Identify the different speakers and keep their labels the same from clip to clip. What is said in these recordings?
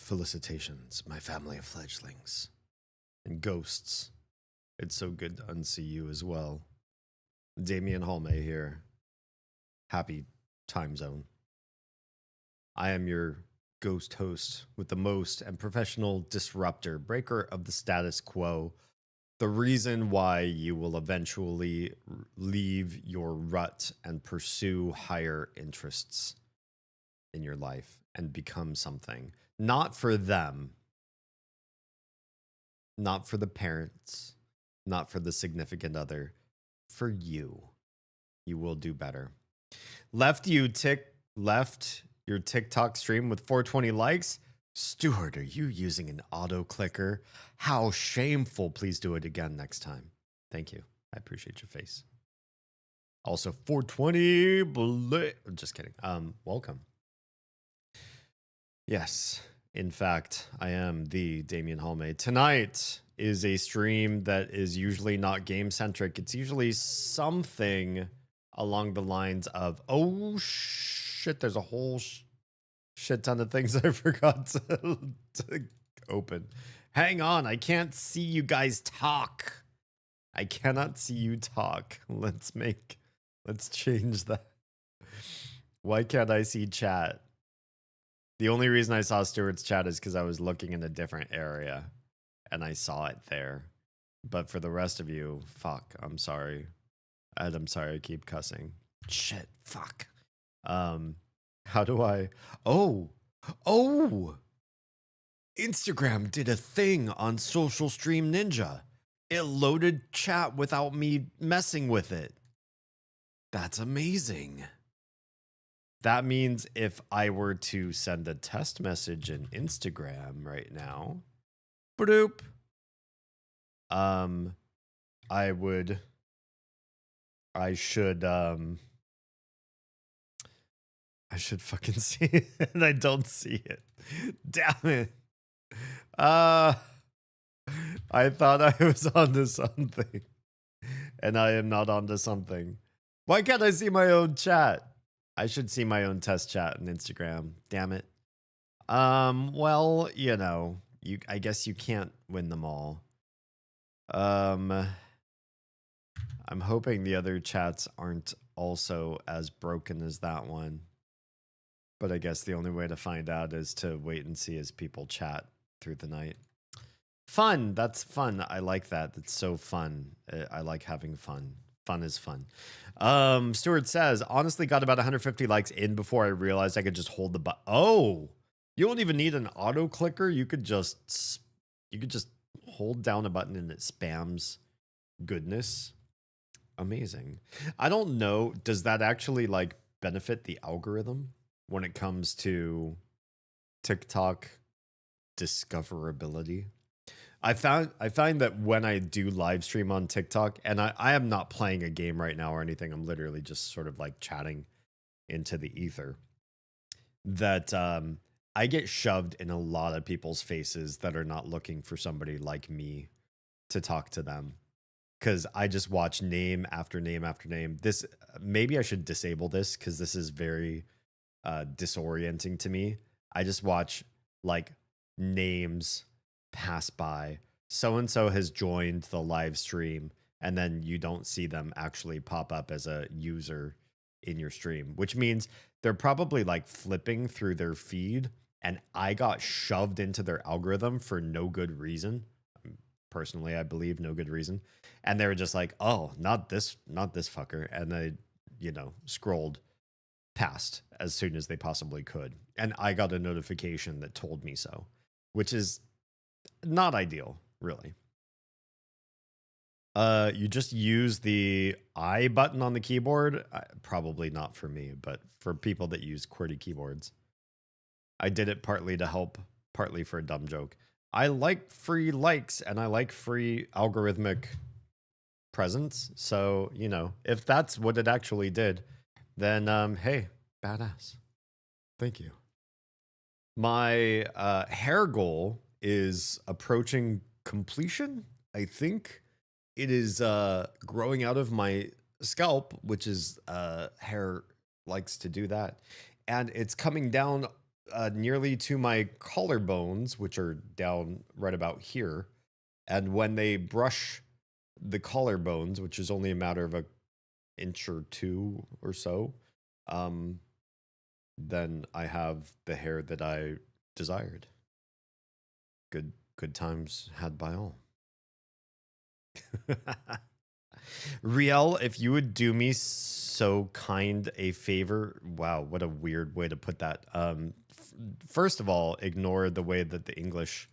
Speaker 1: Felicitations, my family of fledglings. And ghosts. It's so good to unsee you as well. Damien Halme here. Happy time zone. I am your ghost host with the most and professional disruptor, breaker of the status quo. The reason why you will eventually leave your rut and pursue higher interests in your life and become something. Not for them, not for the parents, not for the significant other, for you. You will do better. Left your TikTok stream with 420 likes. Stuart, are you using an auto clicker? How shameful. Please do it again next time. Thank you. I appreciate your face. Also 420 just kidding. Welcome. Yes, in fact, I am the Damien Halme. Tonight is a stream that is usually not game centric. It's usually something along the lines of, oh shit, there's a whole shit ton of things I forgot to open. Hang on, I can't see you guys talk. I cannot see you talk. Let's change that. Why can't I see chat? The only reason I saw Stuart's chat is because I was looking in a different area and I saw it there. But for the rest of you, fuck, I'm sorry. Ed, I'm sorry I keep cussing. Shit, fuck. How do I... Oh! Instagram did a thing on Social Stream Ninja. It loaded chat without me messing with it. That's amazing. That means if I were to send a test message in Instagram right now, bloop, I should fucking see it, and I don't see it. Damn it. I thought I was onto something, and I am not onto something. Why can't I see my own chat? I should see my own test chat on Instagram. Damn it. Well, you know, I guess you can't win them all. I'm hoping the other chats aren't also as broken as that one. But I guess the only way to find out is to wait and see as people chat through the night. Fun. That's fun. I like that. That's so fun. I like having fun. Fun is fun. Stuart says, honestly got about 150 likes in before I realized I could just hold the button. Oh, you don't even need an auto clicker. You could just hold down a button and it spams goodness. Amazing. I don't know. Does that actually like benefit the algorithm when it comes to TikTok discoverability? I find that when I do live stream on TikTok, and I am not playing a game right now or anything, I'm literally just sort of like chatting into the ether, that I get shoved in a lot of people's faces that are not looking for somebody like me to talk to them. Because I just watch name after name after name. This, maybe I should disable this because this is very disorienting to me. I just watch like names pass by. So-and-so has joined the live stream, and then you don't see them actually pop up as a user in your stream, which means they're probably like flipping through their feed, and I got shoved into their algorithm for no good reason. Personally, I believe no good reason. And they were just like, oh, not this fucker. And they, you know, scrolled past as soon as they possibly could. And I got a notification that told me so, which is not ideal, really. You just use the I button on the keyboard. Probably not for me, but for people that use QWERTY keyboards. I did it partly to help, partly for a dumb joke. I like free likes and I like free algorithmic presence. So, you know, if that's what it actually did, then hey, badass. Thank you. My hair goal is approaching completion. I think it is growing out of my scalp, which is hair likes to do that. And it's coming down nearly to my collarbones, which are down right about here. And when they brush the collarbones, which is only a matter of an inch or two or so, um, then I have the hair that I desired. Good times had by all. Riel, if you would do me so kind a favor. Wow, what a weird way to put that. First of all, ignore the way that the English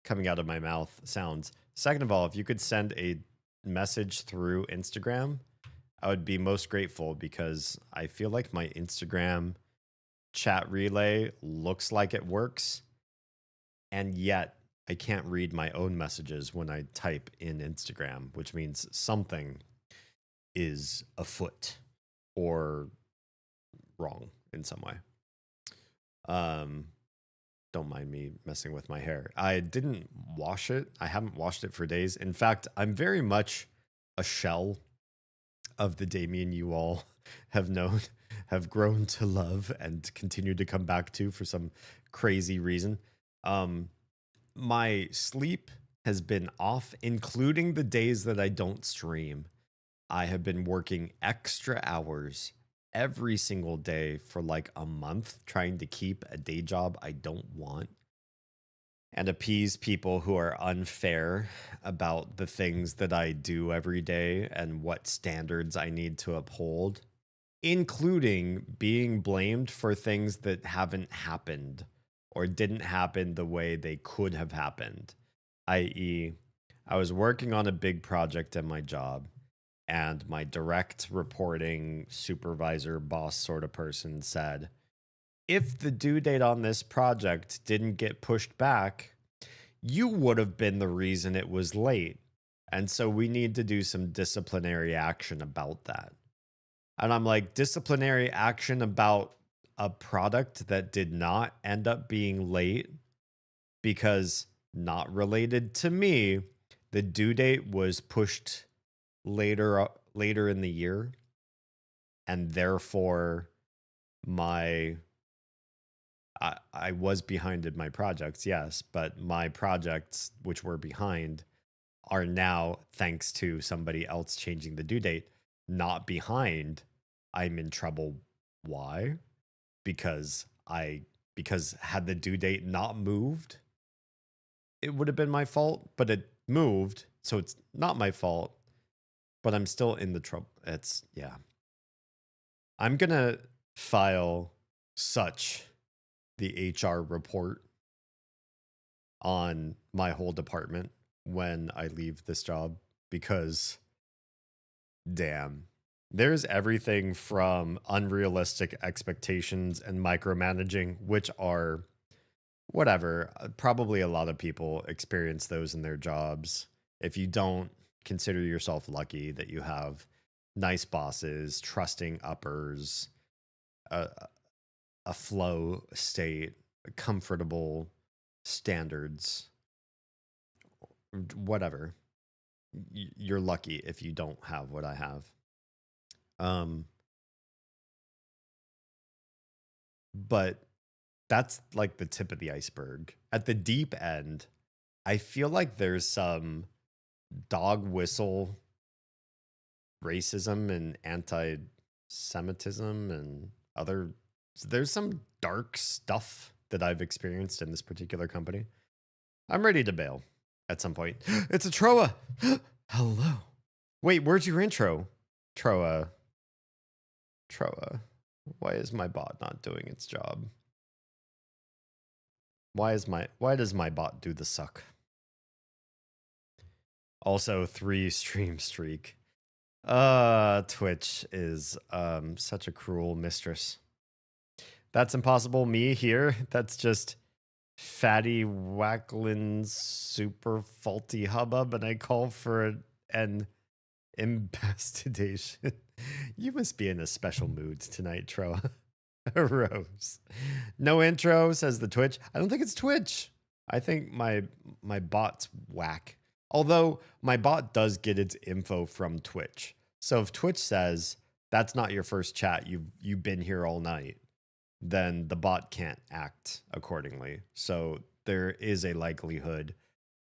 Speaker 1: coming out of my mouth sounds. Second of all, if you could send a message through Instagram, I would be most grateful, because I feel like my Instagram chat relay looks like it works, and yet I can't read my own messages when I type in Instagram, which means something is afoot or wrong in some way. Don't mind me messing with my hair. I didn't wash it. I haven't washed it for days. In fact, I'm very much a shell of the Damien you all have known, have grown to love, and continue to come back to for some crazy reason. My sleep has been off, including the days that I don't stream. I have been working extra hours every single day for like a month, trying to keep a day job I don't want and appease people who are unfair about the things that I do every day and what standards I need to uphold, including being blamed for things that haven't happened or didn't happen the way they could have happened. I.e., I was working on a big project at my job, and my direct reporting supervisor, boss sort of person said, if the due date on this project didn't get pushed back, you would have been the reason it was late. And so we need to do some disciplinary action about that. And I'm like, disciplinary action about a product that did not end up being late because, not related to me, the due date was pushed later in the year, and therefore I was behind in my projects, yes, but my projects, which were behind, are now, thanks to somebody else changing the due date, not behind. I'm in trouble. Why? Because had the due date not moved, it would have been my fault, but it moved, so it's not my fault, but I'm still in the trouble. It's, yeah. I'm gonna file such the HR report on my whole department when I leave this job, because damn, there's everything from unrealistic expectations and micromanaging, which are whatever. Probably a lot of people experience those in their jobs. If you don't, consider yourself lucky that you have nice bosses, trusting uppers, a flow state, comfortable standards, whatever. You're lucky if you don't have what I have. But that's like the tip of the iceberg. At the deep end, I feel like there's some dog whistle racism and anti-Semitism and other. There's some dark stuff that I've experienced in this particular company. I'm ready to bail at some point. It's a Troa. Hello. Wait, where's your intro? Troa. Why is my bot not doing its job? Why does my bot do the suck? Also, 3 stream streak. Twitch is such a cruel mistress. That's impossible. Me here. That's just Fatty Wacklin's super faulty hubbub, and I call for an investigation. You must be in a special mood tonight, Troa. Rose. No intro, says the Twitch. I don't think it's Twitch. I think my bot's whack. Although my bot does get its info from Twitch. So if Twitch says that's not your first chat, you've been here all night, then the bot can't act accordingly. So there is a likelihood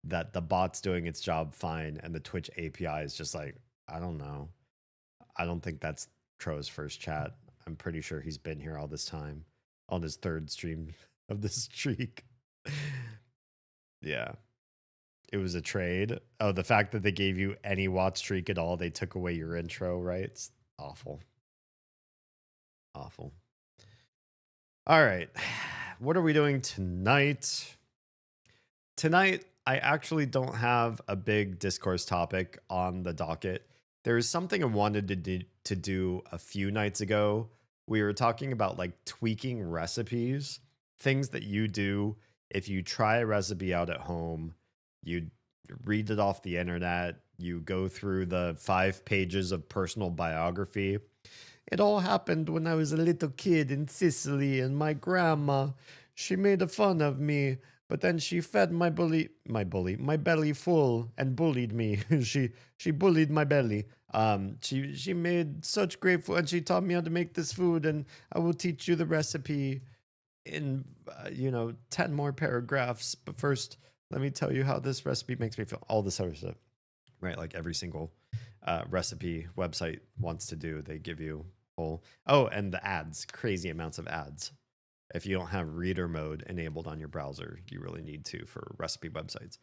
Speaker 1: that the bot's doing its job fine and the Twitch API is just like, I don't know. I don't think that's Tro's first chat. I'm pretty sure he's been here all this time on his third stream of the streak. Yeah. It was a trade. Oh, the fact that they gave you any watch streak at all, they took away your intro, right? It's awful. Awful. All right. What are we doing tonight? Tonight, I actually don't have a big discourse topic on the docket. There is something I wanted to do a few nights ago. We were talking about like tweaking recipes, things that you do if you try a recipe out at home, you read it off the internet, you go through the 5 pages of personal biography. It all happened when I was a little kid in Sicily, and my grandma, she made fun of me, but then she fed my belly full and bullied me. she bullied my belly. She made such great food, and she taught me how to make this food, and I will teach you the recipe in 10 more paragraphs. But first, let me tell you how this recipe makes me feel. All this other stuff, right? Like every single recipe website wants to do. They give you whole. Oh, and the ads, crazy amounts of ads. If you don't have reader mode enabled on your browser, you really need to for recipe websites.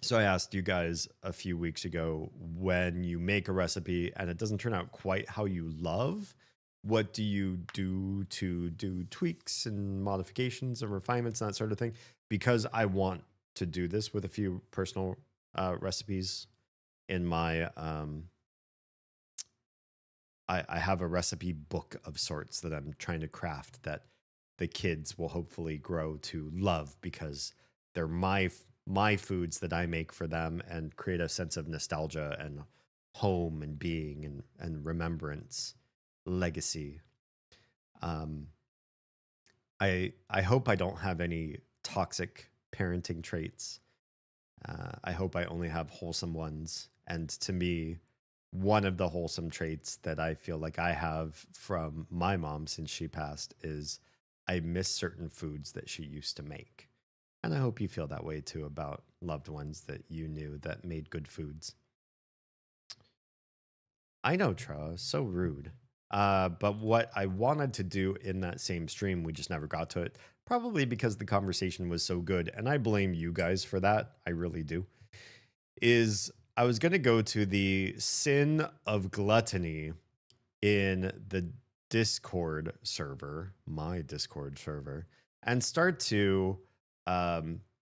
Speaker 1: So I asked you guys a few weeks ago, when you make a recipe and it doesn't turn out quite how you love, what do you do to do tweaks and modifications and refinements and that sort of thing? Because I want to do this with a few personal recipes in my I have a recipe book of sorts that I'm trying to craft that the kids will hopefully grow to love, because they're my foods that I make for them and create a sense of nostalgia and home and being and remembrance, legacy. I hope I don't have any toxic parenting traits. I hope I only have wholesome ones. And to me, one of the wholesome traits that I feel like I have from my mom since she passed is I miss certain foods that she used to make. And I hope you feel that way too about loved ones that you knew that made good foods. I know, Tra, so rude. But what I wanted to do in that same stream, we just never got to it. Probably because the conversation was so good, and I blame you guys for that. I really do. Is I was going to go to the sin of gluttony in the Discord server, my Discord server, and start to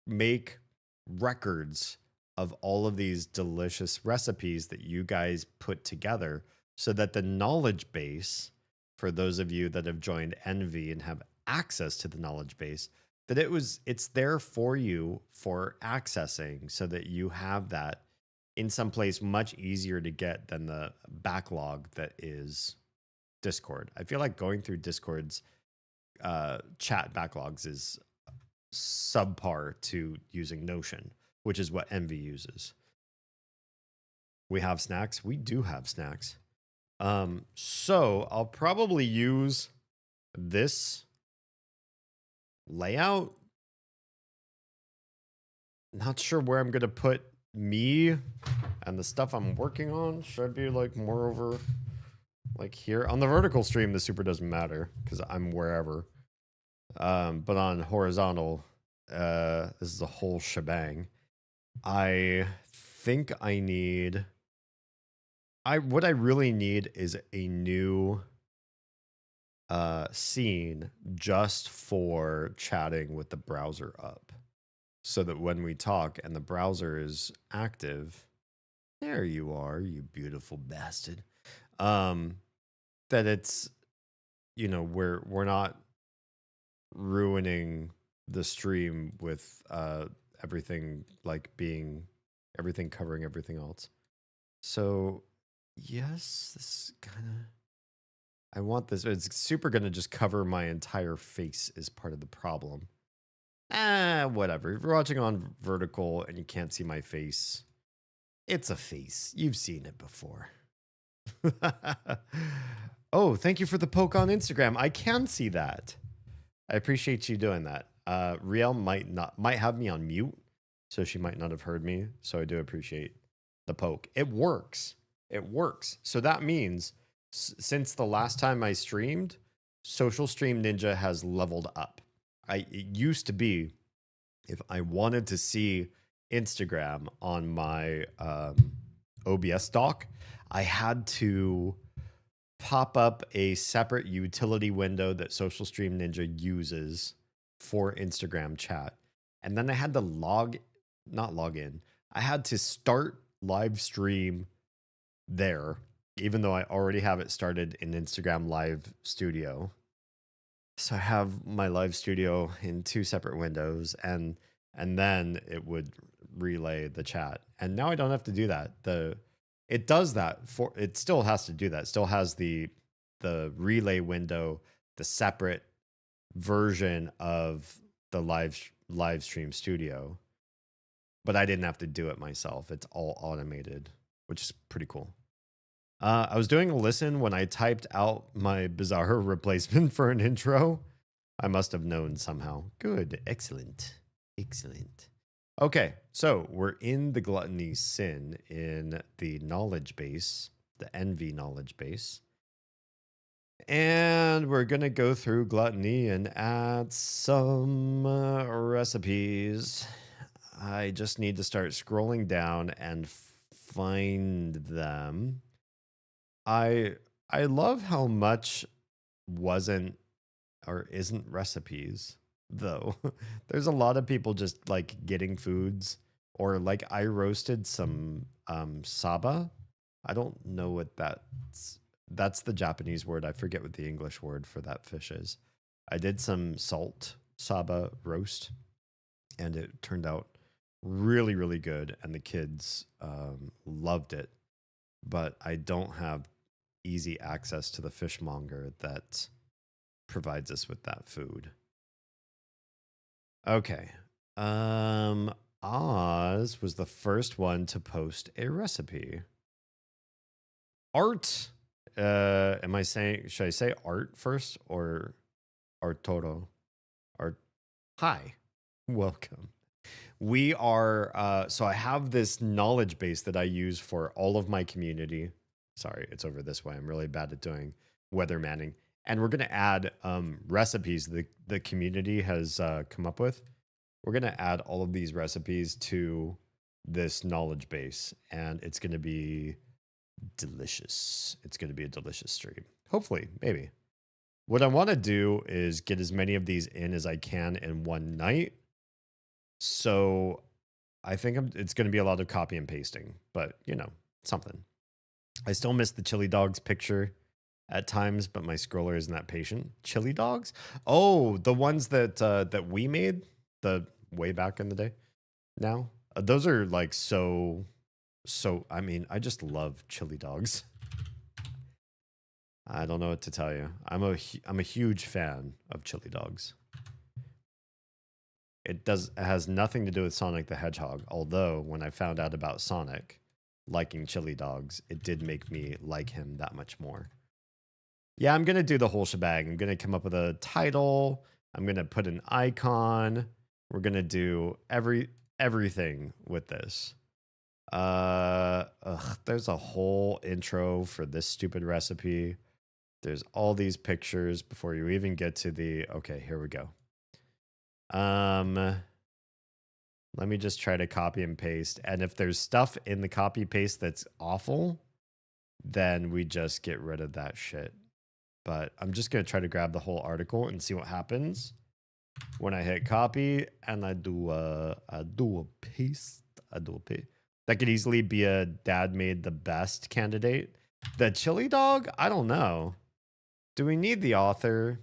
Speaker 1: make records of all of these delicious recipes that you guys put together, so that the knowledge base, for those of you that have joined Envy and have access to the knowledge base, that it's there for you for accessing, so that you have that in some place much easier to get than the backlog that is Discord. I feel like going through Discord's chat backlogs is subpar to using Notion, which is what Envy uses. We have snacks. We do have snacks. So I'll probably use this layout. Not sure where I'm going to put me and the stuff I'm working on. Should I be like more over like here on the vertical stream? The super doesn't matter because I'm wherever. But on horizontal, this is a whole shebang. I think I need. What I really need is a new scene just for chatting with the browser up, so that when we talk and the browser is active, there you are, you beautiful bastard. That it's, we're not ruining the stream with everything covering everything else. So yes, this kind of, I want this. It's super gonna just cover my entire face is part of the problem. Whatever. If you're watching on vertical and you can't see my face, it's a face. You've seen it before. Oh, Oh, thank you for the poke on Instagram. I can see that. I appreciate you doing that. Riel might have me on mute, so she might not have heard me. So I do appreciate the poke. It works. It works. So that means since the last time I streamed, Social Stream Ninja has leveled up. It used to be if I wanted to see Instagram on my OBS dock, I had to pop up a separate utility window that Social Stream Ninja uses for Instagram chat. And then I had to not log in. I had to start live stream there, even though I already have it started in Instagram Live Studio. So I have my live studio in two separate windows, and then it would relay the chat. And now I don't have to do that. It does that for it still has to do that. It still has the relay window, the separate version of the live stream studio. But I didn't have to do it myself. It's all automated, which is pretty cool. I was doing a listen when I typed out my bizarre replacement for an intro. I must have known somehow. Good. Excellent. Excellent. Okay, so we're in the gluttony sin in the knowledge base, the envy knowledge base. And we're going to go through gluttony and add some recipes. I just need to start scrolling down and find them. I love how much wasn't or isn't recipes, though. There's a lot of people just like getting foods, or like I roasted some saba. I don't know what that's the Japanese word. I forget what the English word for that fish is. I did some salt saba roast, and it turned out really, really good, and the kids loved it. But I don't have easy access to the fishmonger that provides us with that food. Okay. Oz was the first one to post a recipe. Art. Am I saying, should I say art first or Arturo? Art. Hi. Welcome. We are, so I have this knowledge base that I use for all of my community. Sorry, it's over this way. I'm really bad at doing weathermanning. And we're going to add recipes the community has come up with. We're going to add all of these recipes to this knowledge base, and it's going to be delicious. It's going to be a delicious stream. Hopefully, maybe. What I want to do is get as many of these in as I can in one night. So I think it's going to be a lot of copy and pasting, but you know, something. I still miss the chili dogs picture at times, but my scroller isn't that patient. Chili dogs? Oh, the ones that we made the way back in the day. Now, those are like so. I mean, I just love chili dogs. I don't know what to tell you. I'm a huge fan of chili dogs. It has nothing to do with Sonic the Hedgehog. Although when I found out about Sonic liking chili dogs, it did make me like him that much more. Yeah, I'm going to do the whole shebang. I'm going to come up with a title. I'm going to put an icon. We're going to do everything with this. There's a whole intro for this stupid recipe. There's all these pictures before you even get to the, okay, here we go. Let me just try to copy and paste. And if there's stuff in the copy paste that's awful, then we just get rid of that shit. But I'm just going to try to grab the whole article and see what happens when I hit copy and I do a paste. That could easily be a dad made the best candidate. The chili dog? I don't know. Do we need the author?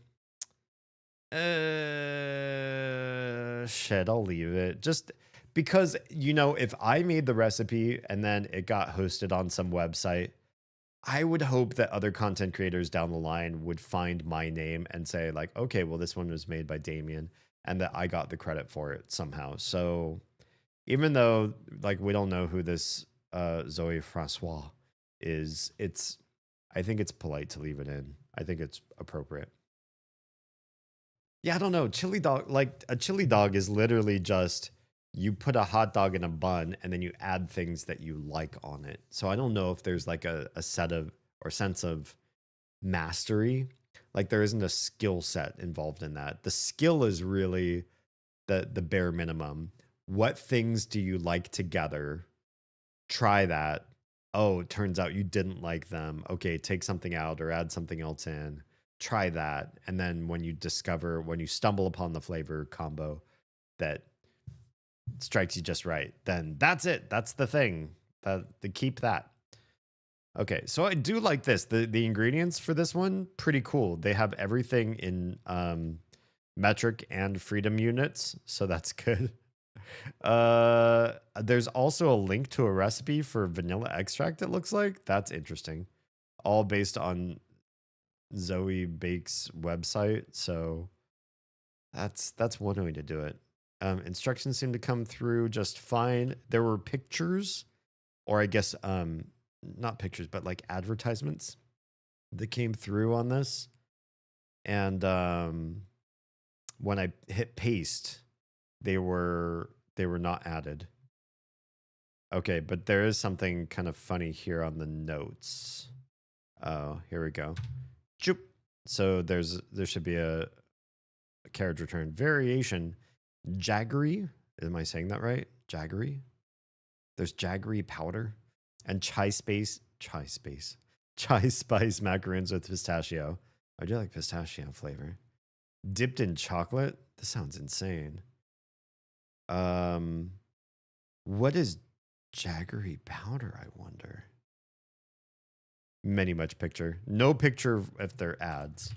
Speaker 1: Shit, I'll leave it. Just because, you know, if I made the recipe and then it got hosted on some website, I would hope that other content creators down the line would find my name and say like, okay, well, this one was made by Damien and that I got the credit for it somehow. So even though like we don't know who this Zoe Francois is, I think it's polite to leave it in. I think it's appropriate. Yeah, I don't know. Chili dog, like a chili dog is literally just you put a hot dog in a bun and then you add things that you like on it. So I don't know if there's like a set of or sense of mastery. Like there isn't a skill set involved in that. The skill is really the bare minimum. What things do you like together? Try that. Oh, it turns out you didn't like them. Okay, take something out or add something else in. Try that. And then when you stumble upon the flavor combo that strikes you just right, then that's it. That's the thing. Keep that. Okay, so I do like this. The ingredients for this one, pretty cool. They have everything in metric and freedom units, so that's good. There's also a link to a recipe for vanilla extract, it looks like. That's interesting. All based on Zoe Bake's website, so that's one way to do it. Instructions seem to come through just fine. There were pictures, or I guess not pictures, but like advertisements that came through on this. And when I hit paste, they were not added. Okay, but there is something kind of funny here on the notes. Oh, here we go. Choop. So there should be a carriage return variation. Jaggery. Am I saying that right? Jaggery. There's jaggery powder and chai spice macaroons with pistachio. I do like pistachio flavor. Dipped in chocolate. This sounds insane. What is jaggery powder, I wonder? Many much picture. No picture if they're ads.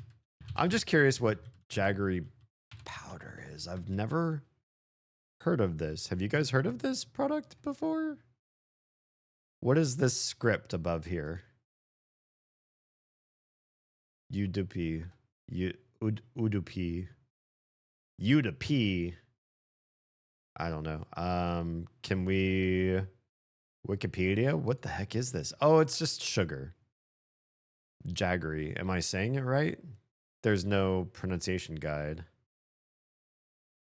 Speaker 1: I'm just curious what jaggery powder is. I've never heard of this. Have you guys heard of this product before? What is this script above here? Udupi. Udupi. Udupi. I don't know. Can we Wikipedia? What the heck is this? Oh, it's just sugar. Jaggery. Am I saying it right? There's no pronunciation guide.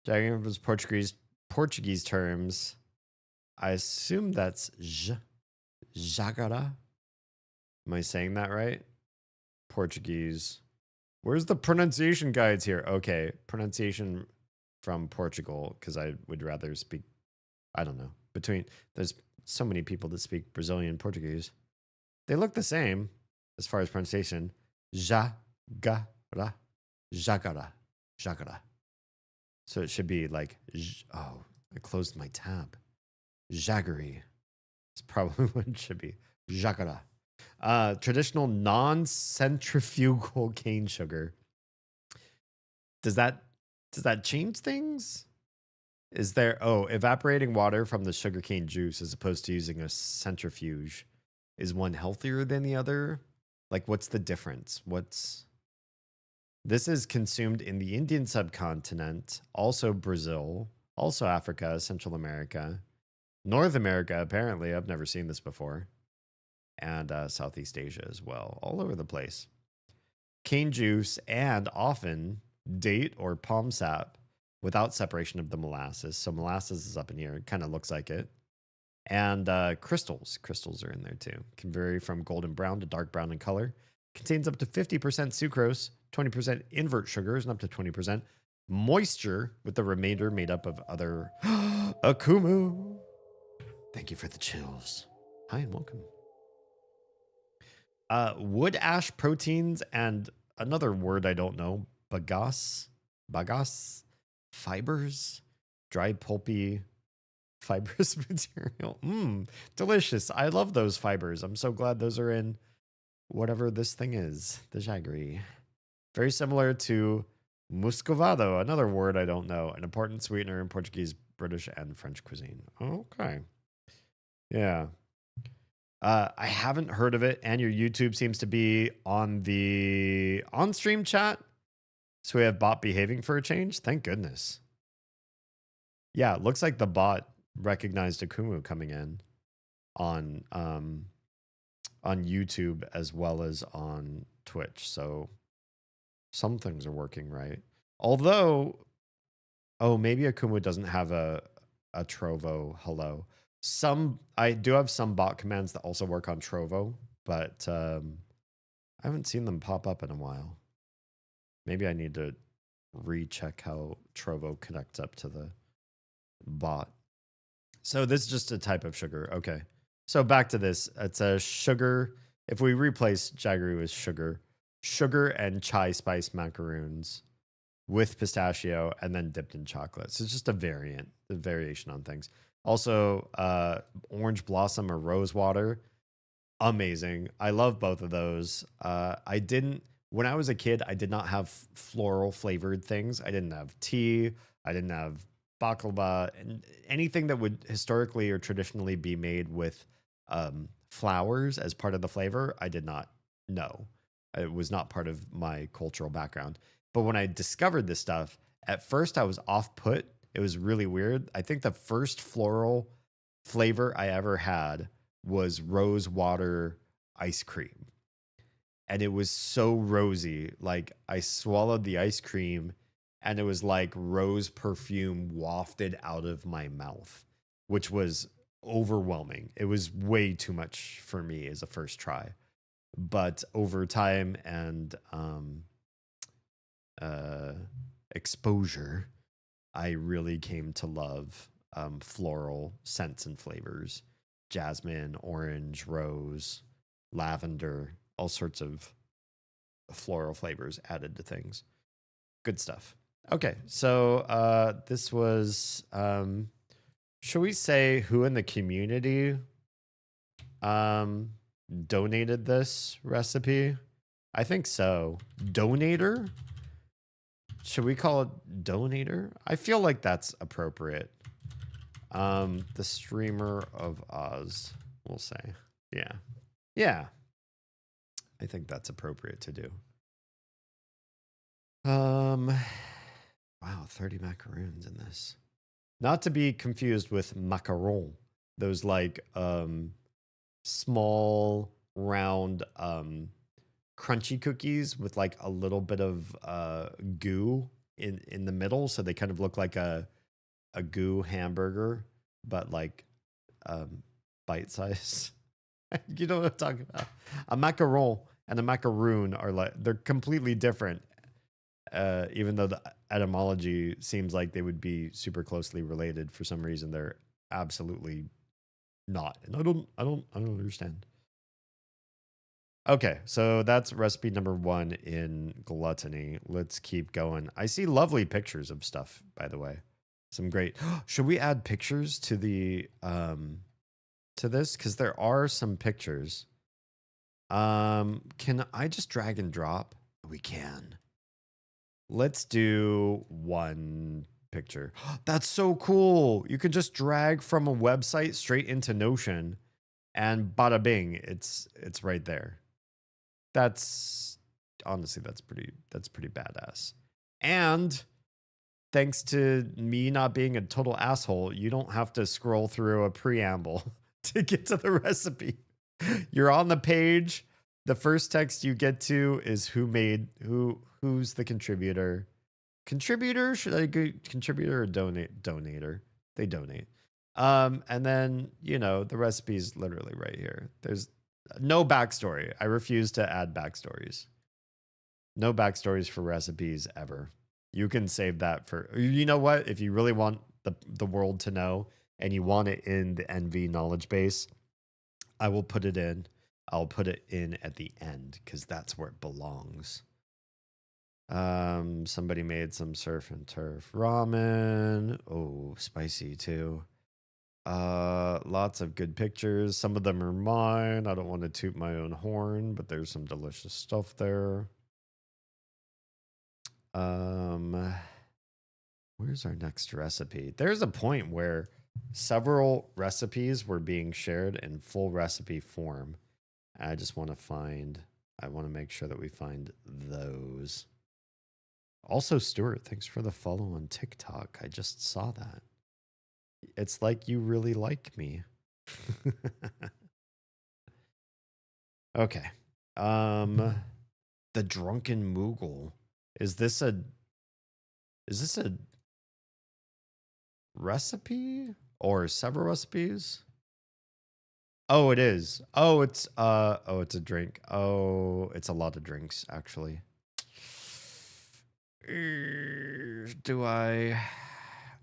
Speaker 1: Jaggery was Portuguese terms. I assume that's jagara. Am I saying that right? Portuguese. Where's the pronunciation guides here? Okay, pronunciation from Portugal, because I would rather speak, I don't know, there's so many people that speak Brazilian Portuguese. They look the same as far as pronunciation. Jagara. Jagara. So it should be like, oh, I closed my tab. Jaggery. It's probably what it should be. Jagara. Traditional non-centrifugal cane sugar. Does that change things? Is there evaporating water from the sugarcane juice as opposed to using a centrifuge? Is one healthier than the other? Like, what's the difference? This is consumed in the Indian subcontinent, also Brazil, also Africa, Central America, North America, apparently. I've never seen this before. And Southeast Asia as well, all over the place. Cane juice and often date or palm sap without separation of the molasses. So molasses is up in here. It kind of looks like it. And crystals. Crystals are in there too. Can vary from golden brown to dark brown in color. Contains up to 50% sucrose, 20% invert sugars, and up to 20% moisture, with the remainder made up of other akumu. Thank you for the chills. Hi and welcome. Wood ash proteins and another word I don't know, bagasse, fibers, dry pulpy fibrous material. Delicious. I love those fibers. I'm so glad those are in whatever this thing is, the jaggery. Very similar to muscovado, another word I don't know, an important sweetener in Portuguese, British, and French cuisine. Okay. Yeah. I haven't heard of it, and your YouTube seems to be on the on-stream chat. So we have bot behaving for a change. Thank goodness. Yeah, it looks like the bot recognized Akumu coming in on on YouTube as well as on Twitch. So some things are working right. Although, oh, maybe Akumu doesn't have a Trovo hello. I do have some bot commands that also work on Trovo, but I haven't seen them pop up in a while. Maybe I need to recheck how Trovo connects up to the bot. So this is just a type of sugar. Okay. So back to this. It's a sugar. If we replace jaggery with sugar and chai spice macaroons with pistachio and then dipped in chocolate. So it's just a variation on things. Also, orange blossom or rose water. Amazing. I love both of those. When I was a kid, I did not have floral flavored things. I didn't have tea. I didn't have baklava, and anything that would historically or traditionally be made with flowers as part of the flavor. I did not know. It was not part of my cultural background. But when I discovered this stuff, at first I was off put. It was really weird. I think the first floral flavor I ever had was rose water ice cream. And it was so rosy. Like I swallowed the ice cream and it was like rose perfume wafted out of my mouth, which was overwhelming. It was way too much for me as a first try. But over time and exposure, I really came to love floral scents and flavors: jasmine, orange, rose, lavender, all sorts of floral flavors added to things. Good stuff. Okay, so this was, should we say who in the community donated this recipe? I think so. Donator? Should we call it donator? I feel like that's appropriate. The streamer of Oz, we'll say. Yeah. Yeah. I think that's appropriate to do. Wow, 30 macaroons in this. Not to be confused with macaron. Those like small, round, crunchy cookies with like a little bit of goo in the middle, so they kind of look like a goo hamburger, but like bite size. You know what I'm talking about? A macaron and a macaroon are like, they're completely different. Even though the etymology seems like they would be super closely related, for some reason they're absolutely not. And I don't understand. Okay, so that's recipe number 1 in Gluttony. Let's keep going. I see lovely pictures of stuff, by the way. Some great. Should we add pictures to the to this? Because there are some pictures. Can I just drag and drop? We can. Let's do one picture. That's so cool. You could just drag from a website straight into Notion and bada bing, it's right there. That's honestly that's pretty badass. And thanks to me not being a total asshole, you don't have to scroll through a preamble to get to the recipe. You're on the page. The first text you get to is who's the contributor. Contributor? Should I go contributor or donator? They donate. And then, you know, the recipe's literally right here. There's no backstory. I refuse to add backstories. No backstories for recipes ever. You can save that for, you know what? If you really want the world to know and you want it in the NV knowledge base, I will put it in. I'll put it in at the end because that's where it belongs. Somebody made some surf and turf ramen. Oh, spicy too. Lots of good pictures. Some of them are mine. I don't want to toot my own horn, but there's some delicious stuff there. Where's our next recipe? There's a point where several recipes were being shared in full recipe form. I just want to make sure that we find those. Also, Stuart, thanks for the follow on TikTok. I just saw that. It's like you really like me. Okay. The Drunken Moogle. Is this a recipe or several recipes? Oh, it is. Oh, it's it's a drink. Oh, it's a lot of drinks actually. Do I?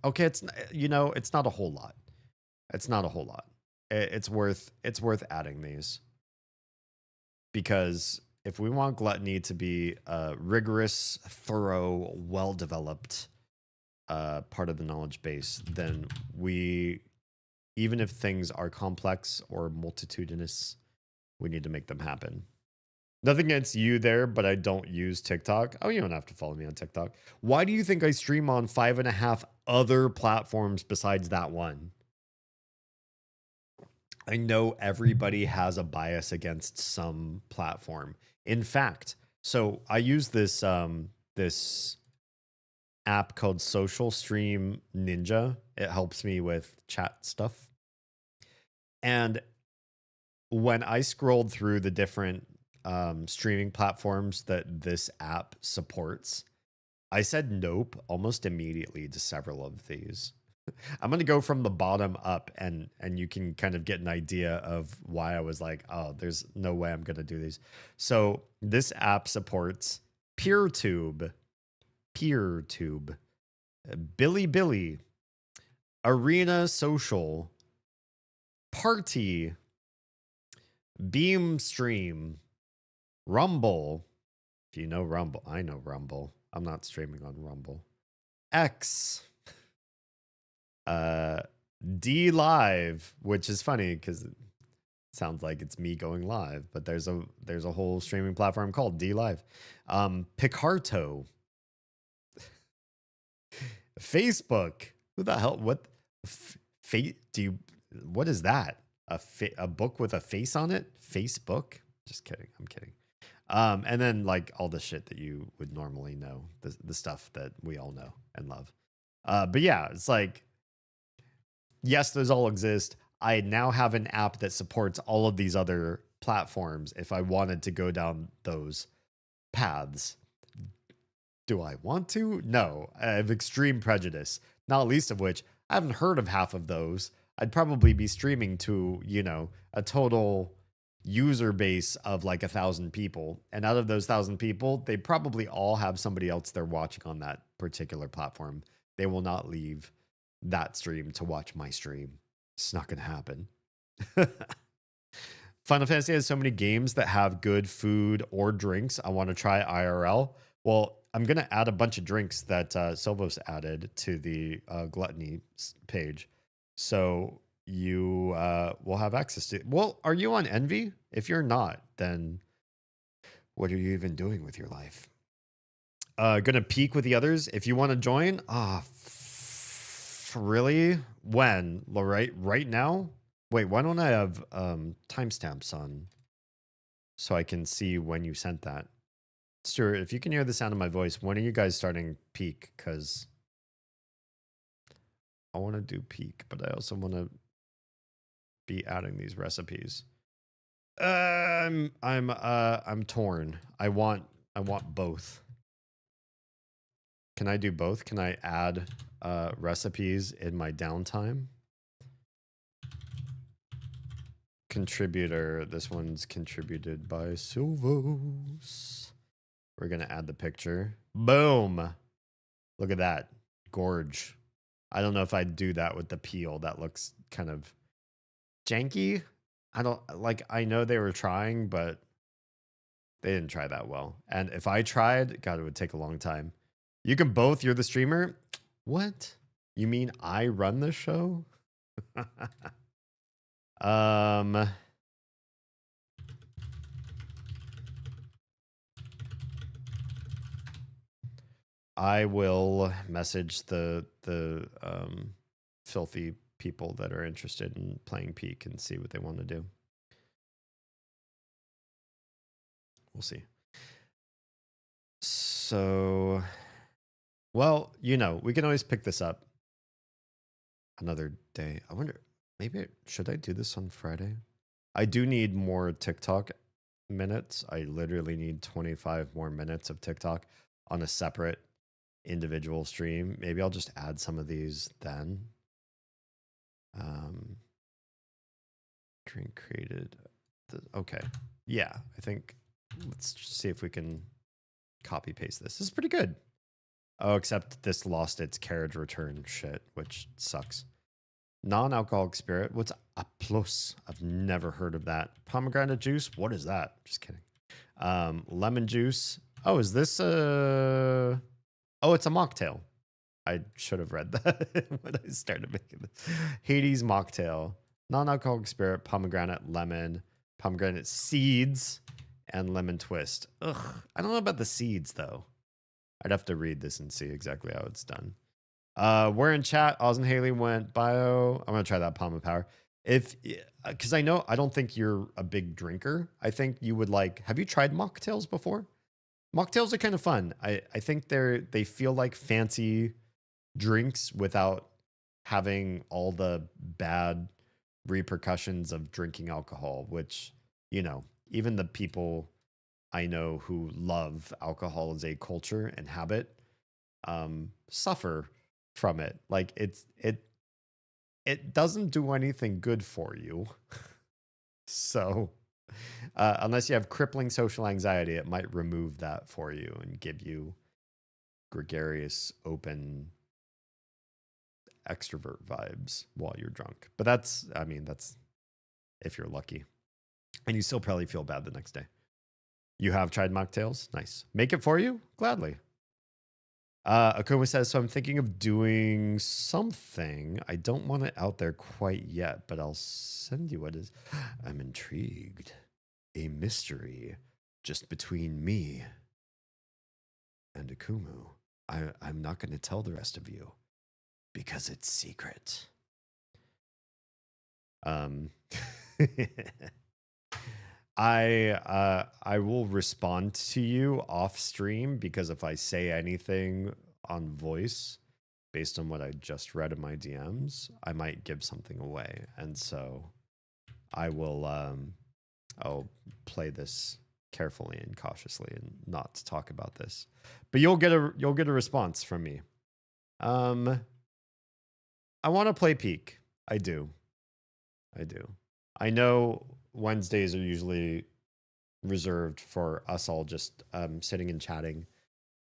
Speaker 1: Okay, it's not a whole lot. It's not a whole lot. It's worth adding these because if we want Gluttony to be a rigorous, thorough, well-developed part of the knowledge base, then even if things are complex or multitudinous, we need to make them happen. Nothing against you there, but I don't use TikTok. Oh, you don't have to follow me on TikTok. Why do you think I stream on 5.5 other platforms besides that one? I know everybody has a bias against some platform. In fact, so I use this app called Social Stream Ninja. It helps me with chat stuff. And when I scrolled through the different streaming platforms that this app supports, I said nope almost immediately to several of these. I'm going to go from the bottom up and you can kind of get an idea of why I was like, oh, there's no way I'm going to do these. So this app supports PeerTube, Billy, Arena Social, Party, Beam Stream, Rumble. If you know Rumble, I know Rumble. I'm not streaming on Rumble. X, D Live, which is funny because it sounds like it's me going live, but there's a whole streaming platform called D Live. Picarto, Facebook. Who the hell? What? What is that? A book with a face on it? Facebook? Just kidding. I'm kidding. And then like all the shit that you would normally know, the stuff that we all know and love. But yeah, it's like, yes, those all exist. I now have an app that supports all of these other platforms if I wanted to go down those paths. Do I want to? No, I have extreme prejudice, not least of which I haven't heard of half of those. I'd probably be streaming to, a total user base of like 1,000 people. And out of those 1,000 people, they probably all have somebody else they're watching on that particular platform. They will not leave that stream to watch my stream. It's not going to happen. Final Fantasy has so many games that have good food or drinks. I want to try IRL. Well, I'm going to add a bunch of drinks that Silvos added to the Gluttony page. So you will have access to. Well, are you on Envy? If you're not, then what are you even doing with your life? Gonna peek with the others. If you want to join, really? When? Right now? Wait, why don't I have timestamps on so I can see when you sent that? Stuart, if you can hear the sound of my voice, when are you guys starting peak? Because I want to do peak, but I also want to be adding these recipes. I'm torn. I want both. Can I do both? Can I add recipes in my downtime? Contributor. This one's contributed by Silvos. We're gonna add the picture. Boom. Look at that. Gorge. I don't know if I'd do that with the peel. That looks kind of janky. I know they were trying, but they didn't try that well. And if I tried, God, it would take a long time. You can both. You're the streamer. What? You mean I run the show? I will message the filthy people that are interested in playing Peak and see what they want to do. We'll see. So, well, we can always pick this up another day. I wonder, should I do this on Friday? I do need more TikTok minutes. I literally need 25 more minutes of TikTok on a separate individual stream. Maybe I'll just add some of these then. Drink created. Okay. Yeah, I think let's just see if we can copy paste this. This is pretty good. Oh, except this lost its carriage return shit, which sucks. Non-alcoholic spirit. What's a plus? I've never heard of that. Pomegranate juice. What is that? Just kidding. Lemon juice. Oh, is this a... Oh, it's a mocktail. I should have read that when I started making this. Hades mocktail. Non-alcoholic spirit, pomegranate, lemon, pomegranate seeds, and lemon twist. Ugh. I don't know about the seeds, though. I'd have to read this and see exactly how it's done. We're in chat. Oz and Haley went bio. I'm going to try that Palm of Power. Because I don't think you're a big drinker. I think you would like... Have you tried mocktails before? Mocktails are kind of fun. I think they feel like fancy drinks without having all the bad repercussions of drinking alcohol, which, even the people I know who love alcohol as a culture and habit suffer from it. Like it doesn't do anything good for you. So unless you have crippling social anxiety, it might remove that for you and give you gregarious, open extrovert vibes while you're drunk. But that's if you're lucky. And you still probably feel bad the next day. You have tried mocktails? Nice. Make it for you? Gladly. Akuma says, so I'm thinking of doing something. I don't want it out there quite yet, but I'll send you what is. I'm intrigued. A mystery just between me and Akumu. I'm not going to tell the rest of you because it's secret. I will respond to you off stream, because if I say anything on voice based on what I just read in my DMs, I might give something away. And so I will I'll play this carefully and cautiously and not talk about this. But you'll get a response from me. I want to play Peak. I do. I know Wednesdays are usually reserved for us all just sitting and chatting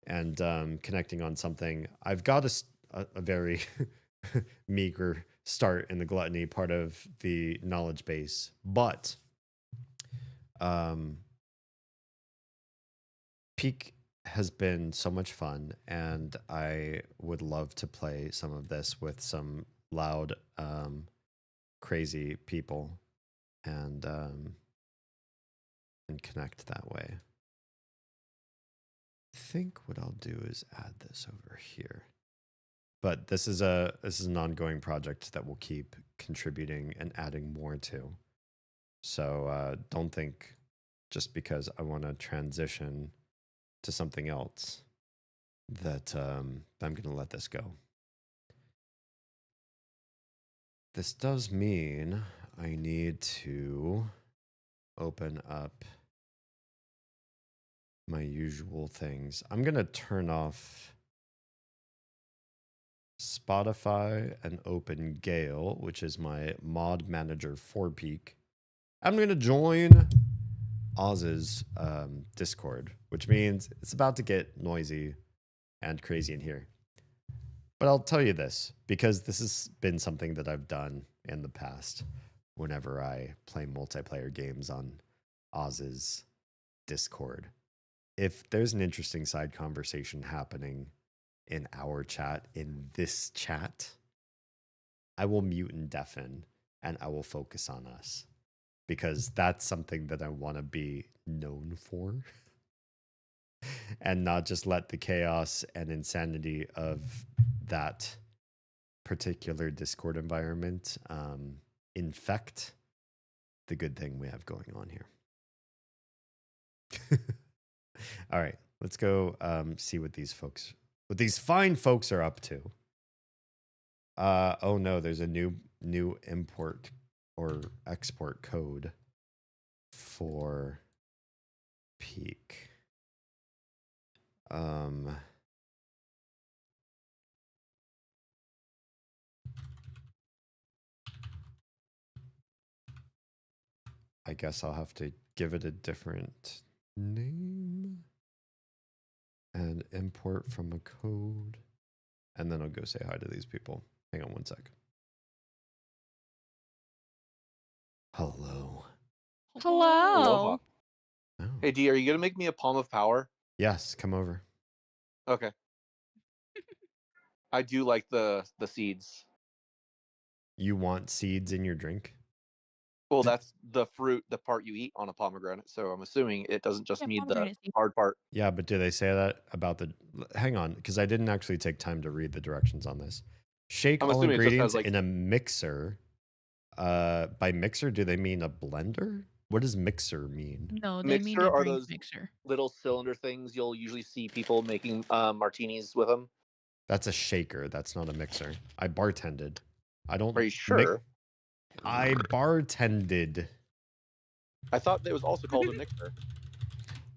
Speaker 1: and connecting on something. I've got a very meager start in the Gluttony part of the knowledge base, but Peak has been so much fun, and I would love to play some of this with some loud, crazy people and connect that way. I think what I'll do is add this over here. But this is an ongoing project that we'll keep contributing and adding more to. So don't think just because I want to transition to something else that I'm going to let this go. This does mean I need to open up my usual things. I'm going to turn off Spotify and open Gale, which is my mod manager for Peak. I'm going to join Oz's Discord, which means it's about to get noisy and crazy in here. But I'll tell you this, because this has been something that I've done in the past whenever I play multiplayer games on Oz's Discord. If there's an interesting side conversation happening in our chat, in this chat, I will mute and deafen, and I will focus on us, because that's something that I want to be known for. And not just let the chaos and insanity of that particular Discord environment infect the good thing we have going on here. All right, let's go see what these fine folks are up to. Oh no, there's a new import or export code for peek. I guess I'll have to give it a different name and import from a code. And then I'll go say hi to these people. Hang on one sec. Hello.
Speaker 2: Hello.
Speaker 1: Oh.
Speaker 3: Hey, D, are you gonna make me a palm of power?
Speaker 1: Yes, come over.
Speaker 3: Okay. I do like the seeds.
Speaker 1: You want seeds in your drink?
Speaker 3: Well, that's the fruit, the part you eat on a pomegranate. So I'm assuming it doesn't just need the hard part.
Speaker 1: Yeah, but do they say that about the... Hang on, because I didn't actually take time to read the directions on this. Shake
Speaker 3: I'm
Speaker 1: all
Speaker 3: assuming it just
Speaker 1: ingredients
Speaker 3: has, like...
Speaker 1: in a mixer. By mixer, do they mean a blender? What does mixer mean?
Speaker 2: No, they mean a
Speaker 3: Mixer are
Speaker 2: drink
Speaker 3: those
Speaker 2: mixer.
Speaker 3: little cylinder things you'll usually see people making martinis with them.
Speaker 1: That's a shaker. That's not a mixer. I bartended. I don't...
Speaker 3: Are you sure?
Speaker 1: I bartended.
Speaker 3: I thought it was also called a mixer.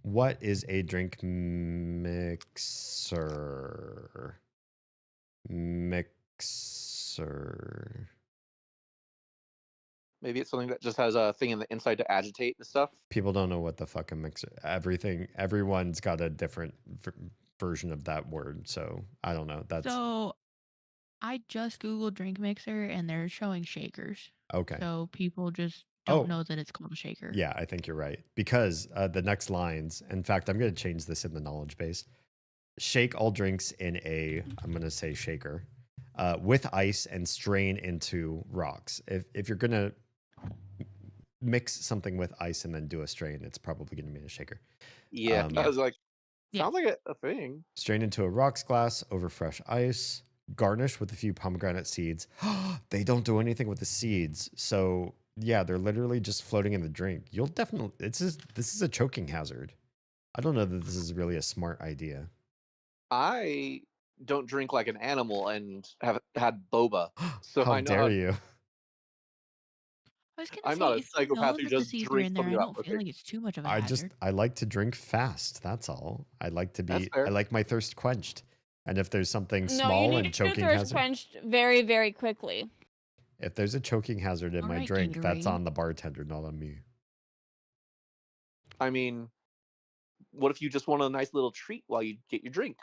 Speaker 1: What is a drink mixer? Mixer.
Speaker 3: Maybe it's something that just has a thing in the inside to agitate and stuff.
Speaker 1: People don't know what the fuck a mixer. Everyone's got a different version of that word, so I don't know. That's
Speaker 2: So I just Googled drink mixer and they're showing shakers.
Speaker 1: okay.
Speaker 2: So people just don't know that it's called a shaker.
Speaker 1: Yeah, I think you're right. Because the next lines, in fact, I'm going to change this in the knowledge base. Shake all drinks in a, I'm going to say shaker, with ice and strain into rocks. If you're going to mix something with ice and then do a strain, it's probably going to be a shaker.
Speaker 3: Yeah, I was like, sounds like a thing.
Speaker 1: Strain into a rocks glass over fresh ice. Garnish with a few pomegranate seeds. They don't do anything with the seeds. So yeah, they're literally just floating in the drink. You'll definitely, this is a choking hazard. I don't know that this is really a smart idea.
Speaker 3: I don't drink like an animal and have had boba. So
Speaker 1: How
Speaker 3: I know
Speaker 1: dare you?
Speaker 2: I was gonna
Speaker 3: I'm
Speaker 2: say,
Speaker 3: not a
Speaker 2: if you
Speaker 3: psychopath
Speaker 2: know
Speaker 3: who
Speaker 2: that the
Speaker 3: just
Speaker 2: seeds are
Speaker 3: drinks
Speaker 2: in there,
Speaker 3: something
Speaker 2: I
Speaker 3: without
Speaker 2: don't feel
Speaker 3: looking.
Speaker 2: like it's too much of a hazard.
Speaker 1: I like to drink fast. That's all. I like to
Speaker 3: That's
Speaker 1: be,
Speaker 3: fair.
Speaker 1: I like my thirst quenched. And if there's something
Speaker 4: No, you
Speaker 1: small
Speaker 4: need
Speaker 1: and
Speaker 4: your
Speaker 1: choking
Speaker 4: thirst
Speaker 1: hazard,
Speaker 4: quenched very, very quickly.
Speaker 1: if there's a choking hazard in my
Speaker 2: Alright,
Speaker 1: drink, that's
Speaker 2: Gatorade.
Speaker 1: on the bartender, not on me.
Speaker 3: I mean, what if you just want a nice little treat while you get your drink?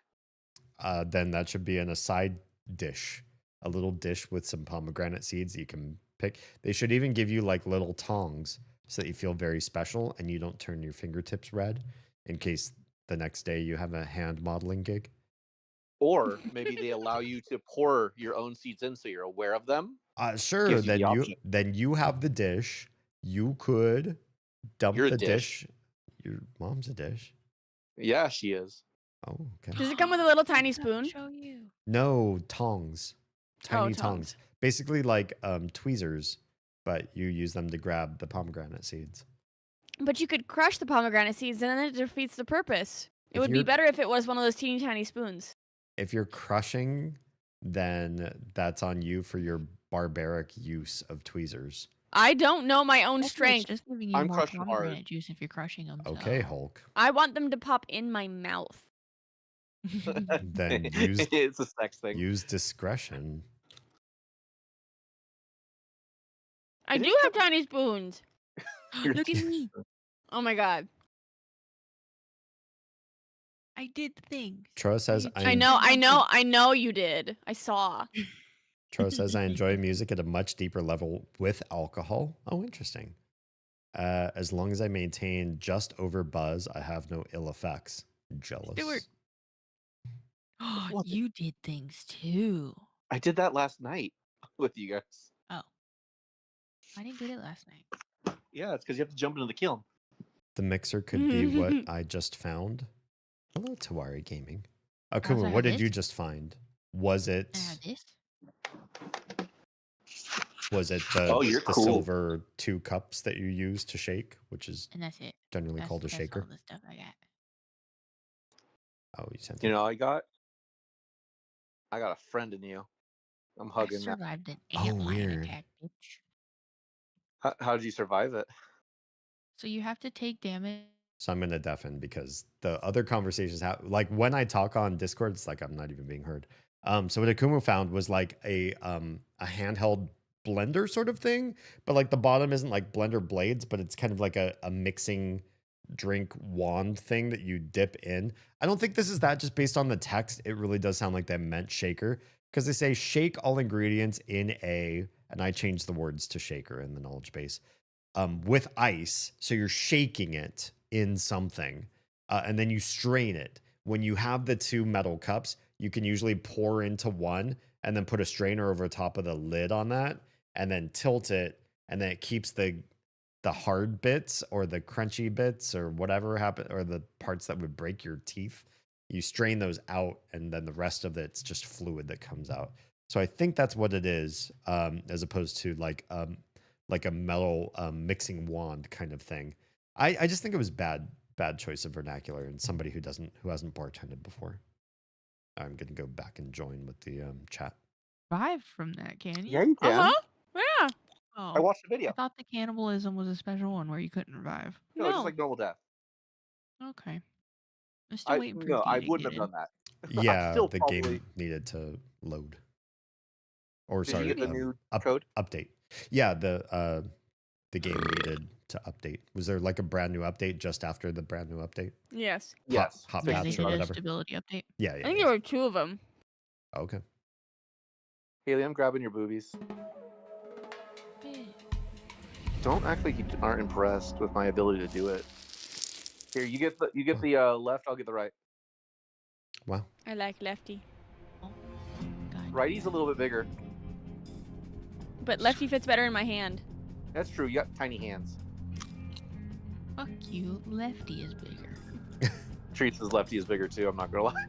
Speaker 1: Then that should be in a side dish, a little dish with some pomegranate seeds that you can pick. They should even give you like little tongs so that you feel very special and you don't turn your fingertips red in case the next day you have a hand modeling gig.
Speaker 3: Or maybe they allow you to pour your own seeds in so you're aware of them.
Speaker 1: Sure.
Speaker 3: Gives you the option.
Speaker 1: Then you have the dish. You could dump
Speaker 3: You're a
Speaker 1: the
Speaker 3: dish.
Speaker 1: dish. Your mom's a dish.
Speaker 3: Yeah, she is.
Speaker 1: Oh, okay.
Speaker 4: Does it come with a little tiny
Speaker 2: I'll
Speaker 4: spoon?
Speaker 2: show you.
Speaker 1: No, tongs. Tiny
Speaker 4: tongs.
Speaker 1: tongs. Basically like tweezers, but you use them to grab the pomegranate seeds.
Speaker 4: But you could crush the pomegranate seeds and then it defeats the purpose. It
Speaker 1: If
Speaker 4: would be
Speaker 1: you're-
Speaker 4: better if it was one of those teeny tiny spoons.
Speaker 1: If you're crushing, then that's on you for your barbaric use of tweezers.
Speaker 4: I don't know my own
Speaker 2: Also, it's
Speaker 4: strength.
Speaker 2: just giving you
Speaker 3: I'm
Speaker 2: more
Speaker 3: crushing hard.
Speaker 2: pomegranate juice if you're crushing them.
Speaker 1: Okay,
Speaker 2: so.
Speaker 1: Hulk.
Speaker 4: I want them to pop in my mouth.
Speaker 1: Then use
Speaker 3: It's a sex thing.
Speaker 1: use discretion.
Speaker 4: I do have tiny spoons.
Speaker 2: Look at me.
Speaker 4: Oh my god.
Speaker 2: I did things.
Speaker 1: Tro says
Speaker 4: I know you did. I saw.
Speaker 1: Tro says I enjoy music at a much deeper level with alcohol. Oh, interesting. As long as I maintain just over buzz, I have no ill effects. Jealous.
Speaker 2: Stuart. You did things too.
Speaker 3: I did that last night with you guys.
Speaker 2: Oh. I didn't get it last night.
Speaker 3: Yeah, it's because you have to jump into the kiln.
Speaker 1: The mixer could be what I just found. Hello, Tawari Gaming.
Speaker 2: Also,
Speaker 1: Akuma,
Speaker 2: I
Speaker 1: what
Speaker 2: have
Speaker 1: did you
Speaker 2: this.
Speaker 1: just find? Was it
Speaker 2: I have this.
Speaker 3: Oh, you're
Speaker 1: the
Speaker 3: cool.
Speaker 1: silver 2 cups that you use to shake, which is
Speaker 2: And that's it.
Speaker 1: generally
Speaker 2: That's,
Speaker 1: called a
Speaker 2: that's
Speaker 1: shaker?
Speaker 2: all the stuff I got.
Speaker 1: Oh, you sent
Speaker 3: You
Speaker 1: it.
Speaker 3: know, I got a friend in you. I'm
Speaker 2: I
Speaker 3: hugging that.
Speaker 2: survived an
Speaker 1: Oh,
Speaker 2: ant lion
Speaker 1: weird.
Speaker 2: attack, bitch.
Speaker 3: How did you survive it?
Speaker 2: So you have to take damage
Speaker 1: So I'm gonna deafen because the other conversations like when I talk on Discord, it's like I'm not even being heard. So what Akumu found was like a handheld blender sort of thing, but like the bottom isn't like blender blades, but it's kind of like a mixing drink wand thing that you dip in. I don't think this is that, just based on the text. It really does sound like they meant shaker, because they say shake all ingredients in a, and I changed the words to shaker in the knowledge base, with ice. So you're shaking it in something, and then you strain it. When you have the two metal cups, you can usually pour into one and then put a strainer over top of the lid on that and then tilt it, and then it keeps the hard bits or the crunchy bits or whatever happen, or the parts that would break your teeth. You strain those out, and then the rest of it's just fluid that comes out. So I think that's what it is, as opposed to like a metal mixing wand kind of thing. I just think it was bad choice of vernacular, and somebody who hasn't bartended before. I'm gonna go back and join with the chat.
Speaker 2: Survive from that, can you?
Speaker 3: Yeah, you can.
Speaker 4: Yeah.
Speaker 3: I
Speaker 2: Oh,
Speaker 3: watched the video.
Speaker 2: I thought the cannibalism was a special one where you couldn't revive.
Speaker 3: No, just like normal death.
Speaker 2: Okay. I'm still waiting for
Speaker 3: No,
Speaker 2: D
Speaker 3: I
Speaker 2: to
Speaker 3: wouldn't
Speaker 2: get
Speaker 3: have
Speaker 2: in.
Speaker 3: done that.
Speaker 1: Yeah,
Speaker 3: still
Speaker 1: the
Speaker 3: probably...
Speaker 1: game needed to load. Or
Speaker 3: Did
Speaker 1: sorry,
Speaker 3: you get the new code?
Speaker 1: Update. Yeah, the game needed to update. Was there like a brand new update just after the brand new update?
Speaker 4: Yes.
Speaker 3: Yes.
Speaker 1: Hot
Speaker 2: Yeah, they
Speaker 1: patch
Speaker 2: did
Speaker 1: or
Speaker 2: a
Speaker 1: whatever.
Speaker 2: stability update.
Speaker 1: Yeah,
Speaker 4: I think there were 2 of them.
Speaker 1: Okay.
Speaker 3: Haley, I'm grabbing your boobies. Don't act like you aren't impressed with my ability to do it. Here, you get the left. I'll get the right.
Speaker 1: Wow.
Speaker 4: I like lefty.
Speaker 2: God.
Speaker 3: Righty's a little bit bigger.
Speaker 4: But lefty fits better in my hand.
Speaker 3: That's true. You got tiny hands.
Speaker 2: Fuck you. Lefty is bigger.
Speaker 3: Teresa's lefty is bigger too. I'm not gonna lie.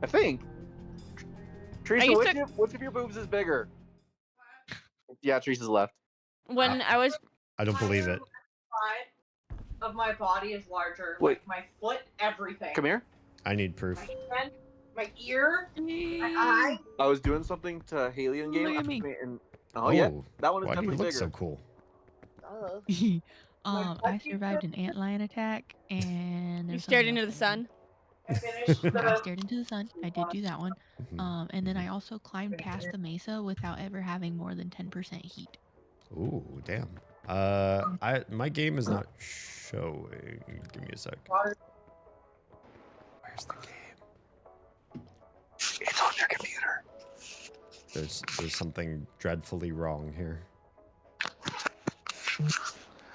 Speaker 3: I think. Teresa, which of your boobs is bigger? Yeah, Teresa's left.
Speaker 4: When I was...
Speaker 1: I don't believe it.
Speaker 5: Side of my body is larger.
Speaker 3: Wait.
Speaker 5: Like my foot, everything.
Speaker 3: Come here.
Speaker 1: I need proof.
Speaker 5: My hand, my ear, my eye.
Speaker 3: I was doing something to Haley in game.
Speaker 2: Look at me.
Speaker 3: And, yeah, that one is
Speaker 1: Why do you
Speaker 3: definitely
Speaker 1: look
Speaker 3: bigger.
Speaker 1: so cool?
Speaker 2: I survived an antlion attack, and
Speaker 4: You stared into the sun.
Speaker 5: I finished
Speaker 2: I stared into the sun. I did do that one.
Speaker 1: Mhm.
Speaker 2: And then I also climbed past the mesa without ever having more than 10% heat.
Speaker 1: Ooh, damn. My game is not showing. Give me a sec.
Speaker 5: water.
Speaker 1: Where's the game?
Speaker 3: It's on your computer.
Speaker 1: There's something dreadfully wrong here.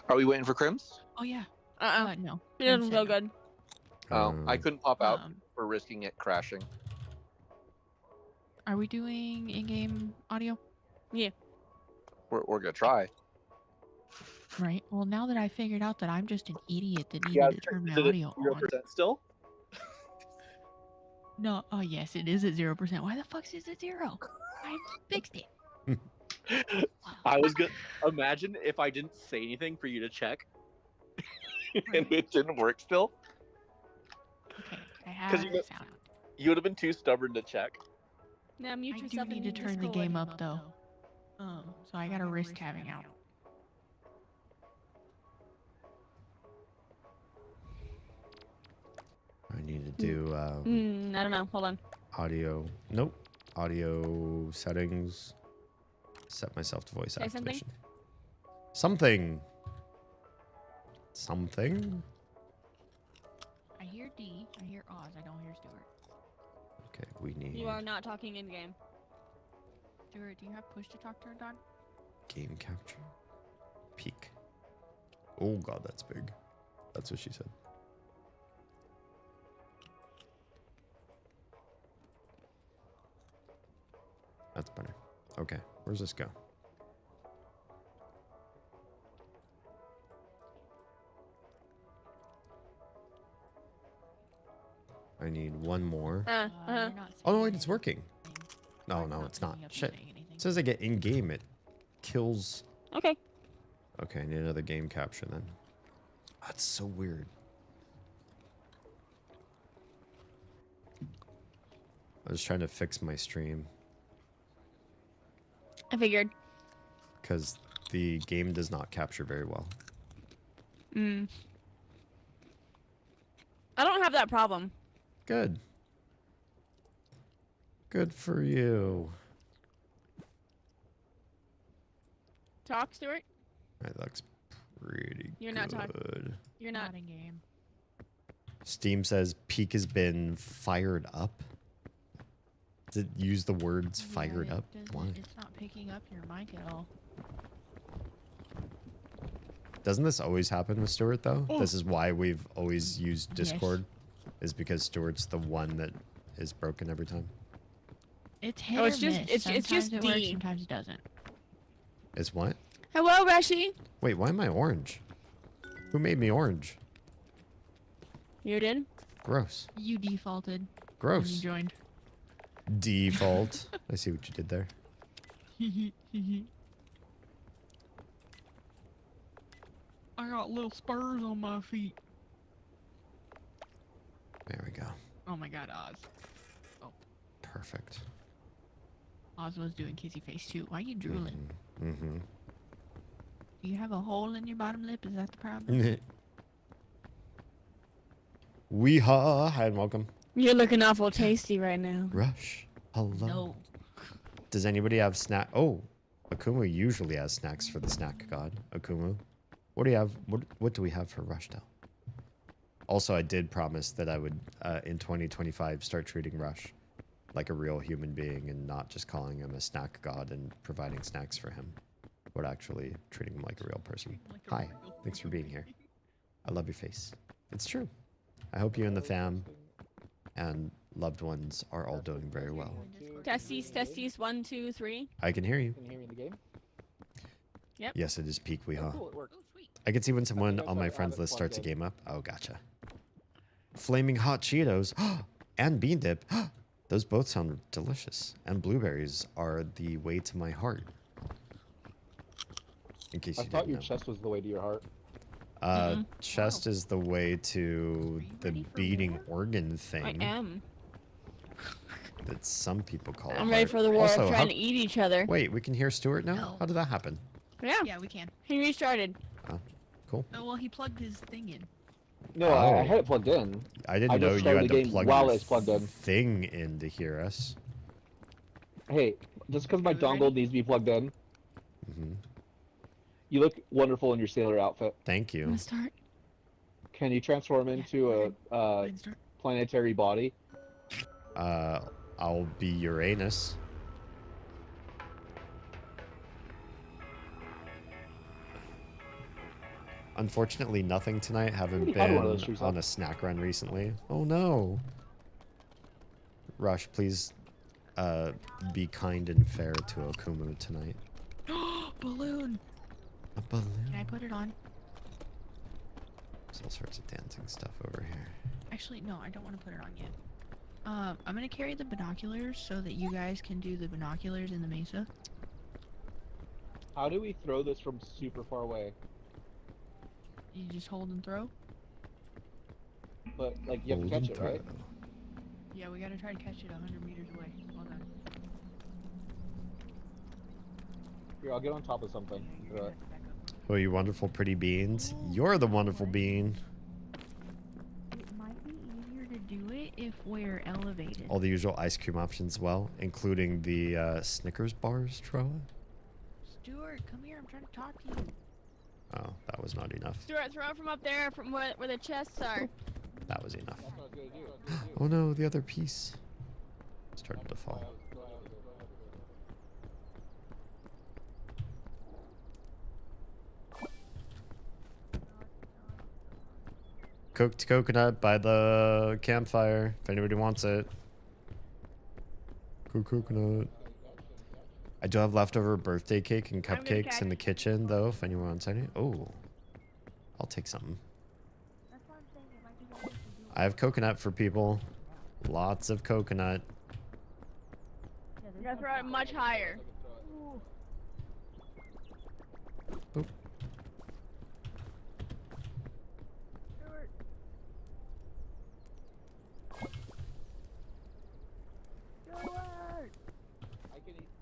Speaker 3: Are we waiting for Crims?
Speaker 2: Oh yeah. No.
Speaker 4: It doesn't
Speaker 2: Said
Speaker 4: feel
Speaker 2: no.
Speaker 4: good.
Speaker 3: Oh, I couldn't pop out
Speaker 2: Um,
Speaker 3: for risking it crashing.
Speaker 2: Are we doing in-game audio?
Speaker 3: We're gonna try.
Speaker 2: Right. Well, now that I figured out that I'm just an idiot that needed to turn my audio on.
Speaker 3: Still?
Speaker 2: No. Oh yes, it is at 0%. Why the fuck is it 0? I fixed it.
Speaker 3: I was gonna imagine if I didn't say anything for you to check, and it didn't work still.
Speaker 2: Okay. I have
Speaker 3: you
Speaker 2: found.
Speaker 3: You would have been too stubborn to check.
Speaker 4: Now mute
Speaker 2: I do
Speaker 4: yourself.
Speaker 2: need to turn the game up though. So I gotta risk having out.
Speaker 1: I need to do
Speaker 4: I don't know. Hold on.
Speaker 1: audio. Nope. Audio settings. Set myself to voice
Speaker 4: Say something?
Speaker 1: activation. Something.
Speaker 2: I hear D. I hear Oz. I don't hear Stuart.
Speaker 1: Okay, we need
Speaker 4: You are not talking in game.
Speaker 2: Stuart, do you have push to talk to our dog?
Speaker 1: game capture. Peak. Oh god, that's big. That's what she said. That's better. Okay, where's this go? I need one more.
Speaker 2: You're not
Speaker 1: Oh no,
Speaker 2: saying
Speaker 1: wait, it's working. No,
Speaker 2: anything.
Speaker 1: no,
Speaker 2: I'm
Speaker 1: it's not.
Speaker 2: picking up you
Speaker 1: Shit.
Speaker 2: saying anything.
Speaker 1: It says I get in game, it kills.
Speaker 4: Okay.
Speaker 1: Okay, I need another game capture then. That's so weird. I was trying to fix my stream
Speaker 4: I figured.
Speaker 1: because the game does not capture very well.
Speaker 4: have that problem.
Speaker 1: Good. Good for you.
Speaker 4: Talk, Stuart.
Speaker 1: That looks pretty
Speaker 4: You're
Speaker 1: good.
Speaker 4: not talking. You're not.
Speaker 2: in game.
Speaker 1: Steam says peak has been fired up. Does it use the words fired
Speaker 2: Yeah,
Speaker 1: up? Why?
Speaker 2: It's not picking up your mic at all.
Speaker 1: Doesn't this always happen with Stuart though?
Speaker 2: Oh.
Speaker 1: This is why we've always used
Speaker 2: Yes.
Speaker 1: Discord, is because Stuart's the one that is broken every time.
Speaker 2: It's hit
Speaker 4: Oh,
Speaker 2: or
Speaker 4: it's just-
Speaker 2: miss.
Speaker 4: it's just
Speaker 2: Sometimes it works,
Speaker 4: D.
Speaker 2: sometimes it doesn't.
Speaker 1: Is what?
Speaker 4: Hello, Rashi.
Speaker 1: Wait, why am I orange? Who made me orange?
Speaker 4: You did?
Speaker 1: Gross.
Speaker 2: You defaulted when you
Speaker 1: Gross.
Speaker 2: joined.
Speaker 1: Default. I see what you did there.
Speaker 2: I got little spurs on my feet.
Speaker 1: There we go.
Speaker 2: Oh my god, Oz.
Speaker 1: Perfect.
Speaker 2: Oz was doing kissy face too. Why are you drooling?
Speaker 1: Mm-hmm.
Speaker 2: Do you have a hole in your bottom lip? Is that the problem?
Speaker 1: Weehaw. Hi and welcome.
Speaker 4: You're looking awful tasty right now.
Speaker 1: Rush. Hello.
Speaker 2: No.
Speaker 1: Does anybody have snack? Oh, Akumu usually has snacks for the snack god. Akumu. What do you have? What do we have for Rush now? Also, I did promise that I would, in 2025, start treating Rush like a real human being and not just calling him a snack god and providing snacks for him, but actually treating him like a real person. Hi, thanks for being here. I love your face. It's true. I hope you and the fam and loved ones are all doing very well.
Speaker 4: Testes, testes, 1, 2, 3.
Speaker 1: I can hear you.
Speaker 3: Can you hear me in the game?
Speaker 4: Yep.
Speaker 1: Yes, it is peak weehaw.
Speaker 3: Cool, it worked.
Speaker 2: Oh, sweet.
Speaker 1: I can see when someone
Speaker 3: I
Speaker 1: on my
Speaker 3: have
Speaker 1: friends
Speaker 3: it
Speaker 1: list starts a
Speaker 3: plugged in.
Speaker 1: game up. Oh, gotcha. Flaming hot Cheetos and bean dip. Those both sound delicious. And blueberries are the way to my heart. In case
Speaker 3: I
Speaker 1: you
Speaker 3: thought
Speaker 1: didn't
Speaker 3: your
Speaker 1: know.
Speaker 3: chest was the way to your heart.
Speaker 1: Chest is the way to the
Speaker 2: ready for
Speaker 1: beating
Speaker 2: war?
Speaker 1: organ
Speaker 4: I
Speaker 1: thing
Speaker 4: am.
Speaker 1: that some people call it.
Speaker 4: I'm ready
Speaker 1: heart.
Speaker 4: for the war
Speaker 1: Also,
Speaker 4: of
Speaker 1: how-
Speaker 4: trying to eat each other.
Speaker 1: Wait, we can hear Stuart now?
Speaker 2: No.
Speaker 1: How did that happen?
Speaker 4: Yeah,
Speaker 2: Yeah, we can.
Speaker 4: he restarted.
Speaker 1: Cool.
Speaker 2: Oh, well, he plugged his thing in.
Speaker 3: No, I
Speaker 1: Oh.
Speaker 3: had it plugged in.
Speaker 1: I didn't
Speaker 3: I
Speaker 1: know
Speaker 3: just
Speaker 1: you
Speaker 3: started
Speaker 1: had
Speaker 3: the
Speaker 1: to
Speaker 3: game
Speaker 1: plug
Speaker 3: while
Speaker 1: your
Speaker 3: it's plugged in.
Speaker 1: thing in to hear us.
Speaker 3: Hey, just because my
Speaker 4: Okay, we
Speaker 3: dongle
Speaker 4: ready?
Speaker 3: needs to be plugged in,
Speaker 1: Hmm.
Speaker 3: you look wonderful in your sailor outfit.
Speaker 1: Thank
Speaker 4: I'm
Speaker 1: you.
Speaker 4: gonna start.
Speaker 3: Can you transform
Speaker 2: Yeah,
Speaker 3: into
Speaker 2: go
Speaker 3: a
Speaker 2: ahead. Go ahead and start.
Speaker 3: planetary body?
Speaker 1: I'll be Uranus. Unfortunately, nothing tonight. Haven't
Speaker 3: already had one of
Speaker 1: been
Speaker 3: those trees,
Speaker 1: on
Speaker 3: huh?
Speaker 1: a snack run recently. Oh no. Rush, please be kind and fair to Okumu tonight.
Speaker 2: Balloon.
Speaker 1: A balloon.
Speaker 2: Can I put it on?
Speaker 1: There's all sorts of dancing stuff over here.
Speaker 2: Actually, no, I don't want to put it on yet. I'm gonna carry the binoculars so that you guys can do the binoculars in the mesa.
Speaker 3: How do we throw this from super far away?
Speaker 2: You just hold and throw.
Speaker 3: But like you have to
Speaker 1: Hold
Speaker 3: catch
Speaker 1: and
Speaker 3: it, right?
Speaker 1: throw.
Speaker 2: Yeah, we gotta try to catch it 100 meters away. Hold on.
Speaker 3: Here, I'll get on top of something.
Speaker 2: You're
Speaker 3: Right.
Speaker 2: gonna have to back up.
Speaker 1: Oh, you wonderful pretty beans. You're the wonderful bean.
Speaker 2: It might be easier to do it if we're elevated.
Speaker 1: All the usual ice cream options as well, including the Snickers bars, Troa.
Speaker 2: Stuart, come here. I'm trying to talk to you.
Speaker 1: Oh, that was not enough.
Speaker 4: Stuart, throw it from up there, from where the chests are.
Speaker 1: That was enough.
Speaker 3: That's what I was gonna do. I was gonna do.
Speaker 1: Oh no, the other piece started to fall. Cooked coconut by the campfire, if anybody wants it. Cooked coconut. I do have leftover birthday cake and
Speaker 4: I'm gonna
Speaker 1: cupcakes in the kitchen, though, if anyone wants any. Oh, I'll take something. I have coconut for people. Lots of coconut.
Speaker 4: You gotta throw it much higher.
Speaker 1: Boop.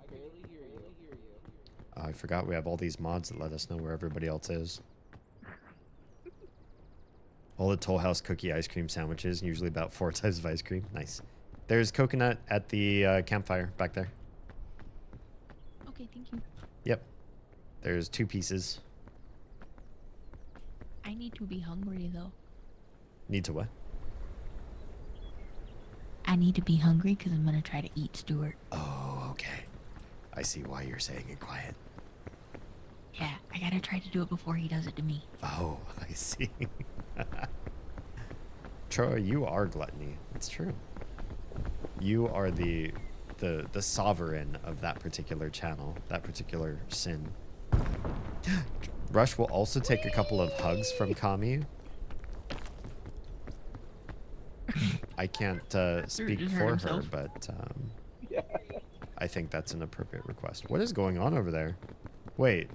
Speaker 3: I barely hear you.
Speaker 1: I forgot we have all these mods that let us know where everybody else is. All the Toll House cookie ice cream sandwiches, usually about 4 types of ice cream. Nice. There's coconut at the campfire back there.
Speaker 2: Okay, thank you.
Speaker 1: Yep. There's 2 pieces.
Speaker 2: I need to be hungry though.
Speaker 1: Need to what?
Speaker 2: I need to be hungry because I'm gonna try to eat Stuart.
Speaker 1: Oh, okay. I see why you're saying it quiet.
Speaker 2: Yeah, I gotta try to do it before he does it to me.
Speaker 1: Oh, I see. Troy, you are Gluttony. It's true. You are the sovereign of that particular channel, that particular sin. Rush will also take a couple of hugs from Kami. I can't speak
Speaker 2: just hurt
Speaker 1: for her,
Speaker 2: himself.
Speaker 1: but I think that's an appropriate request. What is going on over there? Wait,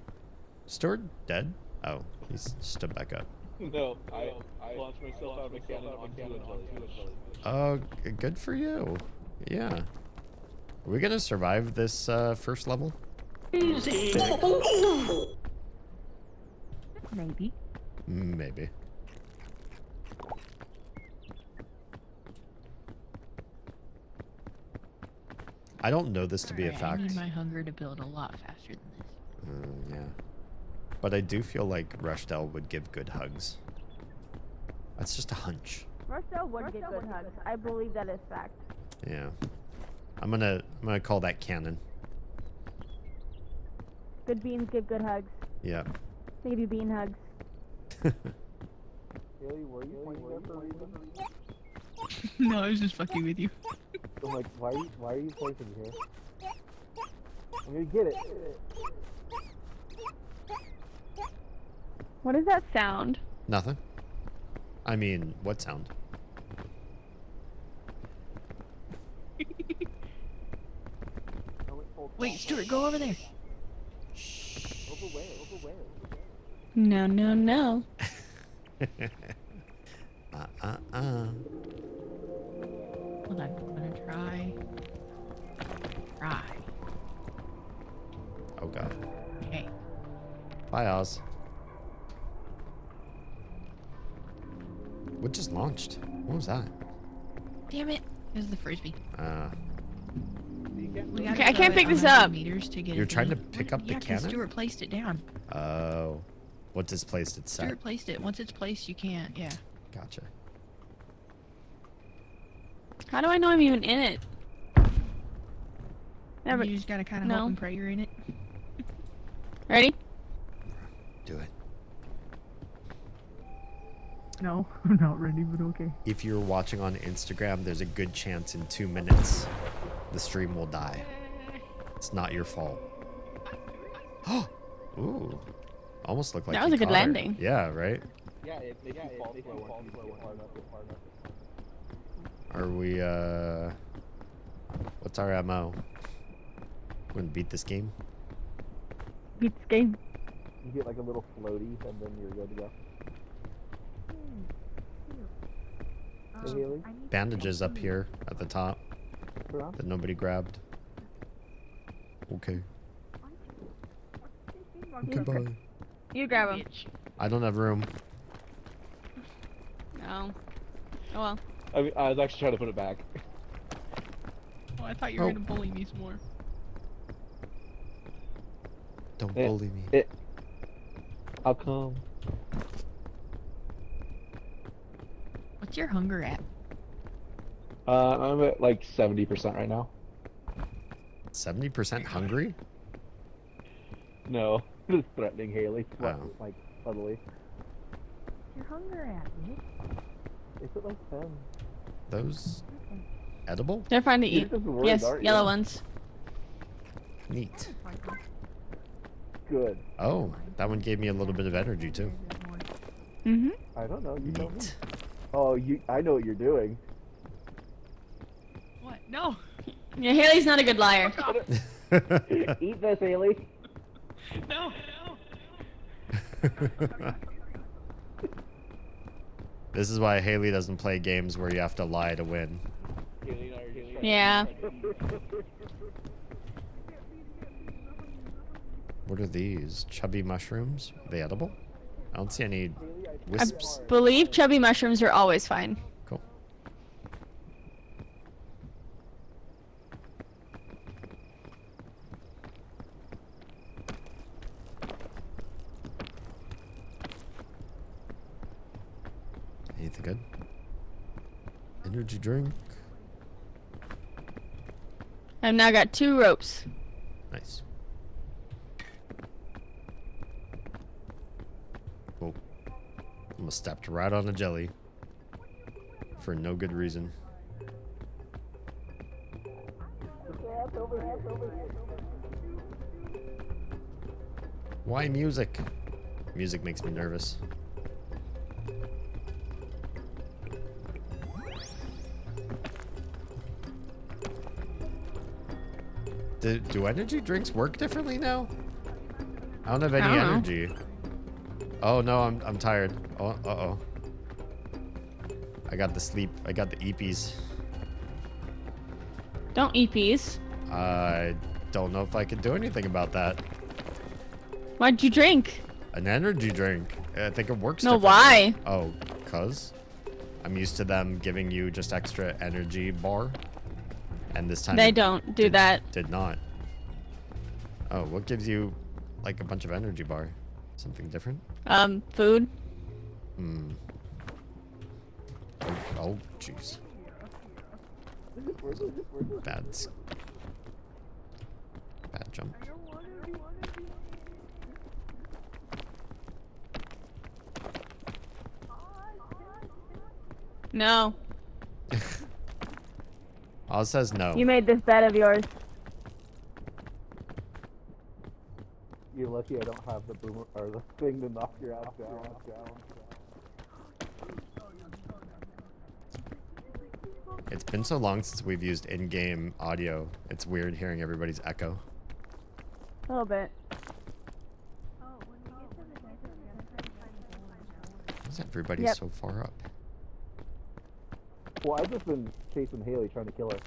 Speaker 1: Stuart dead? Oh, he's stood back up.
Speaker 3: No, I launched myself out of a cannon onto a jellyfish.
Speaker 1: Oh, good for you. Yeah. Are we gonna survive this first level?
Speaker 2: Maybe.
Speaker 1: Maybe. I don't know this to be a
Speaker 2: Alright,
Speaker 1: fact.
Speaker 2: I need my hunger to build a lot faster than this.
Speaker 1: Yeah. But I do feel like Rushdell would give good hugs. That's just a hunch.
Speaker 4: Marcel would get good hugs. I believe that is fact.
Speaker 1: Yeah. I'm gonna call that canon.
Speaker 4: Good beans give good hugs.
Speaker 1: Yeah.
Speaker 4: Maybe bean hugs.
Speaker 3: Haley, were you pointing there for a reason?
Speaker 2: No, I was just fucking with you.
Speaker 3: I'm like, why are you pointing here? I'm gonna get it.
Speaker 4: What is that sound?
Speaker 1: Nothing. I mean, what sound?
Speaker 2: Wait, Stuart, go over there.
Speaker 3: Over where?
Speaker 4: No, no, no.
Speaker 2: Hold on, I'm gonna try.
Speaker 1: Oh god.
Speaker 2: Okay.
Speaker 1: Bye, Oz. What just launched? What was that?
Speaker 2: Damn it. This is the frisbee. We gotta
Speaker 4: Okay, I
Speaker 2: throw
Speaker 4: can't
Speaker 2: it
Speaker 4: pick this
Speaker 2: 100
Speaker 4: up.
Speaker 2: Meters to get
Speaker 1: You're
Speaker 2: it
Speaker 1: trying to
Speaker 2: in.
Speaker 1: pick
Speaker 2: What?
Speaker 1: up the
Speaker 2: Yeah, 'cause
Speaker 1: cannon?
Speaker 2: Stuart placed it down.
Speaker 1: Oh. What displaced its set?
Speaker 2: Stuart placed it. Once it's placed, you can't. Yeah.
Speaker 1: Gotcha.
Speaker 4: How do I know I'm even in it? Never.
Speaker 2: You just gotta kind of
Speaker 4: No.
Speaker 2: hope and pray you're in it.
Speaker 4: Ready?
Speaker 1: Do it.
Speaker 2: No, I'm not ready, but okay.
Speaker 1: If you're watching on Instagram, there's a good chance in 2 minutes the stream will die. It's not your fault. Ooh. Almost looked like
Speaker 4: That
Speaker 1: you
Speaker 4: was a good
Speaker 1: caught her.
Speaker 4: landing.
Speaker 1: Yeah, right?
Speaker 3: Yeah, it makes you fall slow once you get hard enough.
Speaker 1: Are we, what's our MO? Wanna beat this game?
Speaker 4: Beat this game.
Speaker 3: You get like a little floaty and then you're good to go. Hey, Haley?
Speaker 1: Bandages up here at the top
Speaker 3: Turn on.
Speaker 1: that nobody grabbed. Okay. Okay, bye.
Speaker 4: You grab him.
Speaker 2: Bitch.
Speaker 1: I don't have room.
Speaker 4: No. Oh well.
Speaker 3: I was actually trying to put it back.
Speaker 2: Oh, I thought you were
Speaker 1: Oh.
Speaker 2: gonna bully me some more.
Speaker 1: Don't
Speaker 3: Eh,
Speaker 1: bully me.
Speaker 3: How come?
Speaker 2: What's your hunger at?
Speaker 3: I'm at like 70% right now.
Speaker 1: 70% hungry?
Speaker 3: No, just threatening Haley.
Speaker 1: Oh.
Speaker 3: Like, subtly.
Speaker 2: Your hunger at, bitch?
Speaker 3: It's at like 10.
Speaker 1: Those edible?
Speaker 4: They're fine to
Speaker 3: You're
Speaker 4: eat.
Speaker 3: just worried,
Speaker 4: Yes,
Speaker 3: aren't
Speaker 4: yellow
Speaker 3: you?
Speaker 4: ones.
Speaker 1: Neat.
Speaker 3: Good.
Speaker 1: Oh, that one gave me a little bit of energy too.
Speaker 4: Mm-hmm.
Speaker 3: I don't know. You tell me.
Speaker 1: Neat.
Speaker 3: Oh, I know what you're doing.
Speaker 2: What? No!
Speaker 4: Yeah, Haley's not a good liar.
Speaker 3: Eat this, Haley.
Speaker 2: No!
Speaker 1: This is why Haley doesn't play games where you have to lie to win.
Speaker 4: Yeah.
Speaker 1: What are these? Chubby mushrooms? Are they edible? I don't see any Wisps.
Speaker 4: I believe chubby mushrooms are always fine.
Speaker 1: Cool. Anything good? Energy drink.
Speaker 4: I've now got 2 ropes.
Speaker 1: Nice. Oh. Almost stepped right on a jelly. For no good reason. Why music? Music makes me nervous. Do energy drinks work differently now? I don't have any
Speaker 4: I don't know.
Speaker 1: energy. Oh no, I'm tired. Oh, uh-oh. I got the sleep. I got the EPs.
Speaker 4: Don't eat peas.
Speaker 1: I don't know if I could do anything about that.
Speaker 4: Why'd you drink?
Speaker 1: An energy drink. I think it works
Speaker 4: No,
Speaker 1: differently.
Speaker 4: why?
Speaker 1: Oh, cuz? I'm used to them giving you just extra energy bar. And this time
Speaker 4: They
Speaker 1: it
Speaker 4: don't do that.
Speaker 1: did not. Oh, what gives you like a bunch of energy bar? Something different?
Speaker 4: Food.
Speaker 1: Hmm. Oh, jeez. Bad jump.
Speaker 4: No.
Speaker 1: Oz says no.
Speaker 4: You made this bed of yours.
Speaker 3: You're lucky I don't have the boomer or the thing to knock your ass down.
Speaker 1: It's been so long since we've used in-game audio. It's weird hearing everybody's echo.
Speaker 4: A little bit.
Speaker 1: Why is everybody
Speaker 4: Yep.
Speaker 1: so far up?
Speaker 3: Well, I've just been chasing Haley trying to kill her.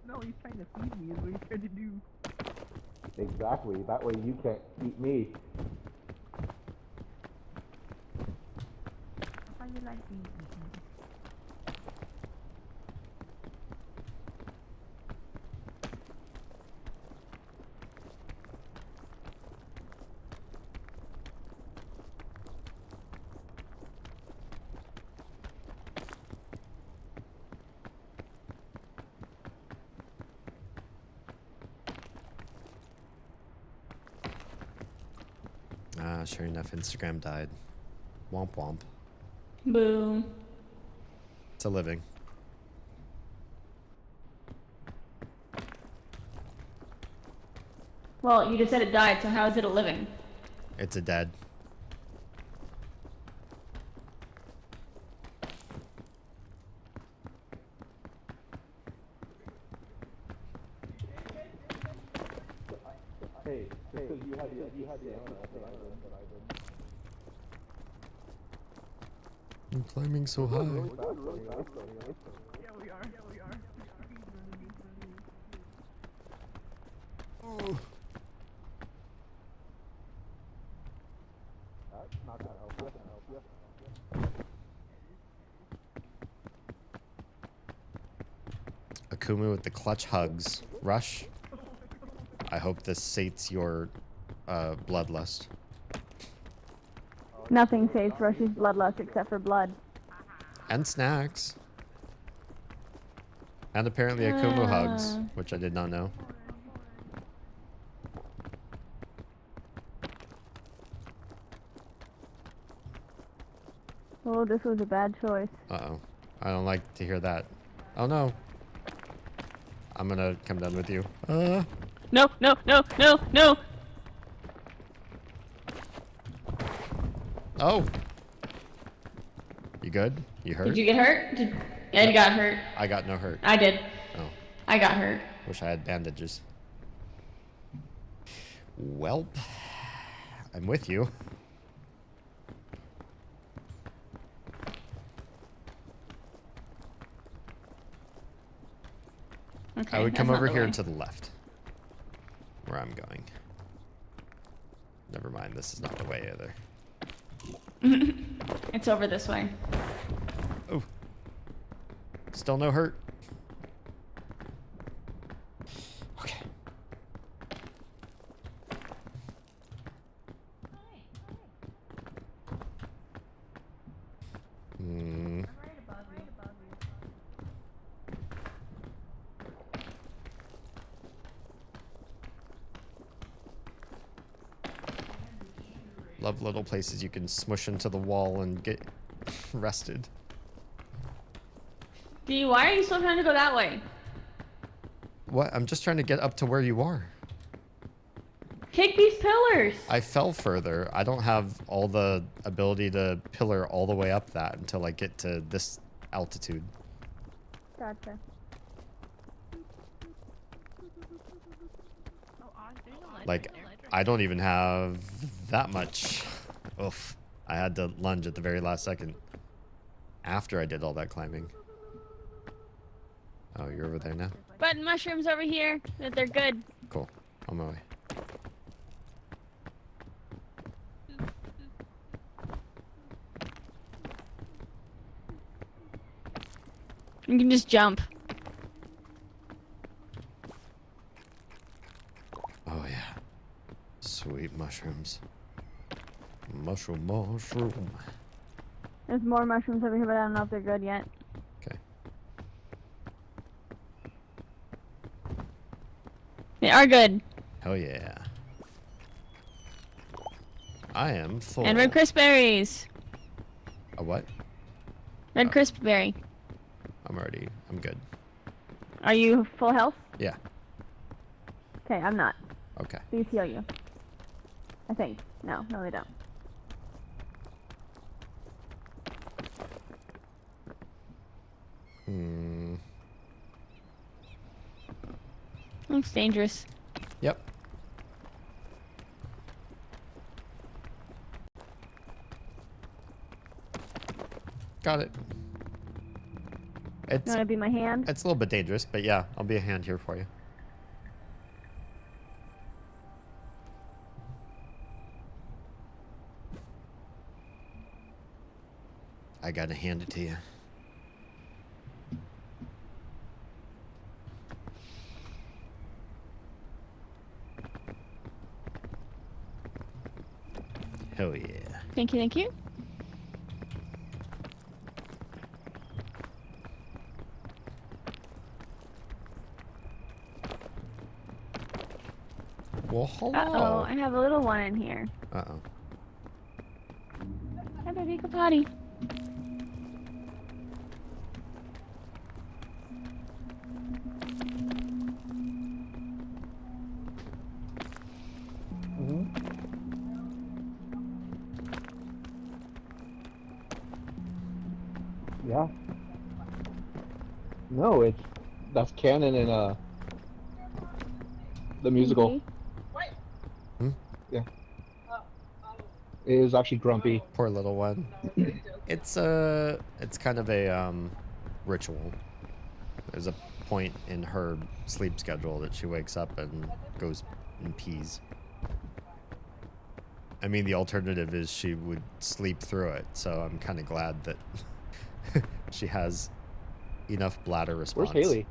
Speaker 2: No, he's trying to feed me, is what he's trying to do.
Speaker 3: Exactly. That way you can't eat me.
Speaker 2: How you like being eaten?
Speaker 1: Ah, sure enough, Instagram died. Womp womp.
Speaker 4: Boo.
Speaker 1: It's a living.
Speaker 4: Well, you just said it died, so how is it a living?
Speaker 1: It's a dead.
Speaker 3: Hey, because you had the
Speaker 1: I'm climbing so high.
Speaker 2: Yeah, we are.
Speaker 3: That's not gonna help you.
Speaker 1: Akumu with the clutch hugs. Rush. I hope this sates your bloodlust.
Speaker 4: Nothing saves Rush's bloodlust except for blood.
Speaker 1: And snacks. And apparently Akumu hugs, which I did not know.
Speaker 4: Oh, this was a bad choice.
Speaker 1: Uh-oh. I don't like to hear that. Oh no. I'm gonna come down with you.
Speaker 4: No, no, no, no, no!
Speaker 1: Oh! You good? You hurt?
Speaker 4: Did you get hurt? Ed got hurt.
Speaker 1: I got no hurt.
Speaker 4: I did.
Speaker 1: Oh.
Speaker 4: I got hurt.
Speaker 1: Wish I had bandages. Welp. I'm with you.
Speaker 4: Okay,
Speaker 1: I would come
Speaker 4: that's not
Speaker 1: over
Speaker 4: the
Speaker 1: here
Speaker 4: way.
Speaker 1: to the left. Where I'm going. Never mind, this is not the way either.
Speaker 6: It's over this way.
Speaker 1: Oh. Still no hurt. Okay. Hmm. Love little places you can smush into the wall and get rested.
Speaker 6: D, why are you still trying to go that way?
Speaker 1: What? I'm just trying to get up to where you are.
Speaker 6: Take these pillars.
Speaker 1: I fell further. I don't have all the ability to pillar all the way up that until I get to this altitude.
Speaker 6: Gotcha.
Speaker 1: Like, I don't even have that much. Oof. I had to lunge at the very last second. After I did all that climbing. Oh, you're over there now?
Speaker 4: Button mushrooms over here. That they're good.
Speaker 1: Cool. On my way.
Speaker 4: You can just jump.
Speaker 1: Oh, yeah. Sweet mushrooms. Mushroom.
Speaker 4: There's more mushrooms over here, but I don't know if they're good yet.
Speaker 1: Okay.
Speaker 4: They are good.
Speaker 1: Hell yeah. I am full.
Speaker 4: And red crisp berries.
Speaker 1: A what?
Speaker 4: Red
Speaker 1: Oh.
Speaker 4: crisp berry.
Speaker 1: I'm good.
Speaker 4: Are you full health?
Speaker 1: Yeah.
Speaker 4: Okay, I'm not.
Speaker 1: Okay.
Speaker 4: These heal you. I think. No, they don't.
Speaker 1: Hmm.
Speaker 4: Looks dangerous.
Speaker 1: Yep. Got it.
Speaker 4: You
Speaker 1: It's
Speaker 4: want to be my hand?
Speaker 1: a little bit dangerous, but yeah, I'll be a hand here for you. I gotta hand it to you. Hell yeah.
Speaker 4: Thank you, thank you.
Speaker 1: Well, hello.
Speaker 4: Uh-oh, I have a little one in here.
Speaker 1: Uh-oh.
Speaker 4: Hi, baby, go potty.
Speaker 3: Yeah. No, that's canon in the musical. Yeah. It is actually Grumpy.
Speaker 1: Poor little one. It's kind of a ritual. There's a point in her sleep schedule that she wakes up and goes and pees. I mean, the alternative is she would sleep through it, so I'm kind of glad that she has enough bladder response.
Speaker 3: Where's Haley?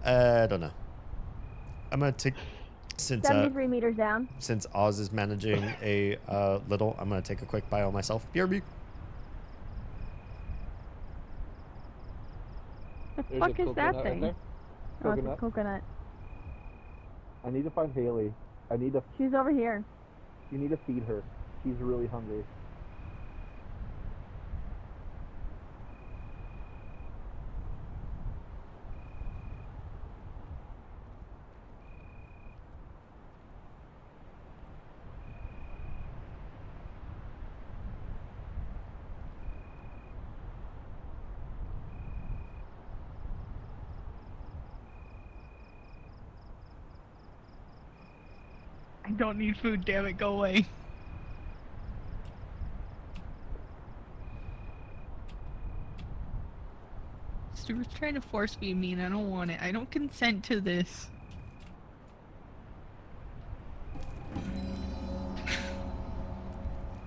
Speaker 1: I don't know. I'm gonna take since
Speaker 4: 73 meters down.
Speaker 1: since Oz is managing a little. I'm gonna take a quick bio myself. BRB.
Speaker 4: The
Speaker 3: There's
Speaker 4: fuck
Speaker 3: a
Speaker 4: is that
Speaker 3: coconut right
Speaker 4: thing?
Speaker 3: there.
Speaker 4: Oh, it's a
Speaker 3: Coconut.
Speaker 4: coconut.
Speaker 3: I need to find Haley.
Speaker 4: She's over here.
Speaker 3: You need to feed her. She's really hungry.
Speaker 2: I don't need food, damn it, go away. Stuart's trying to force feed me and I don't want it. I don't consent to this.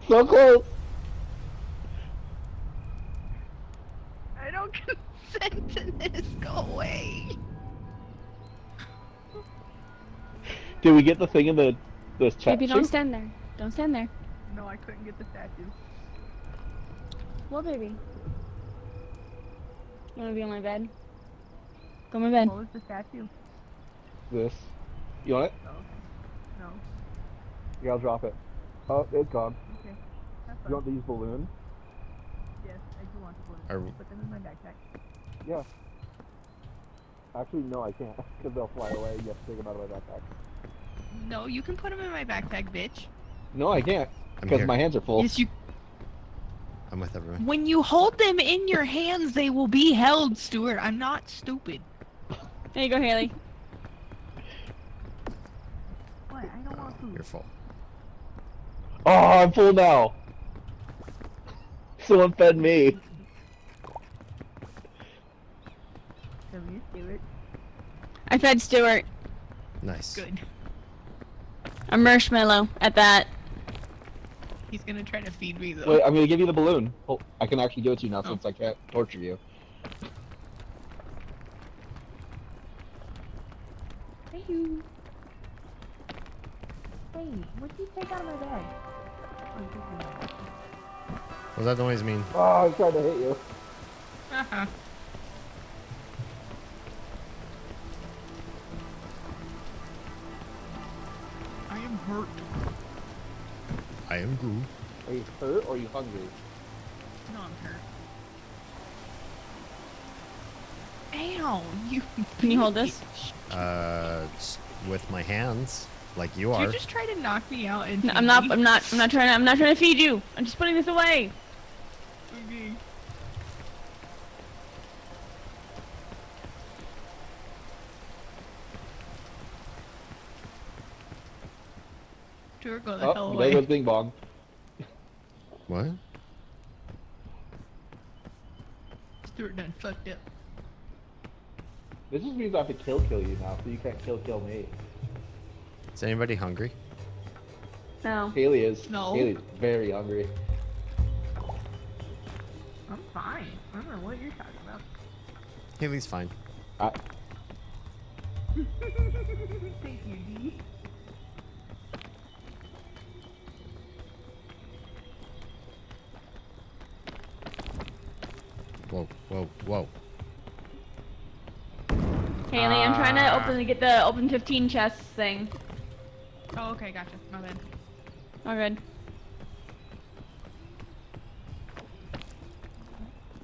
Speaker 3: So close.
Speaker 2: this. Go away.
Speaker 3: Did we get the thing in the chat?
Speaker 6: Baby, don't stand there. Don't stand there.
Speaker 2: No, I couldn't get the statue.
Speaker 6: Well, baby. You wanna be on my bed? Go on my bed.
Speaker 2: What was the statue?
Speaker 3: This. You want it?
Speaker 2: Oh, okay. No.
Speaker 3: Yeah, I'll drop it. Oh, it's gone.
Speaker 2: Okay. That's
Speaker 3: You want these balloons?
Speaker 2: Yes, I do want the
Speaker 1: Are-
Speaker 2: balloons. Put them in my backpack.
Speaker 3: Yeah. Actually, no, I can't, because they'll fly away. You have to take them out of my backpack.
Speaker 2: No, you can put them in my backpack, bitch.
Speaker 3: No, I can't,
Speaker 1: I'm
Speaker 3: because
Speaker 1: here.
Speaker 3: my hands are full.
Speaker 2: Yes, you.
Speaker 1: I'm with everyone.
Speaker 2: When you hold them in your hands, they will be held, Stuart. I'm not stupid.
Speaker 6: There you go, Haley.
Speaker 2: What? I don't want food.
Speaker 1: You're full.
Speaker 3: Oh, I'm full now. Someone fed me.
Speaker 2: Come here, Stuart.
Speaker 6: I fed Stuart
Speaker 1: Nice.
Speaker 2: Good.
Speaker 6: a marshmallow at that.
Speaker 2: He's gonna try to feed me though.
Speaker 3: Wait, I'm gonna give you the balloon. Oh, I can actually give it to you now
Speaker 2: Oh.
Speaker 3: since I can't torture you.
Speaker 2: Thank you. Hey, what did you take out of my bag?
Speaker 1: What does that noise mean?
Speaker 3: Oh, I tried to hit you.
Speaker 2: Uh-huh. I am hurt.
Speaker 1: I am Goo.
Speaker 3: Are you hurt or are you hungry?
Speaker 2: No, I'm hurt. Ow, you.
Speaker 6: Can you hold this?
Speaker 2: bitch.
Speaker 1: With my hands, like you
Speaker 2: Did
Speaker 1: are.
Speaker 2: you just try to knock me out and
Speaker 6: No,
Speaker 2: feed
Speaker 6: I'm not.
Speaker 2: me?
Speaker 6: I'm not trying to feed you. I'm just putting this away.
Speaker 2: Okay. Stuart, go the hell
Speaker 3: Oh,
Speaker 2: away.
Speaker 3: there goes Bing Bong.
Speaker 1: What?
Speaker 2: Stuart done fucked up.
Speaker 3: This just means I have to kill you now, so you can't kill me.
Speaker 1: Is anybody hungry?
Speaker 6: No.
Speaker 3: Haley is.
Speaker 2: No.
Speaker 3: Haley's very hungry.
Speaker 2: I'm fine. I don't know what you're talking about.
Speaker 1: Haley's fine.
Speaker 2: Thank you, D.
Speaker 1: Whoa, whoa, whoa.
Speaker 6: Haley, I'm trying to get the open 15 chests thing.
Speaker 2: Oh, okay, gotcha. My bad.
Speaker 6: Oh, good.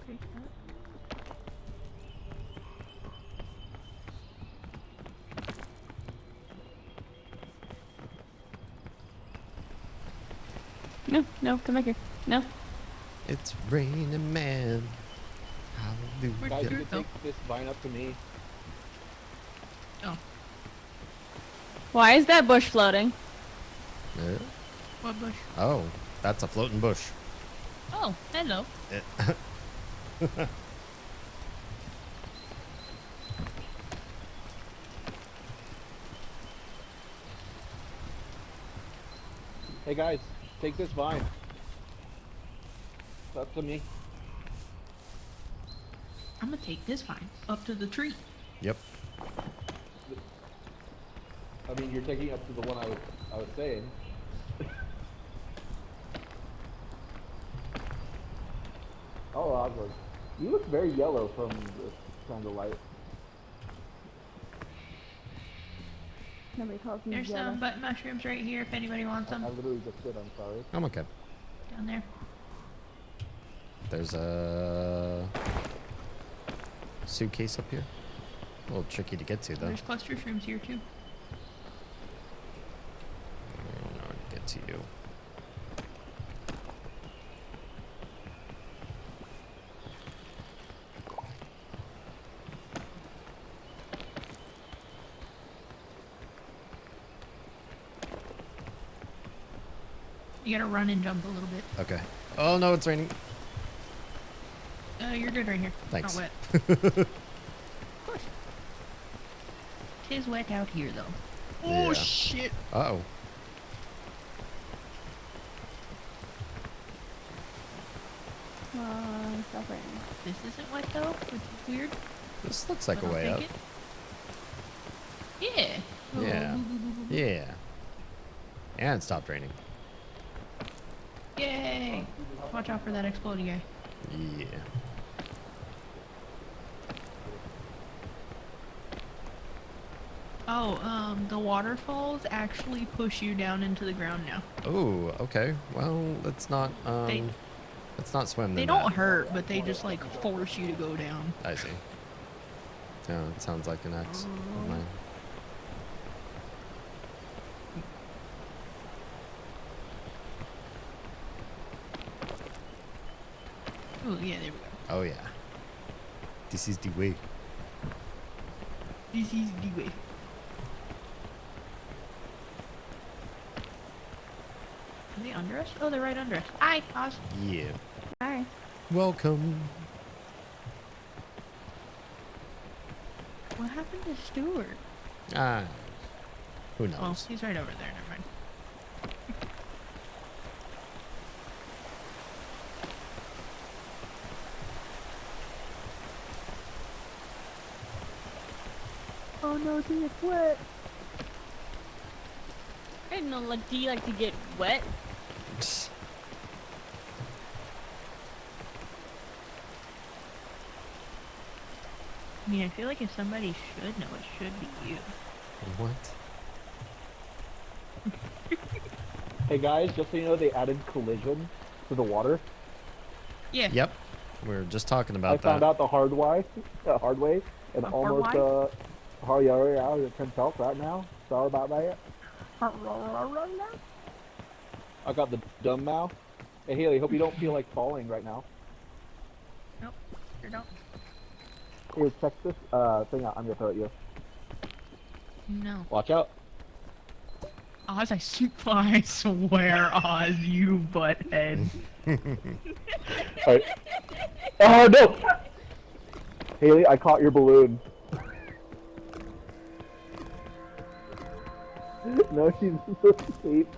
Speaker 2: Okay,
Speaker 6: No, come back here. No.
Speaker 1: It's raining man.
Speaker 2: Where'd
Speaker 3: Guys,
Speaker 1: Hallelujah.
Speaker 3: you
Speaker 2: Stuart
Speaker 3: can
Speaker 2: go?
Speaker 3: take this vine up to me.
Speaker 2: Oh,
Speaker 6: Why is that bush floating?
Speaker 2: what bush?
Speaker 1: Oh, that's a floating bush.
Speaker 2: Oh, hello.
Speaker 3: Hey guys, take this vine. It's up to me.
Speaker 2: I'm gonna take this vine up to the tree.
Speaker 1: Yep.
Speaker 3: I mean, you're taking up to the one I was saying. Oh, Oswald, you look very yellow from this kind of light.
Speaker 6: Nobody calls me
Speaker 2: There's some button mushrooms right here if anybody wants
Speaker 3: I
Speaker 2: them.
Speaker 3: literally just did. I'm sorry.
Speaker 1: I'm okay.
Speaker 2: Down there.
Speaker 1: There's a suitcase up here. A little tricky to get to though.
Speaker 2: There's cluster shrooms here too.
Speaker 1: I don't know how to get to you.
Speaker 2: You gotta run and jump a little bit.
Speaker 1: Okay. Oh no, it's raining.
Speaker 2: You're good right here.
Speaker 1: Thanks.
Speaker 2: Not wet. Of course. Tis wet out here though. Oh
Speaker 1: Yeah.
Speaker 2: shit.
Speaker 1: Uh-oh.
Speaker 6: Stop raining.
Speaker 2: This isn't wet though, which is weird.
Speaker 1: This looks like
Speaker 2: But
Speaker 1: a
Speaker 2: I'll
Speaker 1: way
Speaker 2: take
Speaker 1: up.
Speaker 2: it. Yeah.
Speaker 1: Yeah. Yeah. And it stopped raining.
Speaker 2: Yay! Watch out for that exploding guy.
Speaker 1: Yeah.
Speaker 2: Oh, the waterfalls actually push you down into the ground now.
Speaker 1: Oh, okay. Well, let's not let's not swim.
Speaker 2: They
Speaker 1: in
Speaker 2: don't
Speaker 1: that.
Speaker 2: hurt, but they just like force you to go down.
Speaker 1: I see. Yeah, it sounds like an ex of mine.
Speaker 2: Oh yeah, there we go.
Speaker 1: Oh yeah. This is the way.
Speaker 2: This is the way. Are they under us? Oh, they're right under us. Hi, Oz.
Speaker 1: Yeah.
Speaker 4: Hi.
Speaker 1: Welcome.
Speaker 2: What happened to Stuart?
Speaker 1: Ah. Who knows?
Speaker 2: Well, he's right over there. Never mind.
Speaker 4: Oh no, dude, it's wet. I didn't know, like, do you like to get wet?
Speaker 1: Psst.
Speaker 2: I mean, I feel like if somebody should know, it should be you.
Speaker 1: What?
Speaker 7: Hey guys, just so you know, they added collision to the water.
Speaker 2: Yeah.
Speaker 1: Yep. We were just talking
Speaker 7: I
Speaker 1: about
Speaker 7: found
Speaker 1: that.
Speaker 7: out the hard way, and
Speaker 2: The hard
Speaker 7: almost
Speaker 2: way?
Speaker 7: hard way out of 10 felt right now. Sorry about that. I got the dumb mouth. Hey Haley, hope you don't feel like falling right now.
Speaker 2: Nope. Sure don't.
Speaker 7: Here, check this thing out. I'm gonna throw it at you.
Speaker 2: No.
Speaker 7: Watch out.
Speaker 2: Oz, I swear, Oz, you butthead.
Speaker 7: Alright. Oh no! Haley, I caught your balloon. No, she's asleep.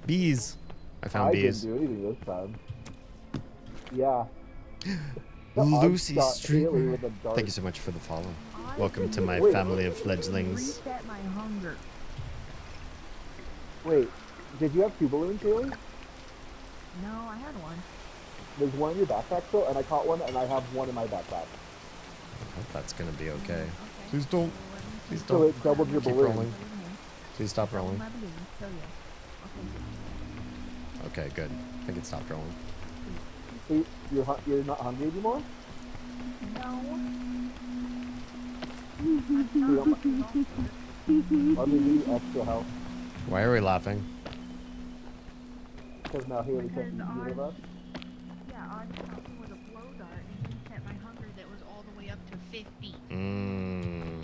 Speaker 1: Bees. I found
Speaker 7: I
Speaker 1: bees.
Speaker 7: didn't do anything this time. Yeah.
Speaker 1: Lucy
Speaker 7: Haley
Speaker 1: Streamer.
Speaker 7: with a dart.
Speaker 1: Thank you so much for the follow. Welcome to my
Speaker 7: Wait.
Speaker 1: family of fledglings.
Speaker 2: Reset my hunger.
Speaker 7: Wait, did you have two balloons, Haley?
Speaker 2: No, I had one.
Speaker 7: There's one in your backpack still, and I caught one, and I have one in my backpack.
Speaker 1: I hope that's gonna be okay. Please don't. Please
Speaker 7: So
Speaker 1: don't.
Speaker 7: it doubled your
Speaker 1: Keep
Speaker 7: balloon.
Speaker 1: rolling. Please stop rolling. Okay, good. I think it stopped rolling.
Speaker 7: So you're not hungry anymore?
Speaker 2: No.
Speaker 7: Let me give you extra help.
Speaker 1: Why are we laughing?
Speaker 7: Because now Haley can't eat either of us.
Speaker 2: Yeah, Oz shot me with a blow dart and reset my hunger that was all the way up to 50.
Speaker 1: Mmm.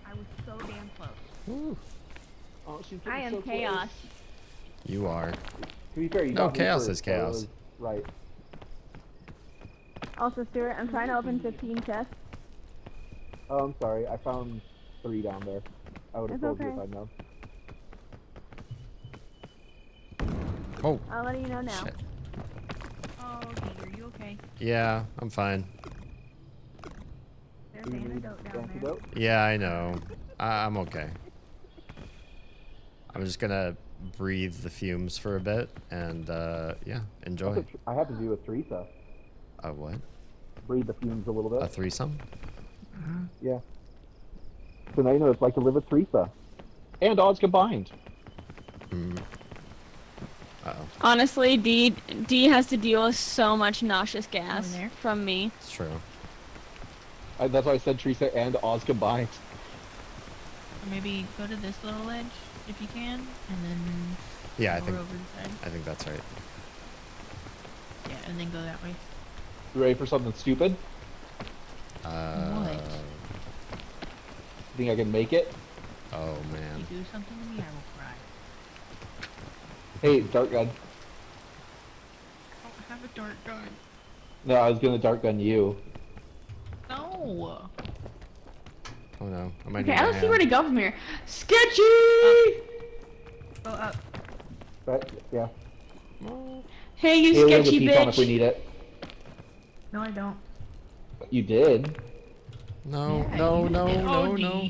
Speaker 2: I was so damn close.
Speaker 1: Woo.
Speaker 7: Oh, she's
Speaker 4: I
Speaker 7: getting
Speaker 4: am
Speaker 7: so close.
Speaker 4: chaos.
Speaker 1: You are.
Speaker 7: To be fair, you
Speaker 1: No,
Speaker 7: got me
Speaker 1: chaos
Speaker 7: first,
Speaker 1: is
Speaker 7: so it
Speaker 1: chaos.
Speaker 7: was right.
Speaker 4: Also, Stuart, I'm trying to open 15 chests.
Speaker 7: Oh, I'm sorry. I found 3 down there. I would have
Speaker 4: It's
Speaker 7: told you
Speaker 4: okay.
Speaker 7: if I'd known.
Speaker 1: Oh.
Speaker 4: I'll let you know now.
Speaker 1: Shit.
Speaker 2: Oh, Pete, are you okay?
Speaker 1: Yeah, I'm fine.
Speaker 2: There's
Speaker 7: Do you need
Speaker 2: antidote down there.
Speaker 7: antidote?
Speaker 1: Yeah, I know. I'm okay. I'm just gonna breathe the fumes for a bit and yeah, enjoy.
Speaker 7: I have to do with Teresa.
Speaker 1: A what?
Speaker 7: Breathe the fumes a little bit.
Speaker 1: A threesome?
Speaker 7: Yeah. So now you know what it's like to live with Teresa. And odds combined.
Speaker 1: Mm. Uh-oh.
Speaker 4: Honestly, D has to deal with so much nauseous gas
Speaker 2: there?
Speaker 4: from me.
Speaker 1: It's true.
Speaker 7: That's why I said Teresa and odds combined.
Speaker 2: Or maybe go to this little ledge if you can, and then
Speaker 1: Yeah, I
Speaker 2: go
Speaker 1: think
Speaker 2: over the side.
Speaker 1: I think that's right.
Speaker 2: Yeah, and then go that way.
Speaker 7: You ready for something stupid?
Speaker 2: What?
Speaker 7: Think I can make it?
Speaker 1: Oh
Speaker 2: If
Speaker 1: man.
Speaker 2: you do something to me, I will cry.
Speaker 7: Hey, dart gun.
Speaker 2: I don't have a dart gun.
Speaker 7: No, I was gonna dart gun you.
Speaker 2: No.
Speaker 1: Oh no. I might
Speaker 4: Okay,
Speaker 1: need
Speaker 4: I
Speaker 1: a
Speaker 4: don't see
Speaker 1: hand.
Speaker 4: where to go from here. Sketchy!
Speaker 2: Go up.
Speaker 7: Right? Yeah.
Speaker 4: Hey, you
Speaker 7: Haley has a
Speaker 4: sketchy
Speaker 7: piece on if we
Speaker 4: bitch.
Speaker 7: need it.
Speaker 6: No, I don't.
Speaker 7: You did.
Speaker 1: No,
Speaker 2: Yeah,
Speaker 1: no,
Speaker 2: you
Speaker 1: no,
Speaker 2: did
Speaker 1: no,
Speaker 2: OD.
Speaker 1: no.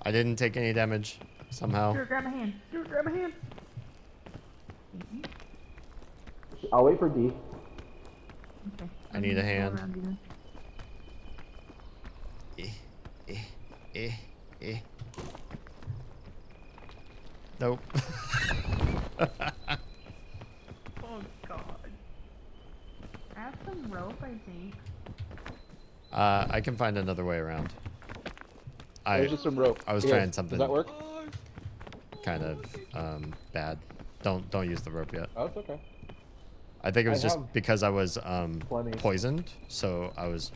Speaker 1: I didn't take any damage somehow.
Speaker 6: Stuart, grab my hand. Stuart, grab my hand.
Speaker 7: I'll wait for D.
Speaker 6: Okay.
Speaker 1: I need a
Speaker 6: Go
Speaker 1: hand.
Speaker 6: around you then.
Speaker 1: Nope.
Speaker 6: Oh god. I have some rope, I think.
Speaker 1: I can find another way around.
Speaker 7: There's just some rope.
Speaker 1: I was
Speaker 7: Here,
Speaker 1: trying something
Speaker 7: Does that work?
Speaker 1: kind of bad. Don't use the rope yet.
Speaker 7: Oh, it's okay.
Speaker 1: I think it was
Speaker 7: I
Speaker 1: just
Speaker 7: have
Speaker 1: because I was
Speaker 7: plenty.
Speaker 1: poisoned, so I was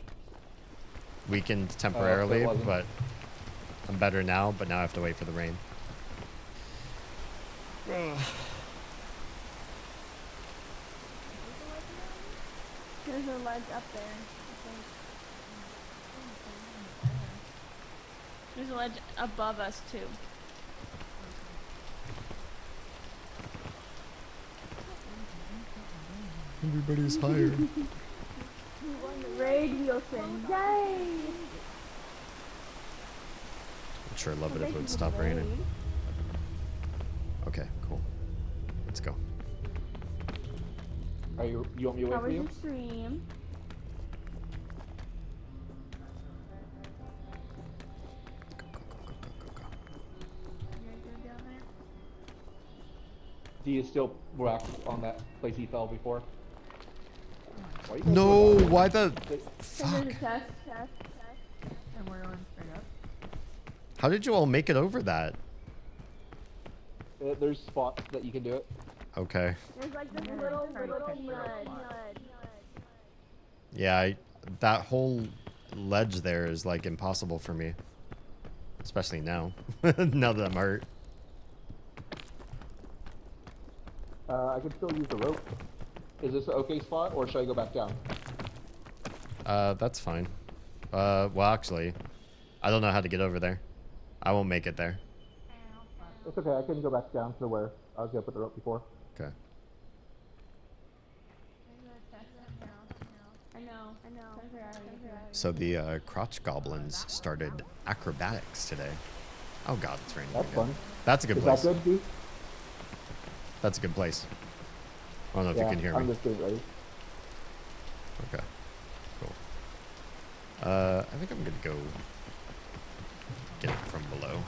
Speaker 1: weakened temporarily,
Speaker 7: wasn't.
Speaker 1: but I'm better now, but now I have to wait for the rain.
Speaker 4: There's a ledge up there. There's a ledge above us too.
Speaker 1: Everybody's higher.
Speaker 4: Raid Wilson. Yay!
Speaker 1: I'd sure love it if it would stop raining. Okay, cool. Let's go.
Speaker 7: Are you want me to wait
Speaker 4: How
Speaker 7: for
Speaker 4: was
Speaker 7: you?
Speaker 4: your stream?
Speaker 1: Go, go, go, go, go, go, go.
Speaker 7: D is still back on that place he fell before. Why you guys
Speaker 1: No,
Speaker 7: go back?
Speaker 1: why the
Speaker 4: There's
Speaker 1: fuck?
Speaker 4: a test.
Speaker 6: And we're going straight up.
Speaker 1: How did you all make it over that?
Speaker 7: There's spots that you can do it.
Speaker 1: Okay.
Speaker 4: There's like this
Speaker 6: Yeah,
Speaker 4: little
Speaker 6: try to pick the right
Speaker 4: mud.
Speaker 6: spot.
Speaker 1: Yeah, that whole ledge there is like impossible for me. Especially now. Now that I'm hurt.
Speaker 7: I can still use the rope. Is this an okay spot, or should I go back down?
Speaker 1: That's fine. Well actually, I don't know how to get over there. I won't make it there.
Speaker 7: It's okay, I can go back down to where I was gonna put the rope before.
Speaker 1: Okay.
Speaker 4: I know.
Speaker 1: So the crotch goblins started acrobatics today. Oh god, it's raining
Speaker 7: That's
Speaker 1: again.
Speaker 7: fun.
Speaker 1: That's a good
Speaker 7: Is
Speaker 1: place.
Speaker 7: that good, D?
Speaker 1: That's a good place. I don't know if you can hear
Speaker 7: I'm
Speaker 1: me.
Speaker 7: just getting ready.
Speaker 1: Okay. Cool. I think I'm gonna go get it from below.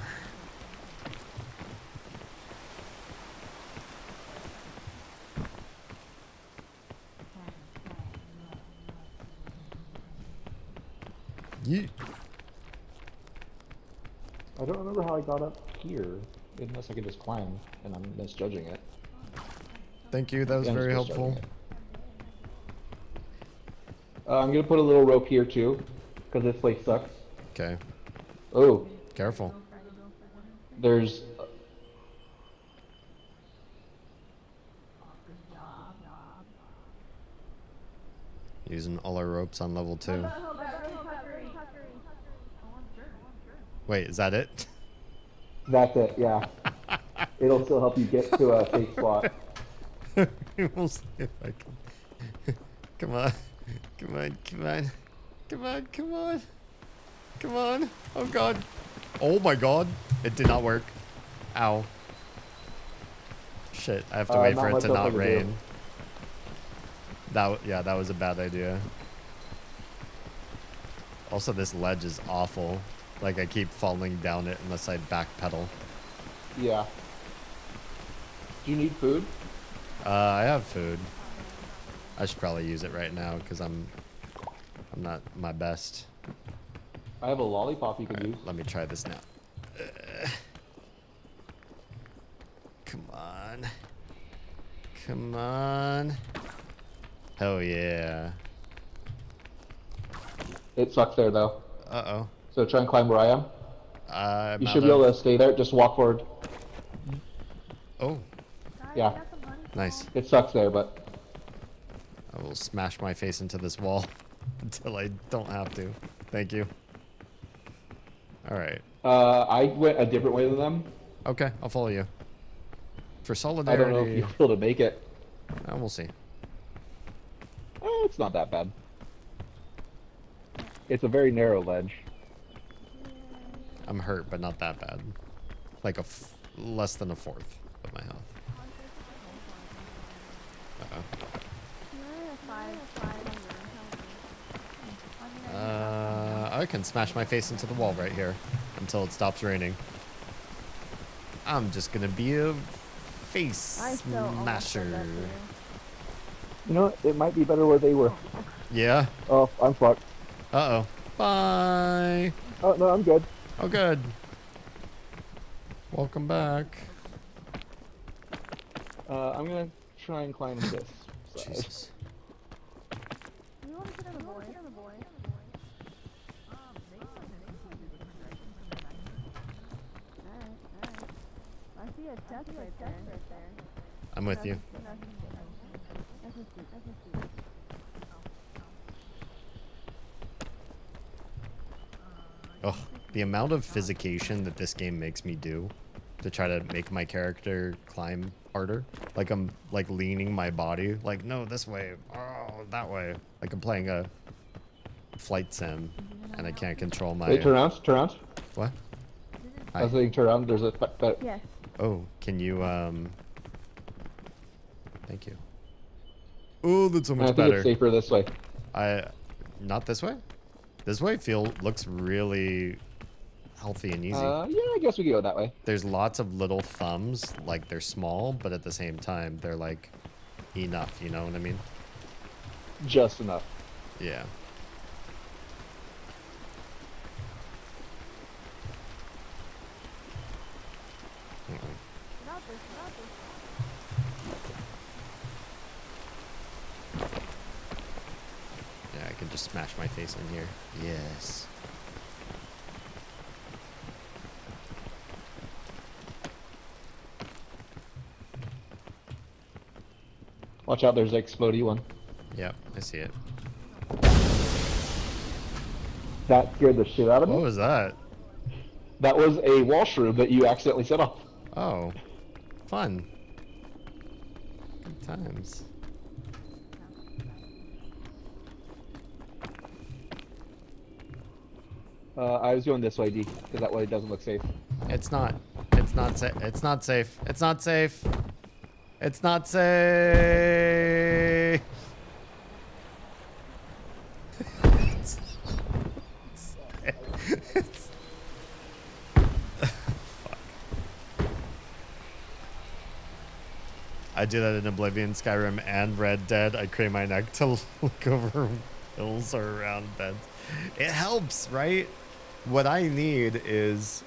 Speaker 1: Yeet.
Speaker 7: I don't remember how I got up here, unless I could just climb, and I'm misjudging it.
Speaker 1: Thank you, that was
Speaker 7: Yeah, I'm
Speaker 1: very
Speaker 7: just
Speaker 1: helpful.
Speaker 7: misjudging it. I'm gonna put a little rope here too, because this place sucks.
Speaker 1: Okay,
Speaker 7: Oh,
Speaker 1: careful.
Speaker 7: there's.
Speaker 1: Using all our ropes on level 2. Wait, is that it?
Speaker 7: That's it, yeah. It'll still help you get to a safe spot.
Speaker 1: We'll see if I can. Come on. Come on, come on. Come on, come on. Come on. Oh god. Oh my god. It did not work. Ow. Shit, I have to wait
Speaker 7: not
Speaker 1: for it
Speaker 7: much
Speaker 1: to
Speaker 7: else I
Speaker 1: not
Speaker 7: can do.
Speaker 1: rain. Yeah, that was a bad idea. Also, this ledge is awful. Like, I keep falling down it unless I backpedal.
Speaker 7: Yeah. Do you need food?
Speaker 1: I have food. I should probably use it right now because I'm not my best.
Speaker 7: I have a lollipop you can
Speaker 1: Alright,
Speaker 7: use.
Speaker 1: let me try this now. Come on. Come on. Hell yeah.
Speaker 7: It sucks there though.
Speaker 1: Uh-oh.
Speaker 7: So try and climb where I am.
Speaker 1: I'm
Speaker 7: You
Speaker 1: out
Speaker 7: should be able
Speaker 1: of-
Speaker 7: to stay there. Just walk forward.
Speaker 1: Oh,
Speaker 7: Yeah.
Speaker 1: nice.
Speaker 7: It sucks there, but
Speaker 1: I will smash my face into this wall until I don't have to. Thank you. Alright.
Speaker 7: I went a different way than them.
Speaker 1: Okay, I'll follow you. For
Speaker 7: I
Speaker 1: solidarity.
Speaker 7: don't know if you'll be able to make it.
Speaker 1: We'll see.
Speaker 7: it's not that bad. It's a very narrow ledge.
Speaker 1: I'm hurt, but not that bad. Like less than a fourth of my health. I can smash my face into the wall right here until it stops raining. I'm just gonna be a face smasher.
Speaker 7: You know, it might be better where they were.
Speaker 1: Yeah.
Speaker 7: Oh, I'm fucked.
Speaker 1: Uh-oh. Bye.
Speaker 7: Oh, no, I'm good.
Speaker 1: Oh, good. Welcome back.
Speaker 7: I'm gonna try and climb this side.
Speaker 1: Jesus.
Speaker 4: I see a chest right there.
Speaker 1: I'm with you. Oh, the amount of physication that this game makes me do to try to make my character climb harder. Like I'm like leaning my body, like no, this way, oh, that way. Like I'm playing a flight sim and I can't control my...
Speaker 7: Hey, turn around, turn around.
Speaker 1: What?
Speaker 7: I was saying turn around, there's a...
Speaker 4: Yes.
Speaker 1: Oh, can you, Thank you. Oh, that's so much better.
Speaker 7: I think it's safer this way.
Speaker 1: Not this way? This way looks really healthy and easy.
Speaker 7: Yeah, I guess we could go that way.
Speaker 1: There's lots of little thumbs, like they're small, but at the same time, they're like enough, you know what I mean?
Speaker 7: Just enough.
Speaker 1: Yeah. Yeah, I can just smash my face in here. Yes.
Speaker 7: Watch out, there's an explodey one.
Speaker 1: Yep, I see it.
Speaker 7: That scared the shit out of me.
Speaker 1: What was that?
Speaker 7: That was a wall shroom that you accidentally set off.
Speaker 1: Oh, fun. Good times.
Speaker 7: I was going this way, D, because that way it doesn't look safe.
Speaker 1: It's not. It's not safe. It's not safe. It's not safe. It's not safe. Fuck. I do that in Oblivion, Skyrim, and Red Dead. I crane my neck to look over hills or around beds. It helps, right? What I need is,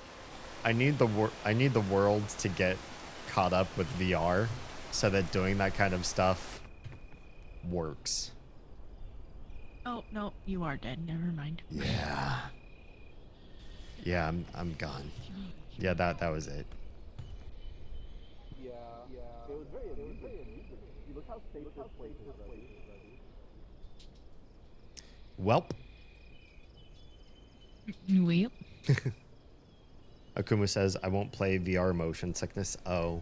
Speaker 1: I need the world to get caught up with VR, so that doing that kind of stuff works.
Speaker 2: Oh no, you are dead. Never mind.
Speaker 1: Yeah. Yeah, I'm gone. Yeah, that was it.
Speaker 7: Yeah. It was very amusing. Look how safe this place is.
Speaker 1: Welp.
Speaker 2: Weep.
Speaker 1: Akumu says, I won't play VR motion sickness. Oh.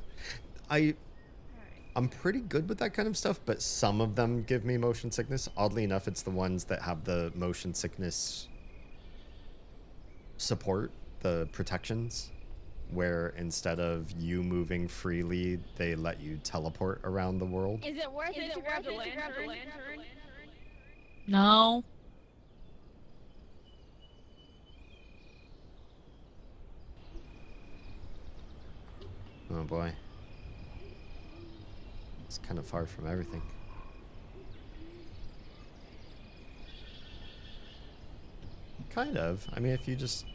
Speaker 1: I'm pretty good with that kind of stuff, but some of them give me motion sickness. Oddly enough, it's the ones that have the motion sickness support, the protections, where instead of you moving freely, they let you teleport around the world.
Speaker 4: Is it worth it to grab the lantern?
Speaker 2: No.
Speaker 1: Oh boy. It's kind of far from everything. Kind of. I mean, if you just...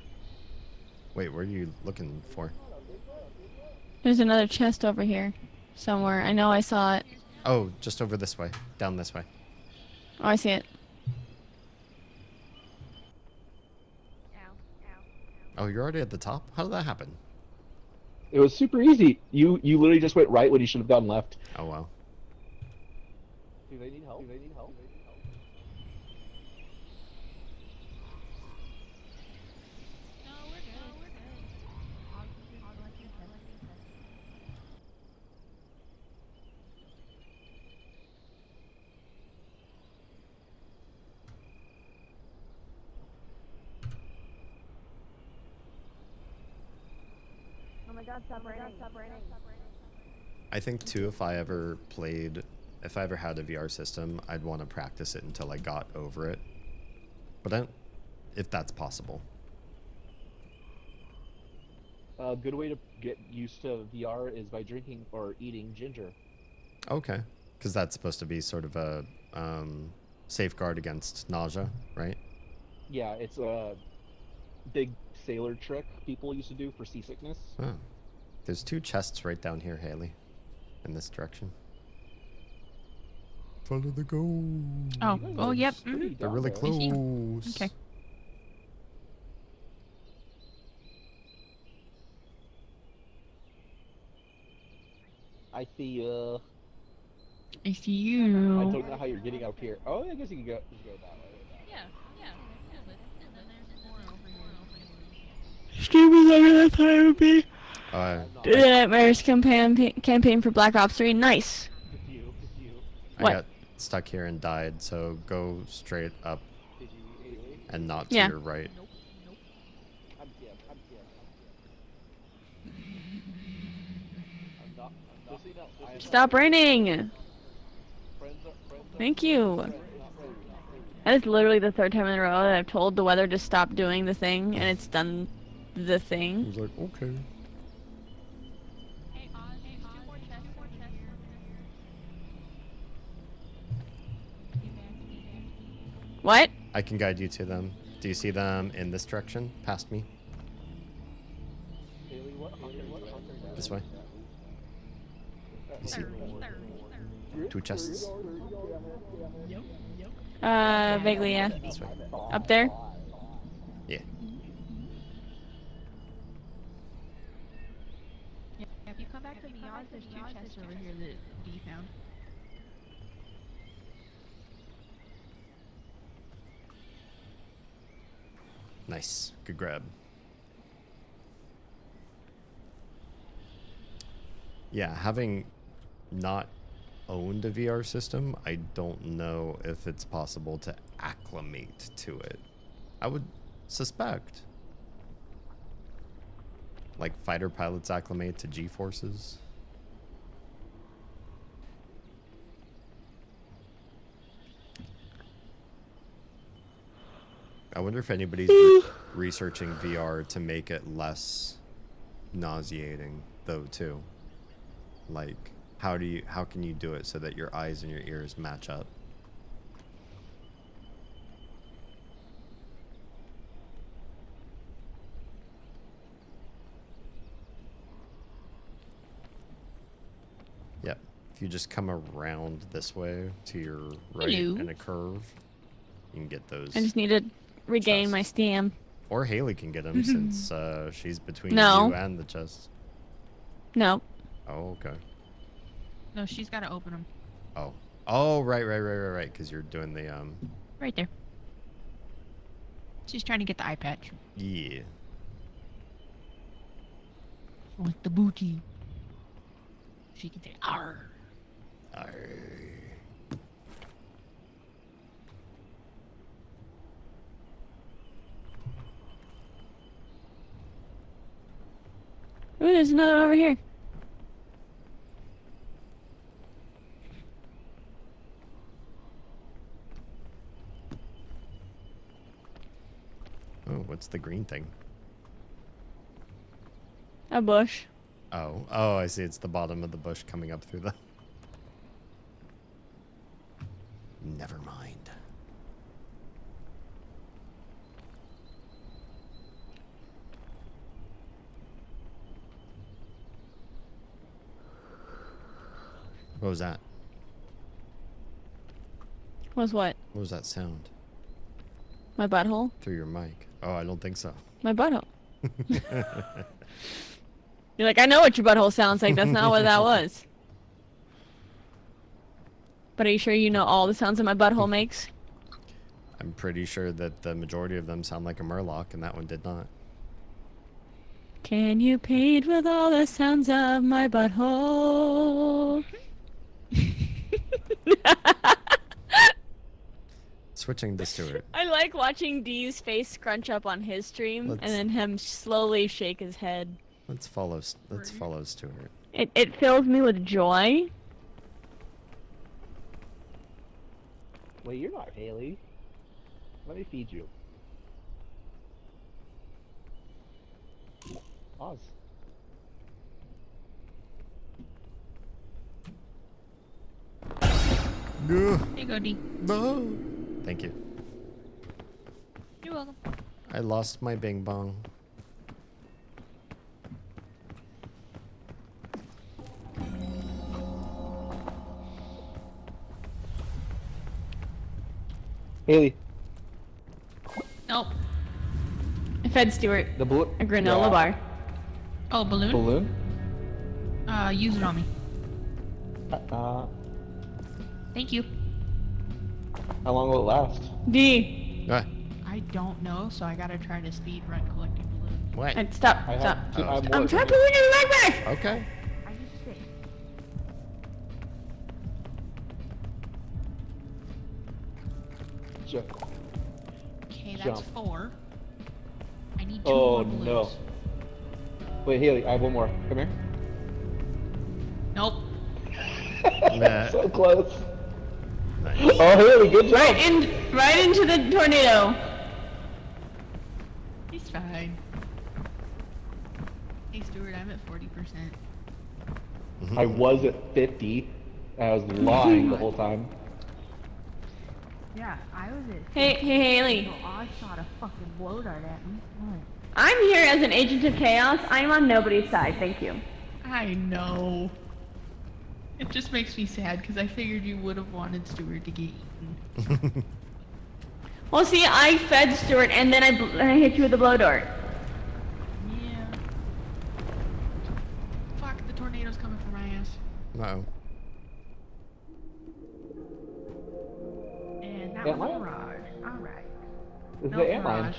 Speaker 1: Wait, what are you looking for?
Speaker 4: There's another chest over here somewhere. I know I saw it.
Speaker 1: Oh, just over this way. Down this way.
Speaker 4: Oh, I see it.
Speaker 1: Oh, you're already at the top? How did that happen?
Speaker 7: It was super easy. You literally just went right when you should have gone left.
Speaker 1: Oh, wow.
Speaker 7: Do they need help?
Speaker 1: I think too, if I ever had a VR system, I'd want to practice it until I got over it. But if that's possible.
Speaker 7: A good way to get used to VR is by drinking or eating ginger.
Speaker 1: Okay, because that's supposed to be sort of a safeguard against nausea, right?
Speaker 7: Yeah, it's a big sailor trick people used to do for seasickness.
Speaker 1: Oh. There's 2 chests right down here, Haley, in this direction. Follow the ghost.
Speaker 2: Oh, yep.
Speaker 1: They're really close.
Speaker 2: Okay.
Speaker 7: I see you.
Speaker 2: I see you.
Speaker 7: I don't know how you're getting up here. Oh, I guess you can go that way.
Speaker 2: Yeah.
Speaker 4: Streamers over that time would be.
Speaker 1: Uh,
Speaker 4: Do the Nightmares campaign for Black Ops 3. Nice.
Speaker 1: I
Speaker 4: What?
Speaker 1: got stuck here and died, so go straight up and not to
Speaker 4: Yeah.
Speaker 1: your right.
Speaker 4: Stop raining. Thank you. That is literally the 3rd time in a row that I've told the weather to stop doing the thing, and it's done the
Speaker 1: I
Speaker 4: thing.
Speaker 1: was like, okay.
Speaker 4: What?
Speaker 1: I can guide you to them. Do you see them in this direction, past me? This way. You see 2 chests?
Speaker 4: Vaguely, yeah.
Speaker 1: This way.
Speaker 4: Up there?
Speaker 1: Yeah.
Speaker 2: Yeah, if you come back to Beyond, there's 2 chests over here that D found.
Speaker 1: Nice. Good grab. Yeah, having not owned a VR system, I don't know if it's possible to acclimate to it. I would suspect. Like fighter pilots acclimate to G-forces. I wonder if anybody's researching VR to make it less nauseating, though, too. Like, how can you do it so that your eyes and your ears match up? Yep. If you just come around this way to your right
Speaker 2: Hello.
Speaker 1: in a curve, you can get those.
Speaker 4: I just need to regain
Speaker 1: Chest.
Speaker 4: my stam.
Speaker 1: Or Haley can get them since she's between
Speaker 4: No.
Speaker 1: you and the chest.
Speaker 4: No.
Speaker 1: Oh, okay.
Speaker 2: No, she's got to open them.
Speaker 1: Oh. Oh, right. Because you're doing the
Speaker 2: Right there. She's trying to get the eye patch.
Speaker 1: Yeah.
Speaker 2: With the booty. She can say, "Arr."
Speaker 4: Ooh, there's another one over here.
Speaker 1: Oh, what's the green thing?
Speaker 4: A bush.
Speaker 1: Oh, I see. It's the bottom of the bush coming up through the. Never mind. What was that?
Speaker 4: Was what?
Speaker 1: What was that sound?
Speaker 4: My butthole?
Speaker 1: Through your mic? Oh, I don't think so.
Speaker 4: My butthole. You're like, I know what your butthole sounds like. That's not what that was. But are you sure you know all the sounds that my butthole makes?
Speaker 1: I'm pretty sure that the majority of them sound like a murloc, and that one did not.
Speaker 4: Can you paint with all the sounds of my butthole?
Speaker 1: Switching to Stuart.
Speaker 4: I like watching Dee's face scrunch up on his stream and then him slowly shake his head.
Speaker 1: Let's follow Stuart.
Speaker 4: It fills me with joy.
Speaker 7: Wait, you're not Haley. Let me feed you. Oz.
Speaker 1: No.
Speaker 2: Here you go, D.
Speaker 1: No. Thank you.
Speaker 2: You're welcome.
Speaker 1: I lost my bing bong.
Speaker 7: Haley,
Speaker 2: Nope.
Speaker 4: I fed Stuart
Speaker 7: the blue
Speaker 4: a granola bar.
Speaker 2: Oh, balloon?
Speaker 7: balloon.
Speaker 2: Use it on me.
Speaker 7: How
Speaker 2: Thank you.
Speaker 7: long will it last?
Speaker 4: D.
Speaker 1: Ah,
Speaker 2: I don't know, so I gotta try to speed run collecting balloons.
Speaker 1: what?
Speaker 4: Stop.
Speaker 7: I
Speaker 4: Stop.
Speaker 7: have two, I have
Speaker 4: I'm
Speaker 7: more.
Speaker 4: trying to put it in your backpack.
Speaker 1: Okay.
Speaker 6: I just say.
Speaker 7: Jump.
Speaker 2: Okay, that's
Speaker 7: Jump.
Speaker 2: 4. I need 2
Speaker 7: Oh
Speaker 2: more balloons.
Speaker 7: no. Wait, Haley, I have one more. Come here.
Speaker 2: Nope.
Speaker 1: Nah.
Speaker 7: So close.
Speaker 1: Nice.
Speaker 7: Oh, Haley, good job.
Speaker 4: Right into the tornado.
Speaker 2: He's fine. Hey, Stuart, I'm at 40%.
Speaker 7: I was at 50. I was lying the whole time.
Speaker 6: Yeah, I was at.
Speaker 4: Hey, Haley.
Speaker 6: So I shot a fucking blow dart at me. What?
Speaker 4: I'm here as an agent of chaos. I'm on nobody's side. Thank you.
Speaker 2: I know. It just makes me sad because I figured you would have wanted Stuart to get eaten.
Speaker 4: Well, see, I fed Stuart and then I hit you with a blow dart.
Speaker 2: Yeah. Fuck, the tornado's coming for my ass.
Speaker 1: Uh-oh.
Speaker 6: And that
Speaker 7: Yeah,
Speaker 6: was
Speaker 7: mine.
Speaker 6: Mirage. Alright.
Speaker 7: This is
Speaker 2: No,
Speaker 7: the antlion.
Speaker 2: Mirage.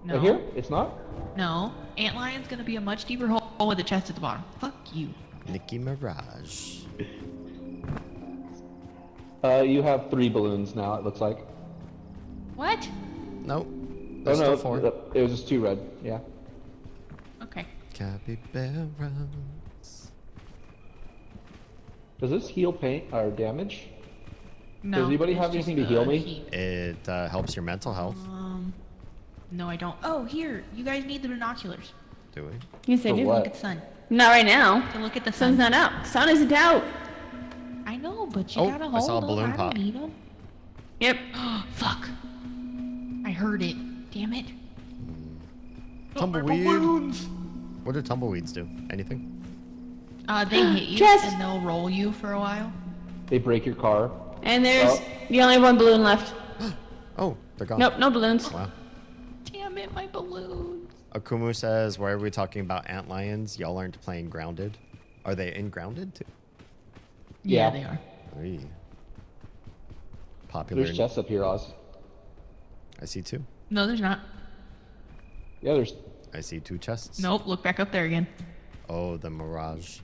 Speaker 2: No.
Speaker 7: Right here? It's not?
Speaker 2: No. Antlion's gonna be a much deeper hole with a chest at the bottom. Fuck you.
Speaker 1: Nicki Mirage.
Speaker 7: You have 3 balloons now, it looks like.
Speaker 2: What?
Speaker 1: Nope.
Speaker 7: Oh
Speaker 1: There's
Speaker 7: no,
Speaker 1: still 4.
Speaker 7: it was just 2 red. Yeah.
Speaker 2: Okay.
Speaker 1: Capybaras.
Speaker 7: Does this heal pain or damage?
Speaker 2: No.
Speaker 7: Does anybody
Speaker 2: it's
Speaker 7: have
Speaker 2: just,
Speaker 7: anything to heal me?
Speaker 2: heat.
Speaker 1: It helps your mental health.
Speaker 2: No, I don't. Oh, here. You guys need the binoculars
Speaker 1: Do we?
Speaker 4: Yes, I
Speaker 7: For
Speaker 4: do.
Speaker 7: what?
Speaker 2: to look at the sun.
Speaker 4: Not right now.
Speaker 2: To look at the
Speaker 4: Sun's
Speaker 2: sun.
Speaker 4: not out. Sun isn't out.
Speaker 2: I know, but you
Speaker 1: Oh,
Speaker 2: gotta
Speaker 1: I
Speaker 2: hold
Speaker 1: saw a
Speaker 2: them.
Speaker 1: balloon
Speaker 2: I
Speaker 1: pop.
Speaker 2: don't need them.
Speaker 4: Yep.
Speaker 2: Fuck. I heard it. Damn it.
Speaker 1: Tumbleweed. What do tumbleweeds do? Anything?
Speaker 2: They hit you
Speaker 4: Chest.
Speaker 2: and they'll roll you for a while.
Speaker 7: They break your car.
Speaker 4: And there's
Speaker 7: Oh.
Speaker 4: you only have 1 balloon left.
Speaker 1: Oh, they're gone.
Speaker 4: Nope, no balloons.
Speaker 1: Wow.
Speaker 2: Damn it, my balloons.
Speaker 1: Akumu says, why are we talking about antlions? Y'all aren't playing Grounded. Are they in Grounded too?
Speaker 7: Yeah.
Speaker 2: They are.
Speaker 1: Oy. Popular.
Speaker 7: There's chests up here, Oz.
Speaker 1: I see 2.
Speaker 2: No, there's not.
Speaker 7: Yeah, there's.
Speaker 1: I see 2 chests.
Speaker 2: Nope, look back up there again.
Speaker 1: Oh, the Mirage.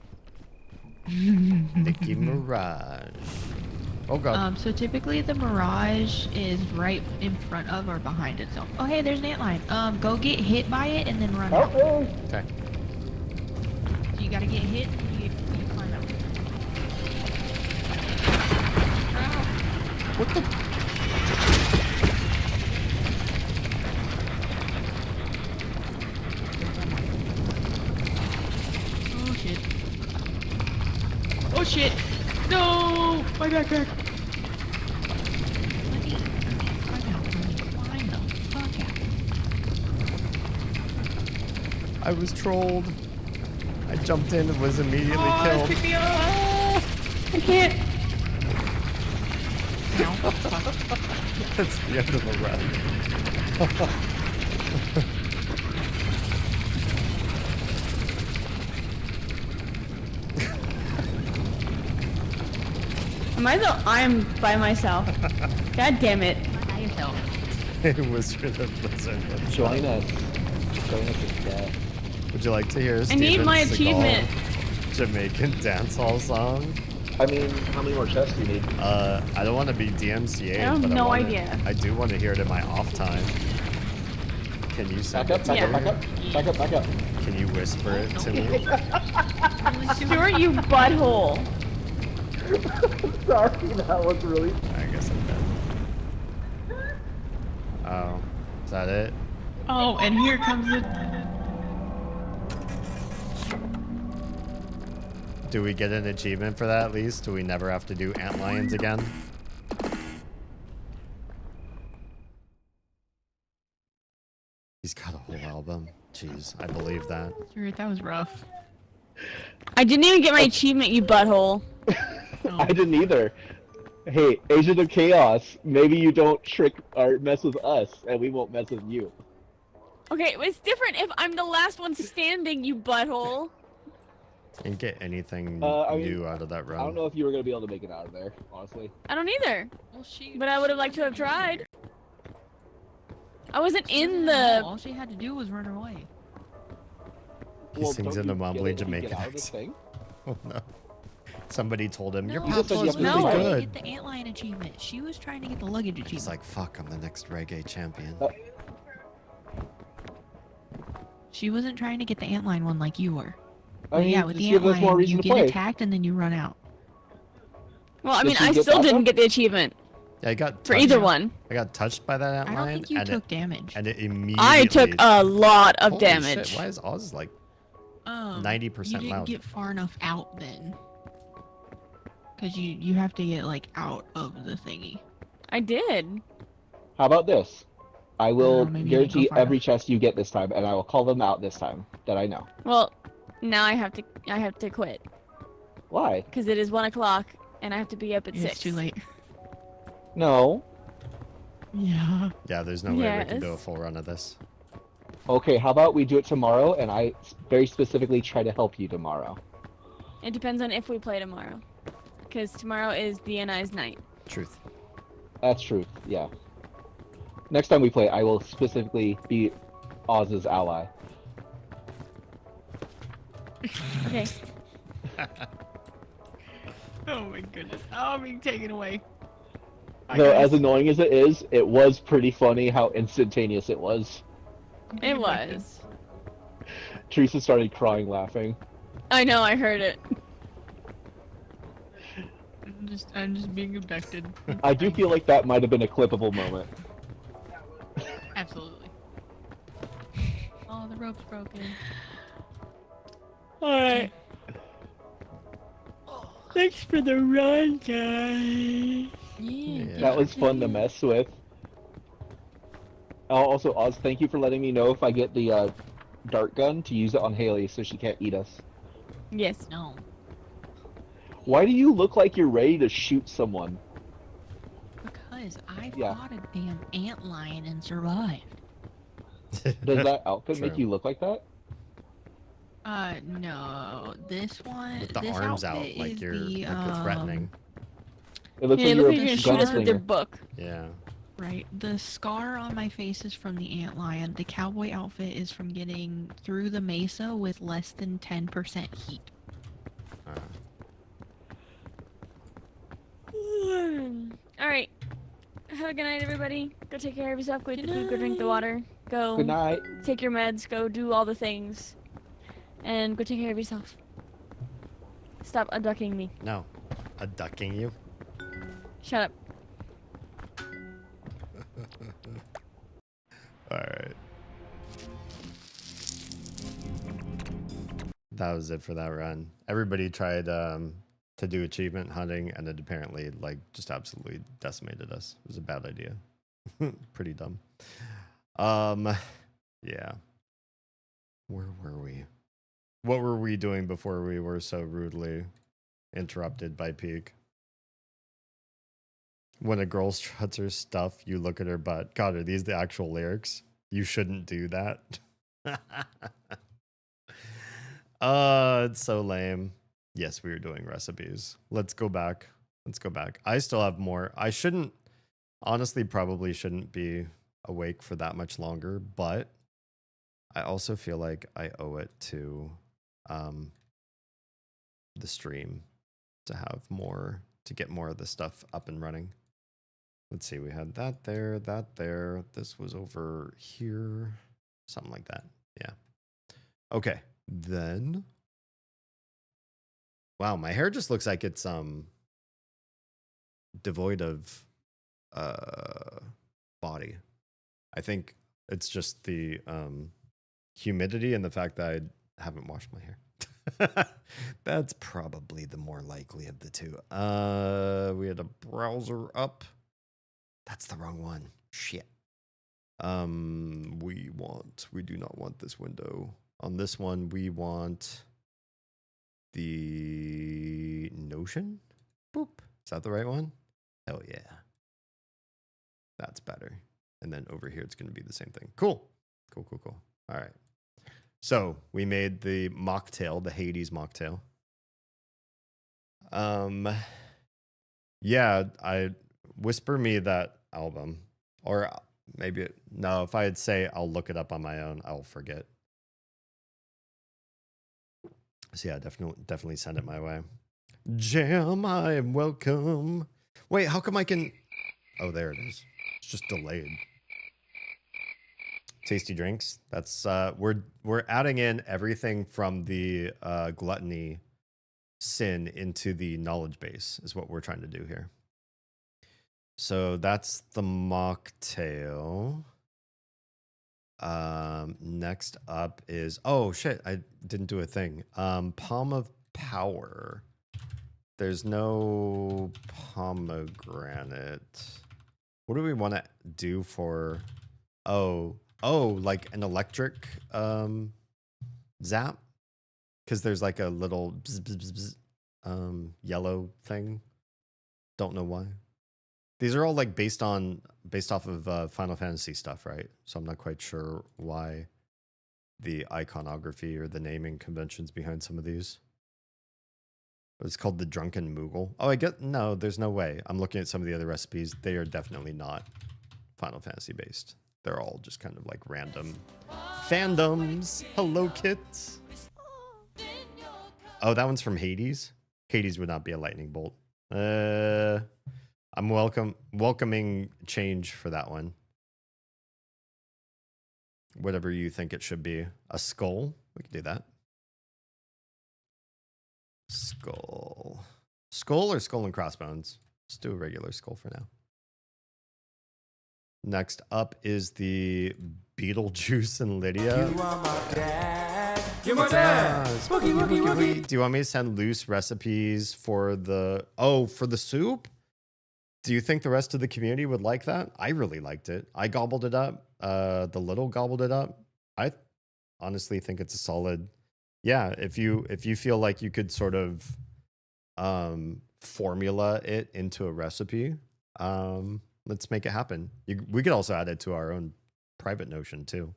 Speaker 1: Nicki Mirage. Oh god.
Speaker 2: So typically the Mirage is right in front of or behind itself. Oh, hey, there's an antlion. Go get hit by it and then run out.
Speaker 7: Okay.
Speaker 1: Okay.
Speaker 2: So you gotta get hit and you climb out.
Speaker 1: What the?
Speaker 2: Oh shit. Oh shit! No! My backpack! Let me climb out. Climb the fuck out.
Speaker 1: I was trolled. I jumped in and was immediately killed.
Speaker 2: Pick me up!
Speaker 4: I can't.
Speaker 2: No. Fuck.
Speaker 1: That's the end of the run.
Speaker 4: I'm by myself. God damn it.
Speaker 2: By yourself.
Speaker 1: Wizard of Blizzard.
Speaker 7: Join us. Join us at that.
Speaker 1: Would you like to hear
Speaker 4: I
Speaker 1: Steven
Speaker 4: need my
Speaker 1: Seagal
Speaker 4: achievement.
Speaker 1: Jamaican dance hall song?
Speaker 7: I mean, how many more chests do you need?
Speaker 1: I don't want to be DMCA.
Speaker 4: I have
Speaker 1: but
Speaker 4: no
Speaker 1: wanna-
Speaker 4: idea.
Speaker 1: I do want to hear it in my off time. Can you
Speaker 7: Back
Speaker 1: send
Speaker 7: up,
Speaker 1: it
Speaker 7: back
Speaker 1: to
Speaker 7: up, back
Speaker 1: me?
Speaker 7: up, back up, back up.
Speaker 1: Can you whisper it to me?
Speaker 4: Stuart, you butthole.
Speaker 7: Sorry, that was really.
Speaker 1: I guess I'm dead. Oh, is that it?
Speaker 2: Oh, and here comes the.
Speaker 1: Do we get an achievement for that at least? Do we never have to do antlions again? He's got a whole album. Jeez, I believe that.
Speaker 2: Stuart, that was rough.
Speaker 4: I didn't even get my achievement, you butthole.
Speaker 7: I didn't either. Hey, Agent of Chaos, maybe you don't trick or mess with us, and we won't mess with you.
Speaker 4: Okay, it's different if I'm the last one standing, you butthole.
Speaker 1: Didn't get anything
Speaker 7: I mean,
Speaker 1: new out of that run.
Speaker 7: I don't know if you were gonna be able to make it out of there, honestly.
Speaker 4: I don't either.
Speaker 2: Well, she.
Speaker 4: But I would have liked to have
Speaker 2: wasn't
Speaker 4: tried.
Speaker 2: there.
Speaker 4: I wasn't
Speaker 2: She
Speaker 4: in
Speaker 2: wasn't
Speaker 4: the.
Speaker 2: All she had to do was run away.
Speaker 1: He sings
Speaker 7: don't
Speaker 1: in a
Speaker 7: you
Speaker 1: mumbly
Speaker 7: get it if you
Speaker 1: Jamaican
Speaker 7: get out of this
Speaker 1: accent.
Speaker 7: thing?
Speaker 1: Oh no. Somebody told him, your
Speaker 2: No,
Speaker 7: just said
Speaker 1: papa
Speaker 7: you
Speaker 1: is
Speaker 7: have to
Speaker 1: really
Speaker 7: think about
Speaker 2: to
Speaker 1: good.
Speaker 2: get the antlion achievement. She was trying to get the luggage achievement.
Speaker 1: He's like, fuck, I'm the next reggae champion.
Speaker 2: She wasn't trying to get the antlion one like you were.
Speaker 7: I
Speaker 2: But
Speaker 7: mean,
Speaker 2: yeah, with
Speaker 7: just
Speaker 2: the
Speaker 7: give us more
Speaker 2: antlion,
Speaker 7: reason
Speaker 2: you
Speaker 7: to
Speaker 2: get
Speaker 7: play.
Speaker 2: attacked and then you run out.
Speaker 4: Well, I
Speaker 7: Did
Speaker 4: mean,
Speaker 7: she
Speaker 4: I
Speaker 7: get
Speaker 4: still
Speaker 7: that,
Speaker 4: didn't
Speaker 7: though?
Speaker 4: get the achievement
Speaker 1: Yeah, I got
Speaker 4: for
Speaker 1: touched.
Speaker 4: either one.
Speaker 1: I got touched by that
Speaker 2: I don't
Speaker 1: antlion,
Speaker 2: think you
Speaker 1: and
Speaker 2: took damage.
Speaker 1: and it immediately.
Speaker 4: I took a lot of
Speaker 1: Holy
Speaker 4: damage.
Speaker 1: Shit, why is Oz like 90%
Speaker 2: You didn't
Speaker 1: loud?
Speaker 2: get far enough out then. Because you have to get like out of the thingy.
Speaker 4: I did.
Speaker 7: How about this? I will
Speaker 2: maybe you didn't go
Speaker 7: guarantee
Speaker 2: far
Speaker 7: every
Speaker 2: enough.
Speaker 7: chest you get this time, and I will call them out this time that I know.
Speaker 4: Well, now I have to quit
Speaker 7: Why?
Speaker 4: because it is 1 o'clock and I have to be up at
Speaker 2: It's
Speaker 4: 6.
Speaker 2: too late.
Speaker 7: No.
Speaker 2: Yeah.
Speaker 1: Yeah, there's no way we can do a
Speaker 4: Yes.
Speaker 1: full run of this.
Speaker 7: Okay, how about we do it tomorrow, and I very specifically try to help you tomorrow.
Speaker 4: It depends on if we play tomorrow, because tomorrow is DNI's night.
Speaker 1: Truth.
Speaker 7: That's true, yeah. Next time we play, I will specifically be Oz's ally.
Speaker 4: Okay.
Speaker 2: Oh my goodness. Oh, I'm being taken away.
Speaker 7: Though, as annoying as it is, it was pretty funny how instantaneous it was.
Speaker 4: It was.
Speaker 7: Teresa started crying laughing.
Speaker 4: I know, I heard it.
Speaker 2: I'm just being abducted.
Speaker 7: I do feel like that might have been a clippable moment.
Speaker 2: Absolutely. Oh, the rope's broken.
Speaker 4: Alright. Thanks for the run, guys.
Speaker 1: Yeah.
Speaker 7: That was fun to mess with. Oh, also, Oz, thank you for letting me know if I get the dart gun to use it on Haley so she can't eat us.
Speaker 4: Yes.
Speaker 2: No.
Speaker 7: Why do you look like you're ready to shoot someone?
Speaker 2: Because I
Speaker 7: Yeah.
Speaker 2: fought a damn antlion and survived.
Speaker 7: Does that outfit make
Speaker 1: True.
Speaker 7: you look like that?
Speaker 2: No. This one.
Speaker 1: With the
Speaker 2: this
Speaker 1: arms out,
Speaker 2: outfit
Speaker 1: like
Speaker 2: is
Speaker 1: you're
Speaker 2: the,
Speaker 1: threatening.
Speaker 7: It looks
Speaker 4: Yeah,
Speaker 7: like
Speaker 4: look
Speaker 7: you're
Speaker 4: like
Speaker 7: a
Speaker 4: you're gonna shoot us with your
Speaker 7: gunslinger.
Speaker 4: book.
Speaker 1: Yeah.
Speaker 2: Right. The scar on my face is from the antlion. The cowboy outfit is from getting through the mesa with less than 10% heat.
Speaker 4: Alright. Have a good night, everybody. Go take care of yourself. Go eat the food. Go drink the water. Go
Speaker 7: Good night.
Speaker 4: take your meds. Go do all the things. And go take care of yourself. Stop abducting me.
Speaker 1: No. Abducting you?
Speaker 4: Shut up.
Speaker 1: Alright. That was it for that run. Everybody tried to do achievement hunting, and it apparently like just absolutely decimated us. It was a bad idea. Pretty dumb. Yeah. Where were we? What were we doing before we were so rudely interrupted by Peak? When a girl struts her stuff, you look at her butt. God, are these the actual lyrics? You shouldn't do that. It's so lame. Yes, we were doing recipes. Let's go back. Let's go back. I still have more. I shouldn't, honestly, probably shouldn't be awake for that much longer, but I also feel like I owe it to the stream to have more, to get more of the stuff up and running. Let's see, we had that there, this was over here. Something like that. Yeah. Okay. Then. Wow, my hair just looks like it's devoid of body. I think it's just the humidity and the fact that I haven't washed my hair. That's probably the more likely of the two. We had a browser up. That's the wrong one. Shit. We do not want this window. On this one, we want the Notion. Boop. Is that the right one? Hell yeah. That's better. And then over here, it's going to be the same thing. Cool. Cool. All right. So we made the mocktail, the Hades mocktail. Yeah, I whisper me that album, or maybe no. If I'd say I'll look it up on my own, I'll forget. So yeah, definitely send it my way. Jam, I am welcome. Wait, how come I can? Oh, there it is. It's just delayed. Tasty drinks. That's we're adding in everything from the gluttony sin into the knowledge base is what we're trying to do here. So that's the mocktail. Next up is, oh shit, I didn't do a thing. Palm of Power. There's no pomegranate. What do we want to do for, oh, like an electric zap? Because there's like a little bzz, bzz, bzz, yellow thing. Don't know why. These are all like based off of Final Fantasy stuff, right? So I'm not quite sure why the iconography or the naming conventions behind some of these. It's called the Drunken Moogle. Oh, I get, no, there's no way. I'm looking at some of the other recipes. They are definitely not Final Fantasy based. They're all just kind of like random fandoms. Hello, kits. Oh, that one's from Hades. Hades would not be a lightning bolt. I'm welcoming change for that one. Whatever you think it should be. A skull. We can do that. Skull. Skull or skull and crossbones? Let's do a regular skull for now. Next up is the Beetlejuice and Lydia.
Speaker 8: You are my dad. You're my dad. Spooky, woogie, woogie.
Speaker 1: Do you want me to send loose recipes for the for the soup? Do you think the rest of the community would like that? I really liked it. I gobbled it up. The little gobbled it up. I honestly think it's a solid. Yeah, if you feel like you could sort of formula it into a recipe, let's make it happen. We could also add it to our own private Notion too.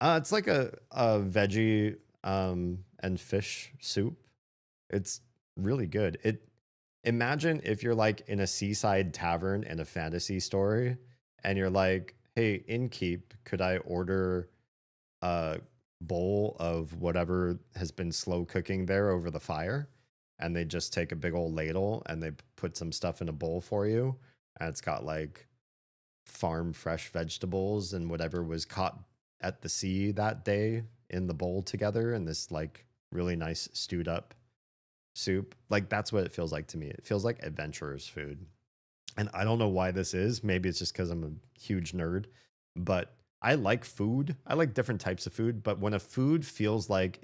Speaker 1: It's like a veggie and fish soup. It's really good. Imagine if you're like in a seaside tavern in a fantasy story and you're like, hey, innkeep, could I order a bowl of whatever has been slow cooking there over the fire? And they just take a big old ladle and they put some stuff in a bowl for you. And it's got like farm fresh vegetables and whatever was caught at the sea that day in the bowl together in this like really nice stewed up soup. Like that's what it feels like to me. It feels like adventurer's food. And I don't know why this is. Maybe it's just because I'm a huge nerd, but I like food. I like different types of food, but when a food feels like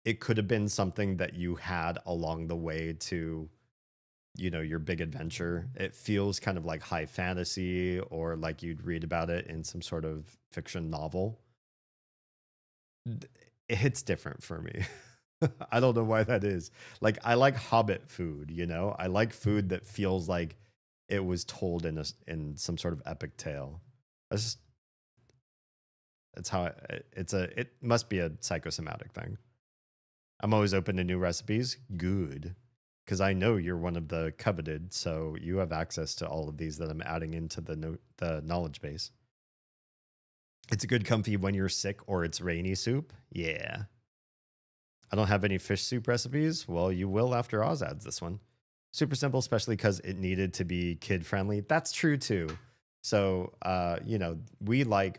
Speaker 1: it could have been something that you had along the way to, you know, your big adventure, it feels kind of like high fantasy or like you'd read about it in some sort of fiction novel. It hits different for me. I don't know why that is. Like I like Hobbit food, you know? I like food that feels like it was told in some sort of epic tale. It's how it must be a psychosomatic thing. I'm always open to new recipes. Good. Because I know you're one of the coveted, so you have access to all of these that I'm adding into the knowledge base. It's a good comfy when you're sick or it's rainy soup. Yeah. I don't have any fish soup recipes. Well, you will after Oz adds this one. Super simple, especially because it needed to be kid friendly. That's true too. So, you know,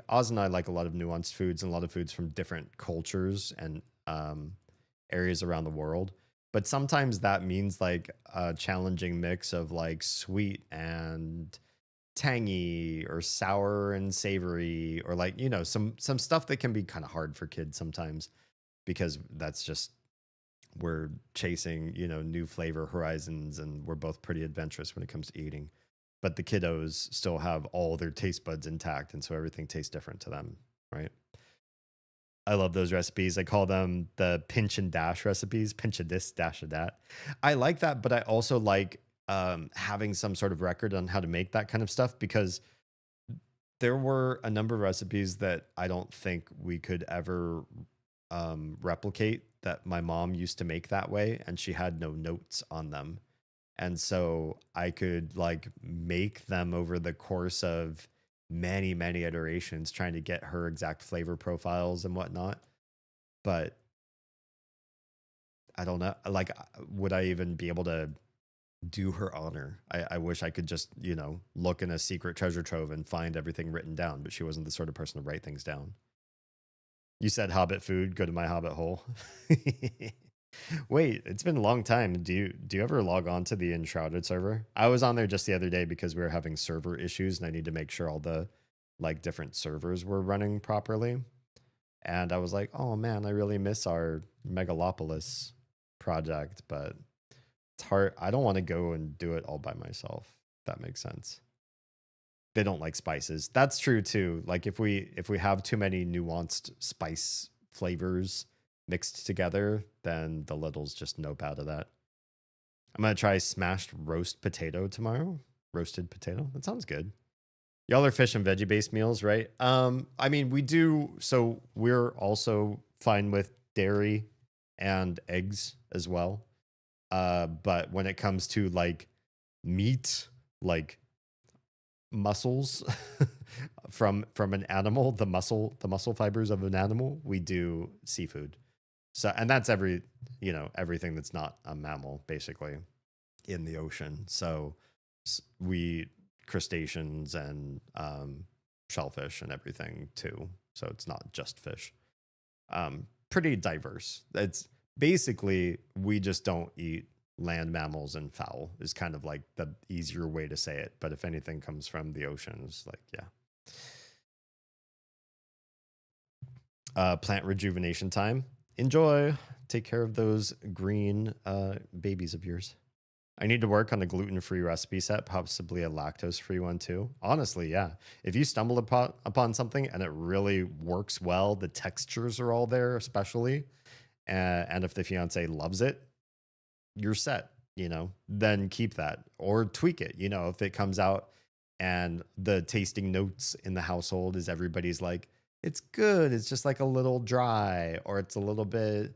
Speaker 1: Oz and I like a lot of nuanced foods and a lot of foods from different cultures and areas around the world. But sometimes that means like a challenging mix of like sweet and tangy or sour and savory, or like, you know, some stuff that can be kind of hard for kids sometimes, because that's just, we're chasing, you know, new flavor horizons, and we're both pretty adventurous when it comes to eating. But the kiddos still have all their taste buds intact, and so everything tastes different to them, right? I love those recipes. I call them the pinch and dash recipes. Pinch of this, dash of that. I like that, but I also like having some sort of record on how to make that kind of stuff, because there were a number of recipes that I don't think we could ever replicate, that my mom used to make that way, and she had no notes on them. And so I could like make them over the course of many iterations, trying to get her exact flavor profiles and whatnot. But I don't know, like, would I even be able to do her honor? I wish I could just, you know, look in a secret treasure trove and find everything written down, but she wasn't the sort of person to write things down. You said Hobbit food, go to my Hobbit hole. Wait, it's been a long time. Do you ever log on to the Enshrouded server? I was on there just the other day because we were having server issues, and I need to make sure all the like different servers were running properly. And I was like, oh man, I really miss our Megalopolis project, but it's hard. I don't want to go and do it all by myself. If that makes sense. They don't like spices. That's true too. Like if we have too many nuanced spice flavors mixed together, then the littles just nope out of that. I'm gonna try smashed roast potato tomorrow. Roasted potato. That sounds good. Y'all are fish and veggie based meals, right? I mean, we do. So we're also fine with dairy and eggs as well. But when it comes to like meat, like muscles from an animal, the muscle fibers of an animal, we do seafood. So, and that's everything that's not a mammal basically in the ocean. So we crustaceans and shellfish and everything too. So it's not just fish. Pretty diverse. It's basically, we just don't eat land mammals and fowl is kind of like the easier way to say it. But if anything comes from the ocean, it's like, yeah. Plant rejuvenation time. Enjoy. Take care of those green babies of yours. I need to work on a gluten-free recipe set, possibly a lactose-free one too. Honestly, yeah. If you stumble upon something and it really works well, the textures are all there, especially, and if the fiance loves it, you're set, you know, then keep that or tweak it. You know, if it comes out and the tasting notes in the household is everybody's like, it's good, it's just like a little dry, or it's a little bit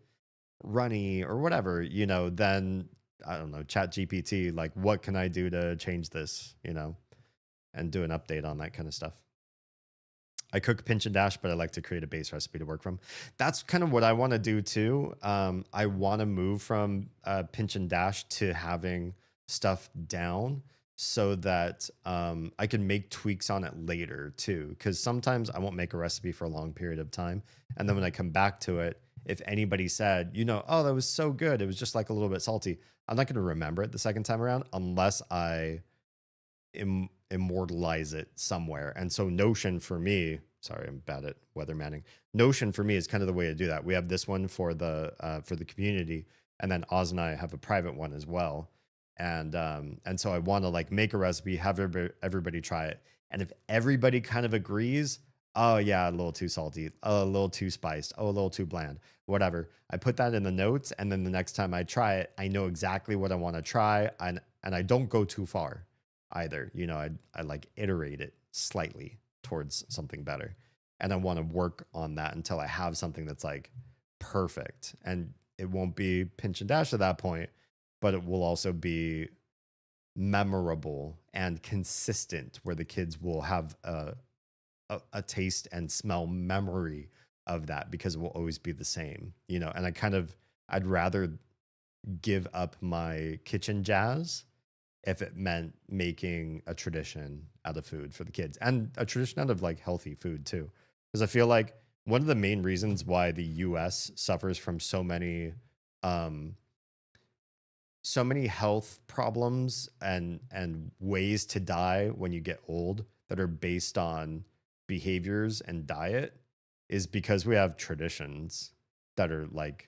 Speaker 1: runny or whatever, you know, then I don't know, chat GPT, like, what can I do to change this, you know, and do an update on that kind of stuff. I cook pinch and dash, but I like to create a base recipe to work from. That's kind of what I want to do too. I want to move from pinch and dash to having stuff down so that I can make tweaks on it later too. Because sometimes I won't make a recipe for a long period of time. And then when I come back to it, if anybody said, you know, oh, that was so good, it was just like a little bit salty, I'm not going to remember it the second time around unless I immortalize it somewhere. And so Notion for me, sorry, I'm bad at weathermanning. Notion for me is kind of the way to do that. We have this one for the community, and then Oz and I have a private one as well. And so I want to like make a recipe, have everybody try it, and if everybody kind of agrees, oh yeah, a little too salty, a little too spiced, oh a little too bland, whatever, I put that in the notes, and then the next time I try it, I know exactly what I want to try, and I don't go too far either. You know, I like iterate it slightly towards something better, and I want to work on that until I have something that's like perfect. And it won't be pinch and dash at that point, but it will also be memorable and consistent, where the kids will have a taste and smell memory of that, because it will always be the same, you know. And I'd rather give up my kitchen jazz if it meant making a tradition out of food for the kids and a tradition out of like healthy food too. Because I feel like one of the main reasons why the US suffers from so many health problems and ways to die when you get old that are based on behaviors and diet is because we have traditions that are like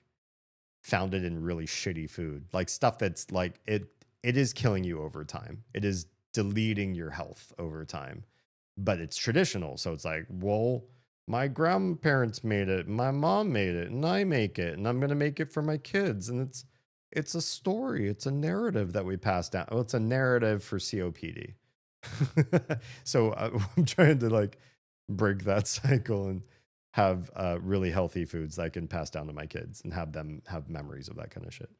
Speaker 1: founded in really shitty food, like stuff that's like it is killing you over time. It is deleting your health over time, but it's traditional. So it's like, well, my grandparents made it, my mom made it, and I make it, and I'm going to make it for my kids. And it's a story. It's a narrative that we pass down. Well, it's a narrative for COPD. So I'm trying to like break that cycle and have really healthy foods that I can pass down to my kids and have them have memories of that kind of shit.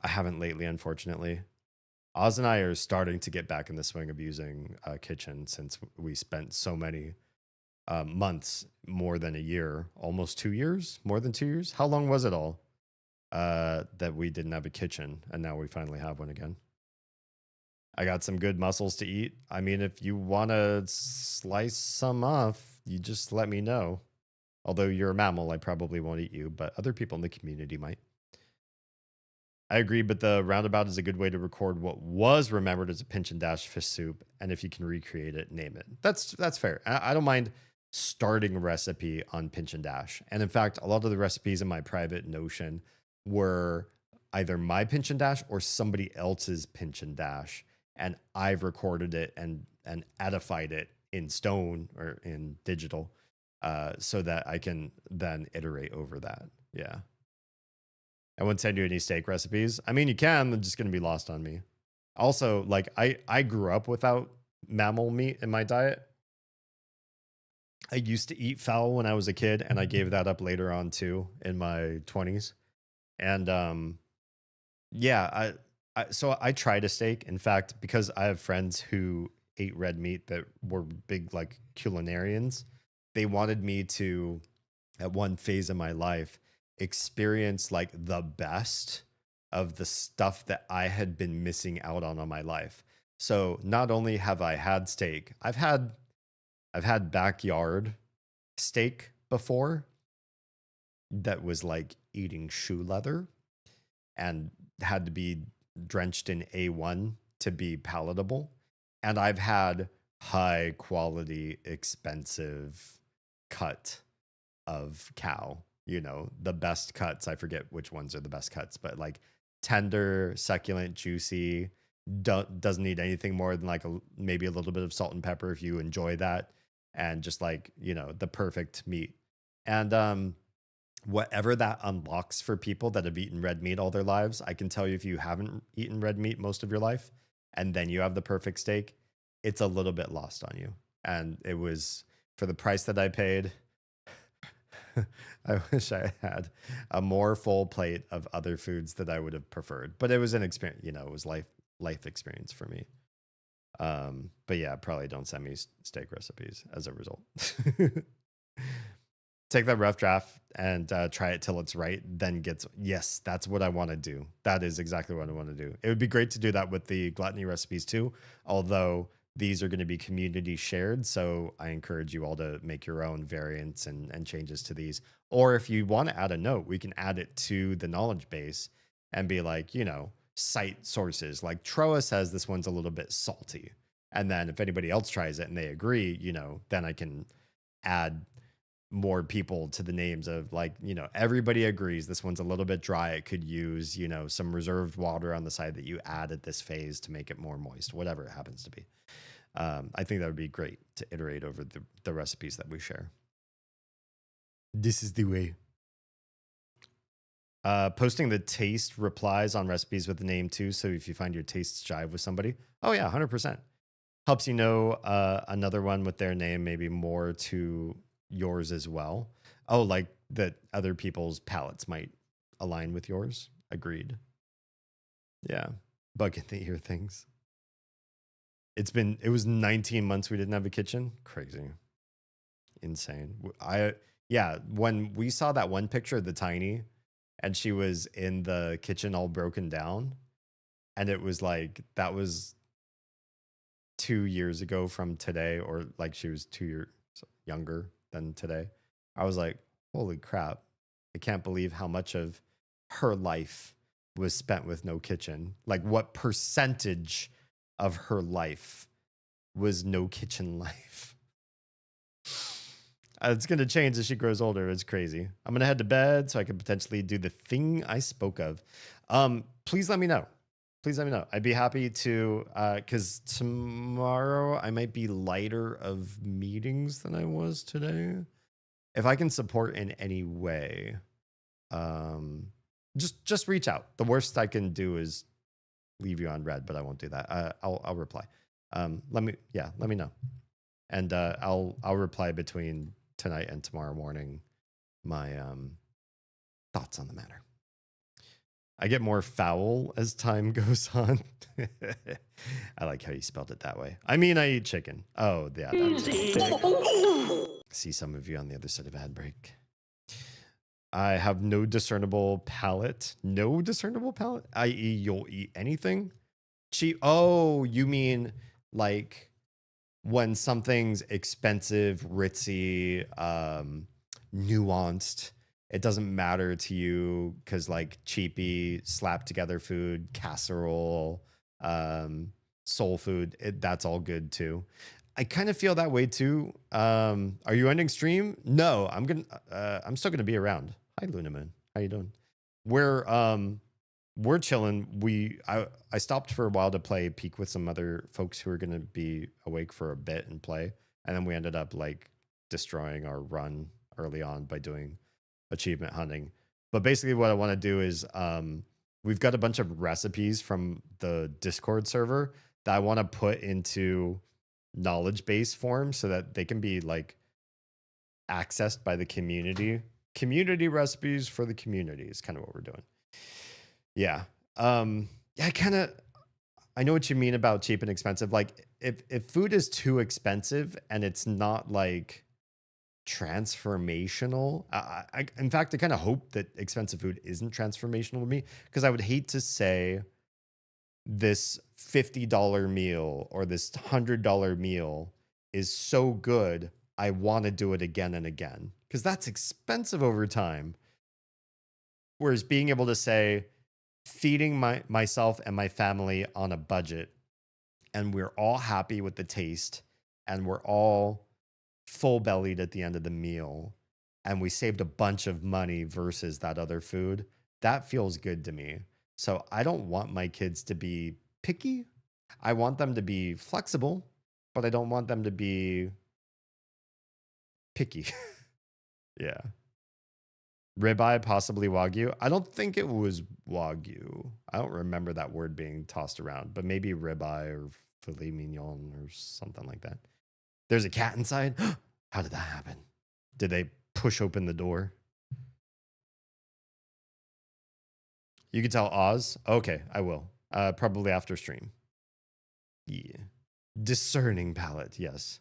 Speaker 1: I haven't lately, unfortunately. Oz and I are starting to get back in the swing of using a kitchen since we spent so many months, more than a year, almost 2 years, more than 2 years. How long was it all that we didn't have a kitchen, and now we finally have one again? I got some good mussels to eat. I mean, if you want to slice some off, you just let me know. Although you're a mammal, I probably won't eat you, but other people in the community might. I agree, but the roundabout is a good way to record what was remembered as a pinch and dash fish soup, and if you can recreate it, name it. That's fair. I don't mind starting a recipe on pinch and dash. And in fact, a lot of the recipes in my private Notion were either my pinch and dash or somebody else's pinch and dash, and I've recorded it and edified it in stone or in digital, so that I can then iterate over that. Yeah. I wouldn't send you any steak recipes. I mean, you can, they're just going to be lost on me. Also, like, I grew up without mammal meat in my diet. I used to eat fowl when I was a kid, and I gave that up later on too in my 20s. And yeah, so I tried a steak. In fact, because I have friends who ate red meat that were big like culinarians, they wanted me to, at one phase of my life, experience like the best of the stuff that I had been missing out on my life. So not only have I had steak, I've had backyard steak before that was like eating shoe leather and had to be drenched in A1 to be palatable. And I've had high quality, expensive cut of cow, you know, the best cuts. I forget which ones are the best cuts, but like tender, succulent, juicy, doesn't need anything more than like maybe a little bit of salt and pepper if you enjoy that, and just like, you know, the perfect meat. And whatever that unlocks for people that have eaten red meat all their lives, I can tell you, if you haven't eaten red meat most of your life and then you have the perfect steak, it's a little bit lost on you. And it was, for the price that I paid, I wish I had a more full plate of other foods that I would have preferred, but it was an experience, you know, it was life experience for me. But yeah, probably don't send me steak recipes as a result. Take that rough draft and try it till it's right, then yes, that's what I want to do. That is exactly what I want to do. It would be great to do that with the gluttony recipes too, although these are going to be community shared. So I encourage you all to make your own variants and changes to these. Or if you want to add a note, we can add it to the knowledge base and be like, you know, cite sources. Like Troa says this one's a little bit salty. And then if anybody else tries it and they agree, you know, then I can add more people to the names of like, you know, everybody agrees this one's a little bit dry. It could use, you know, some reserved water on the side that you add at this phase to make it more moist, whatever it happens to be. I think that would be great to iterate over the recipes that we share. This is the way. Posting the taste replies on recipes with the name too. So if you find your tastes jive with somebody, oh yeah, 100%. Helps you know another one with their name, maybe more to yours as well. Oh, like that other people's palates might align with yours. Agreed. Yeah. Bug in the ear things. It was 19 months we didn't have a kitchen. Crazy. Insane. Yeah, when we saw that one picture of the tiny and she was in the kitchen all broken down, And it was like, that was 2 years ago from today, or like she was 2 years younger than today. I was like, holy crap. I can't believe how much of her life was spent with no kitchen. Like, what percentage of her life was no kitchen life? It's going to change as she grows older. It's crazy. I'm going to head to bed so I can potentially do the thing I spoke of. Please let me know. Please let me know. I'd be happy to, because tomorrow I might be lighter of meetings than I was today. If I can support in any way, just reach out. The worst I can do is leave you on red, but I won't do that. I'll reply. Let me know, and I'll reply between tonight and tomorrow morning my thoughts on the matter. I get more foul as time goes on. I like how you spelled it that way. I mean, I eat chicken. Oh, yeah. See some of you on the other side of ad break. I have no discernible palate. No discernible palate? I.e., you'll eat anything? Cheap. Oh, you mean like when something's expensive, ritzy, nuanced, it doesn't matter to you because like cheapy, slap together food, casserole, soul food, that's all good too. I kind of feel that way too. Are you ending stream? No, I'm still gonna be around. Hi, Luna Moon. How you doing? We're chilling. I stopped for a while to play Peak with some other folks who were gonna be awake for a bit and play, and then we ended up like destroying our run early on by doing achievement hunting. But basically what I want to do is we've got a bunch of recipes from the Discord server that I want to put into knowledge base form so that they can be like accessed by the community. Community recipes for the community is kind of what we're doing. Yeah. I know what you mean about cheap and expensive. Like if food is too expensive and it's not like transformational, in fact, I kind of hope that expensive food isn't transformational to me, because I would hate to say this $50 meal or this $100 meal is so good I want to do it again and again, because that's expensive over time. Whereas being able to say, feeding myself and my family on a budget, and we're all happy with the taste, and we're all full bellied at the end of the meal, and we saved a bunch of money versus that other food, that feels good to me. So I don't want my kids to be picky. I want them to be flexible, but I don't want them to be picky. Yeah. Ribeye, possibly Wagyu. I don't think it was Wagyu. I don't remember that word being tossed around, but maybe ribeye or filet mignon or something like that. There's a cat inside. How did that happen? Did they push open the door? You can tell Oz. Okay, I will. Probably after stream. Yeah. Discerning palate, yes.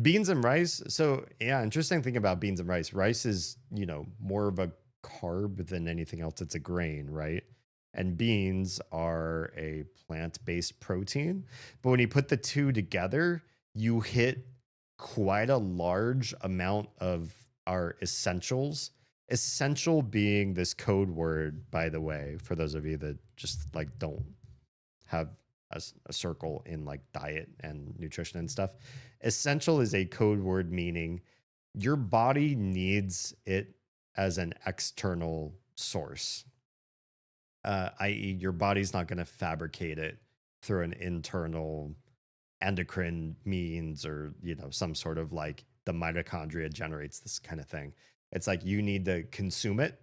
Speaker 1: Beans and rice. So yeah, interesting thing about beans and rice. Rice is, more of a carb than anything else. It's a grain, right? And beans are a plant-based protein. But when you put the two together, you hit quite a large amount of our essentials. Essential being this code word, by the way, for those of you that just like don't have a circle in like diet and nutrition and stuff. Essential is a code word meaning your body needs it as an external source, i.e. your body's not going to fabricate it through an internal endocrine means or, some sort of like the mitochondria generates this kind of thing. It's like you need to consume it,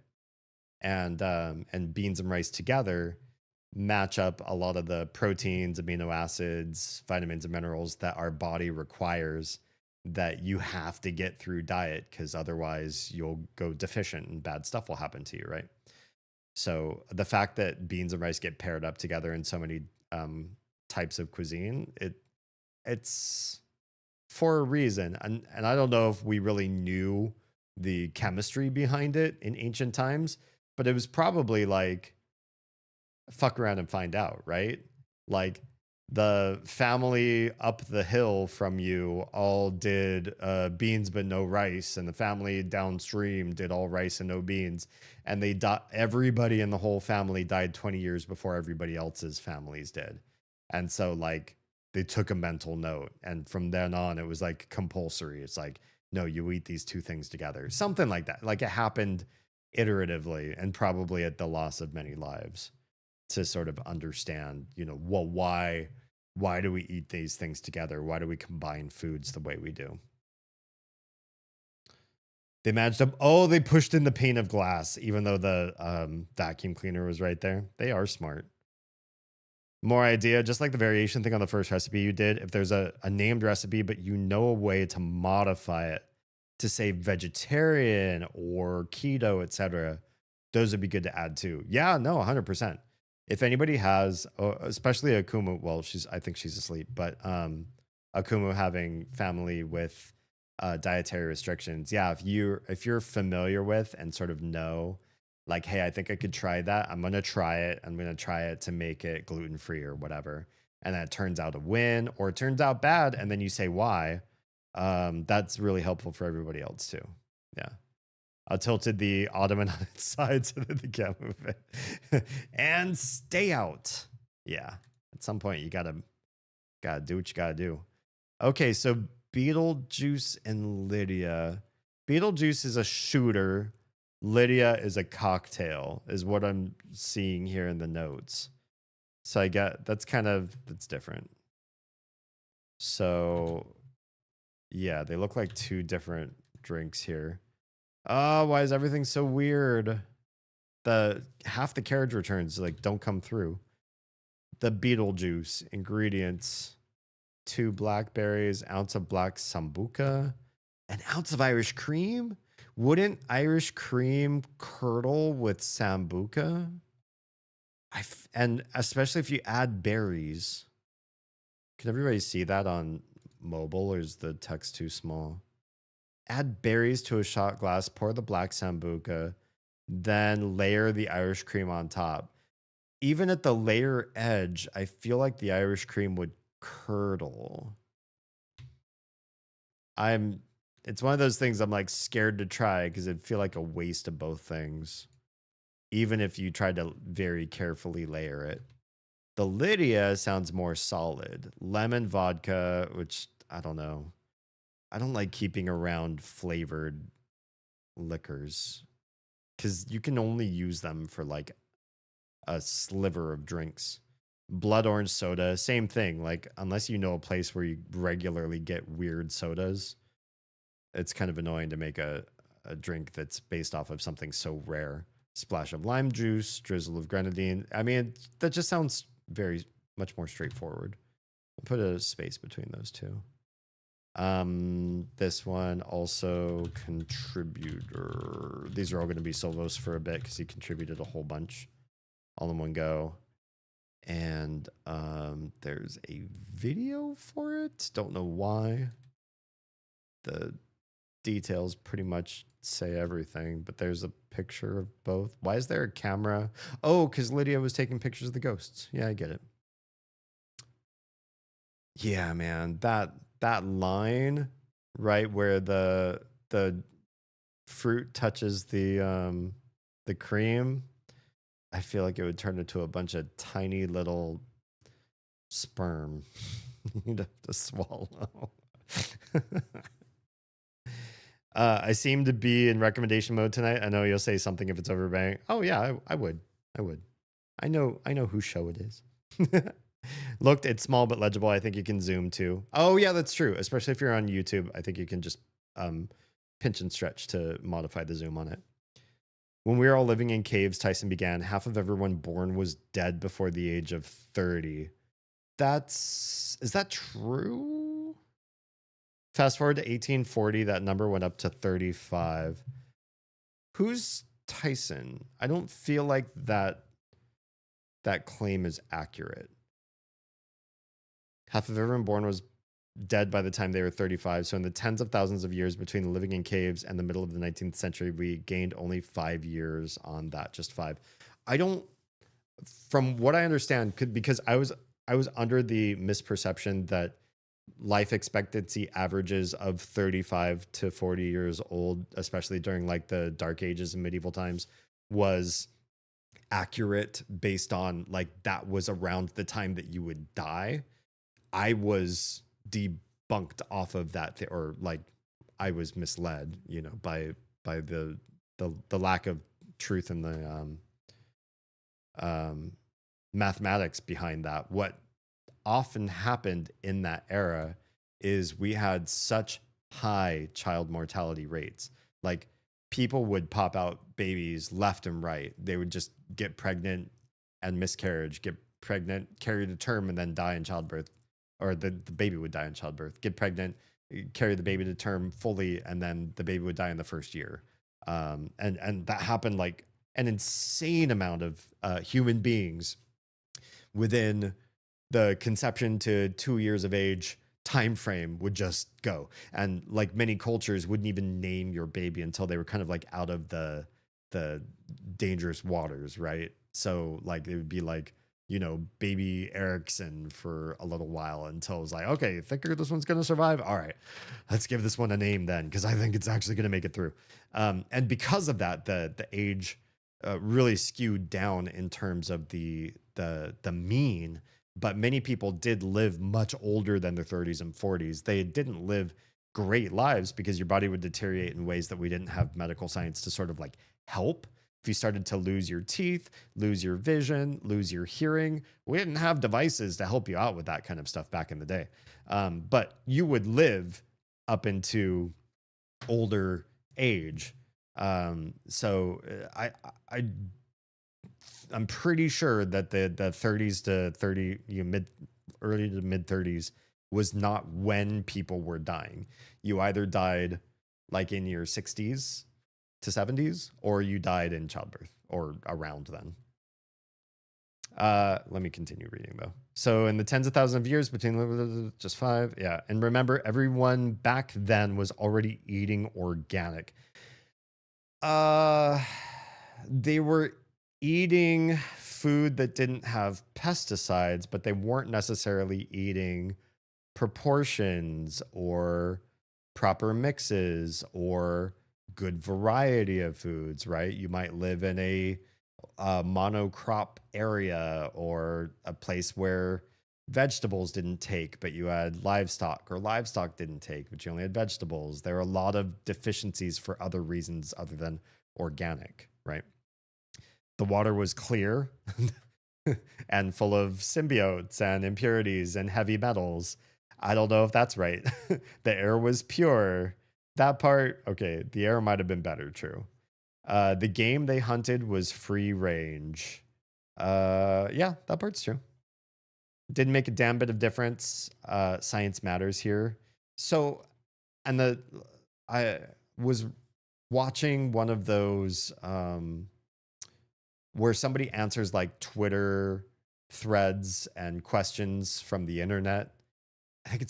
Speaker 1: and beans and rice together match up a lot of the proteins, amino acids, vitamins, and minerals that our body requires that you have to get through diet, because otherwise you'll go deficient and bad stuff will happen to you, right? So the fact that beans and rice get paired up together in so many types of cuisine, it's for a reason. And I don't know if we really knew the chemistry behind it in ancient times, but it was probably like fuck around and find out, right? Like the family up the hill from you all did beans but no rice, and the family downstream did all rice and no beans, and everybody in the whole family died 20 years before everybody else's families did. And so like they took a mental note, and from then on it was like compulsory. It's like, no, you eat these two things together, something like that. Like it happened iteratively and probably at the loss of many lives, to sort of understand, well, why do we eat these things together? Why do we combine foods the way we do? They managed to, they pushed in the pane of glass, even though the vacuum cleaner was right there. They are smart. More idea, just like the variation thing on the first recipe you did, if there's a named recipe, but you know a way to modify it to say vegetarian or keto, etc., those would be good to add too. Yeah, no, 100%. If anybody has, especially Akumu, well, I think she's asleep, but Akumu having family with dietary restrictions, yeah, if you're familiar with and sort of know, like, hey, I think I could try that. I'm gonna try it. I'm gonna try it to make it gluten-free or whatever, and that turns out a win or it turns out bad, and then you say why. That's really helpful for everybody else too. Yeah. I tilted the ottoman on its side so that they can't move it. And stay out. Yeah. At some point, you gotta do what you gotta do. Okay, so Beetlejuice and Lydia. Beetlejuice is a shooter. Lydia is a cocktail, is what I'm seeing here in the notes. So I get that's different. So yeah, they look like two different drinks here. Oh, why is everything so weird? Half the carriage returns like don't come through. The Beetlejuice ingredients: 2 blackberries, ounce of black sambuca, an ounce of Irish cream. Wouldn't Irish cream curdle with sambuca? And especially if you add berries. Can everybody see that on mobile, or is the text too small? Add berries to a shot glass, pour the black sambuca, then layer the Irish cream on top. Even at the layer edge, I feel like the Irish cream would curdle. It's one of those things I'm like scared to try because it'd feel like a waste of both things, even if you tried to very carefully layer it. The Lydia sounds more solid. Lemon vodka, which I don't know. I don't like keeping around flavored liquors because you can only use them for like a sliver of drinks. Blood orange soda, same thing. Like, unless you know a place where you regularly get weird sodas, it's kind of annoying to make a drink that's based off of something so rare. Splash of lime juice, drizzle of grenadine. I mean, that just sounds very much more straightforward. I'll put a space between those two. This one also contributor. These are all going to be Silvos for a bit because he contributed a whole bunch all in one go. And there's a video for it. Don't know why. The details pretty much say everything, but there's a picture of both. Why is there a camera? Oh, because Lydia was taking pictures of the ghosts. Yeah, I get it. Yeah, man, that line right where the fruit touches the cream, I feel like it would turn into a bunch of tiny little sperm you'd have to swallow. I seem to be in recommendation mode tonight. I know you'll say something if it's overbearing. Oh yeah, I would. I know whose show it is. Looked, it's small but legible. I think you can zoom too. Oh yeah, that's true. Especially if you're on YouTube, I think you can just pinch and stretch to modify the zoom on it. When we were all living in caves, Tyson began, half of everyone born was dead before the age of 30. Is that true? Fast forward to 1840, that number went up to 35. Who's Tyson? I don't feel like that claim is accurate. Half of everyone born was dead by the time they were 35. So in the tens of thousands of years between living in caves and the middle of the 19th century, we gained only 5 years on that, just 5. I don't from what I understand, because I was under the misperception that life expectancy averages of 35 to 40 years old, especially during like the dark ages and medieval times, was accurate based on like that was around the time that you would die. I was debunked off of that, or like I was misled, you know, by the lack of truth in the mathematics behind that. What often happened in that era is we had such high child mortality rates. Like people would pop out babies left and right. They would just get pregnant and miscarriage, get pregnant, carry to term, and then die in childbirth. Or the baby would die in childbirth, get pregnant, carry the baby to term fully, and then the baby would die in the first year. And that happened like an insane amount of human beings within the conception to 2 years of age time frame would just go. And like many cultures wouldn't even name your baby until they were kind of like out of the dangerous waters, right? So like it would be like, you know, baby Erickson for a little while until it was like, okay, think this one's gonna survive. All right, let's give this one a name then, because I think it's actually gonna make it through. And because of that, the age really skewed down in terms of the mean. But many people did live much older than their 30s and 40s. They didn't live great lives because your body would deteriorate in ways that we didn't have medical science to sort of like help. If you started to lose your teeth, lose your vision, lose your hearing, we didn't have devices to help you out with that kind of stuff back in the day. But you would live up into older age. So I'm pretty sure that the 30s to 30, early to mid 30s was not when people were dying. You either died like in your 60s to 70s, or you died in childbirth or around then. Let me continue reading though. So in the tens of thousands of years between just 5, yeah. And remember, everyone back then was already eating organic. They were eating food that didn't have pesticides, but they weren't necessarily eating proportions or proper mixes or good variety of foods, right? You might live in a monocrop area or a place where vegetables didn't take, but you had livestock, or livestock didn't take, but you only had vegetables. There are a lot of deficiencies for other reasons other than organic, right? The water was clear and full of symbiotes and impurities and heavy metals. I don't know if that's right. The air was pure. That part, okay, the air might have been better, true. The game they hunted was free range. Yeah, that part's true. Didn't make a damn bit of difference. Science matters here. So, and I was watching one of those where somebody answers like Twitter threads and questions from the internet. I think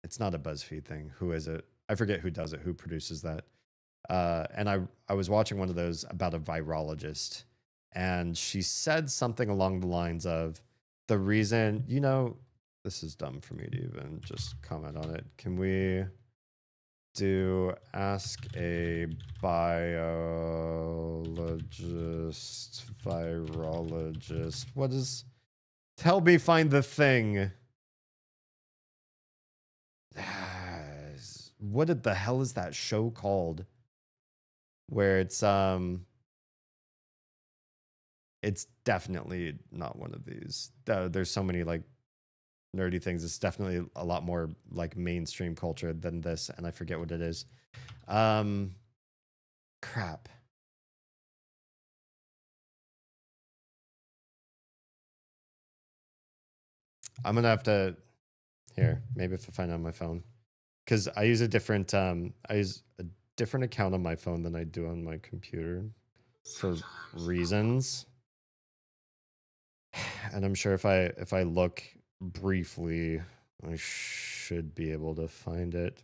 Speaker 1: it's not a BuzzFeed thing. Who is it? I forget who does it, who produces that. And I was watching one of those about a virologist, and she said something along the lines of, the reason, you know, this is dumb for me to even just comment on it. Can we do ask a biologist, virologist? What is, help me find the thing. What the hell is that show called? Where it's definitely not one of these. There's so many like nerdy things. It's definitely a lot more like mainstream culture than this, and I forget what it is. Crap. I'm gonna have to, here, maybe if I find it on my phone, because I use a different account on my phone than I do on my computer for reasons. And I'm sure if I look briefly, I should be able to find it.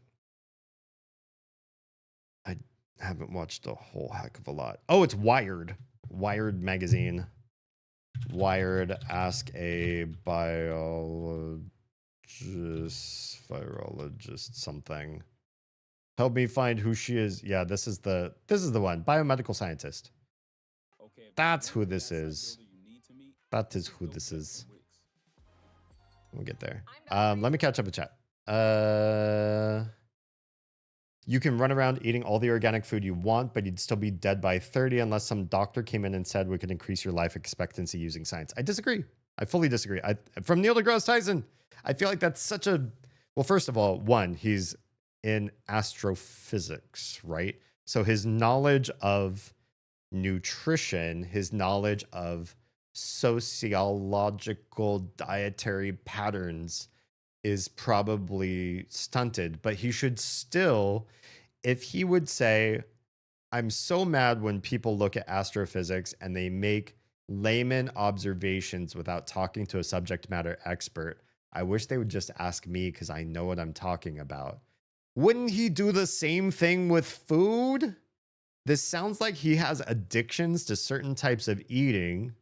Speaker 1: I haven't watched a whole heck of a lot. Oh, it's Wired. Wired magazine. Wired, ask a virologist something. Help me find who she is. Yeah, this is the one. Biomedical scientist. That's who this is. That is who this is. We'll get there. Let me catch up with chat. You can run around eating all the organic food you want, but you'd still be dead by 30 unless some doctor came in and said we could increase your life expectancy using science. I disagree. I fully disagree. From Neil deGrasse Tyson, I feel like that's such a... Well, first of all, one, he's in astrophysics, right? So his knowledge of nutrition, his knowledge of sociological dietary patterns is probably stunted, but he should still, if he would say, I'm so mad when people look at astrophysics and they make layman observations without talking to a subject matter expert. I wish they would just ask me because I know what I'm talking about. Wouldn't he do the same thing with food? This sounds like he has addictions to certain types of eating,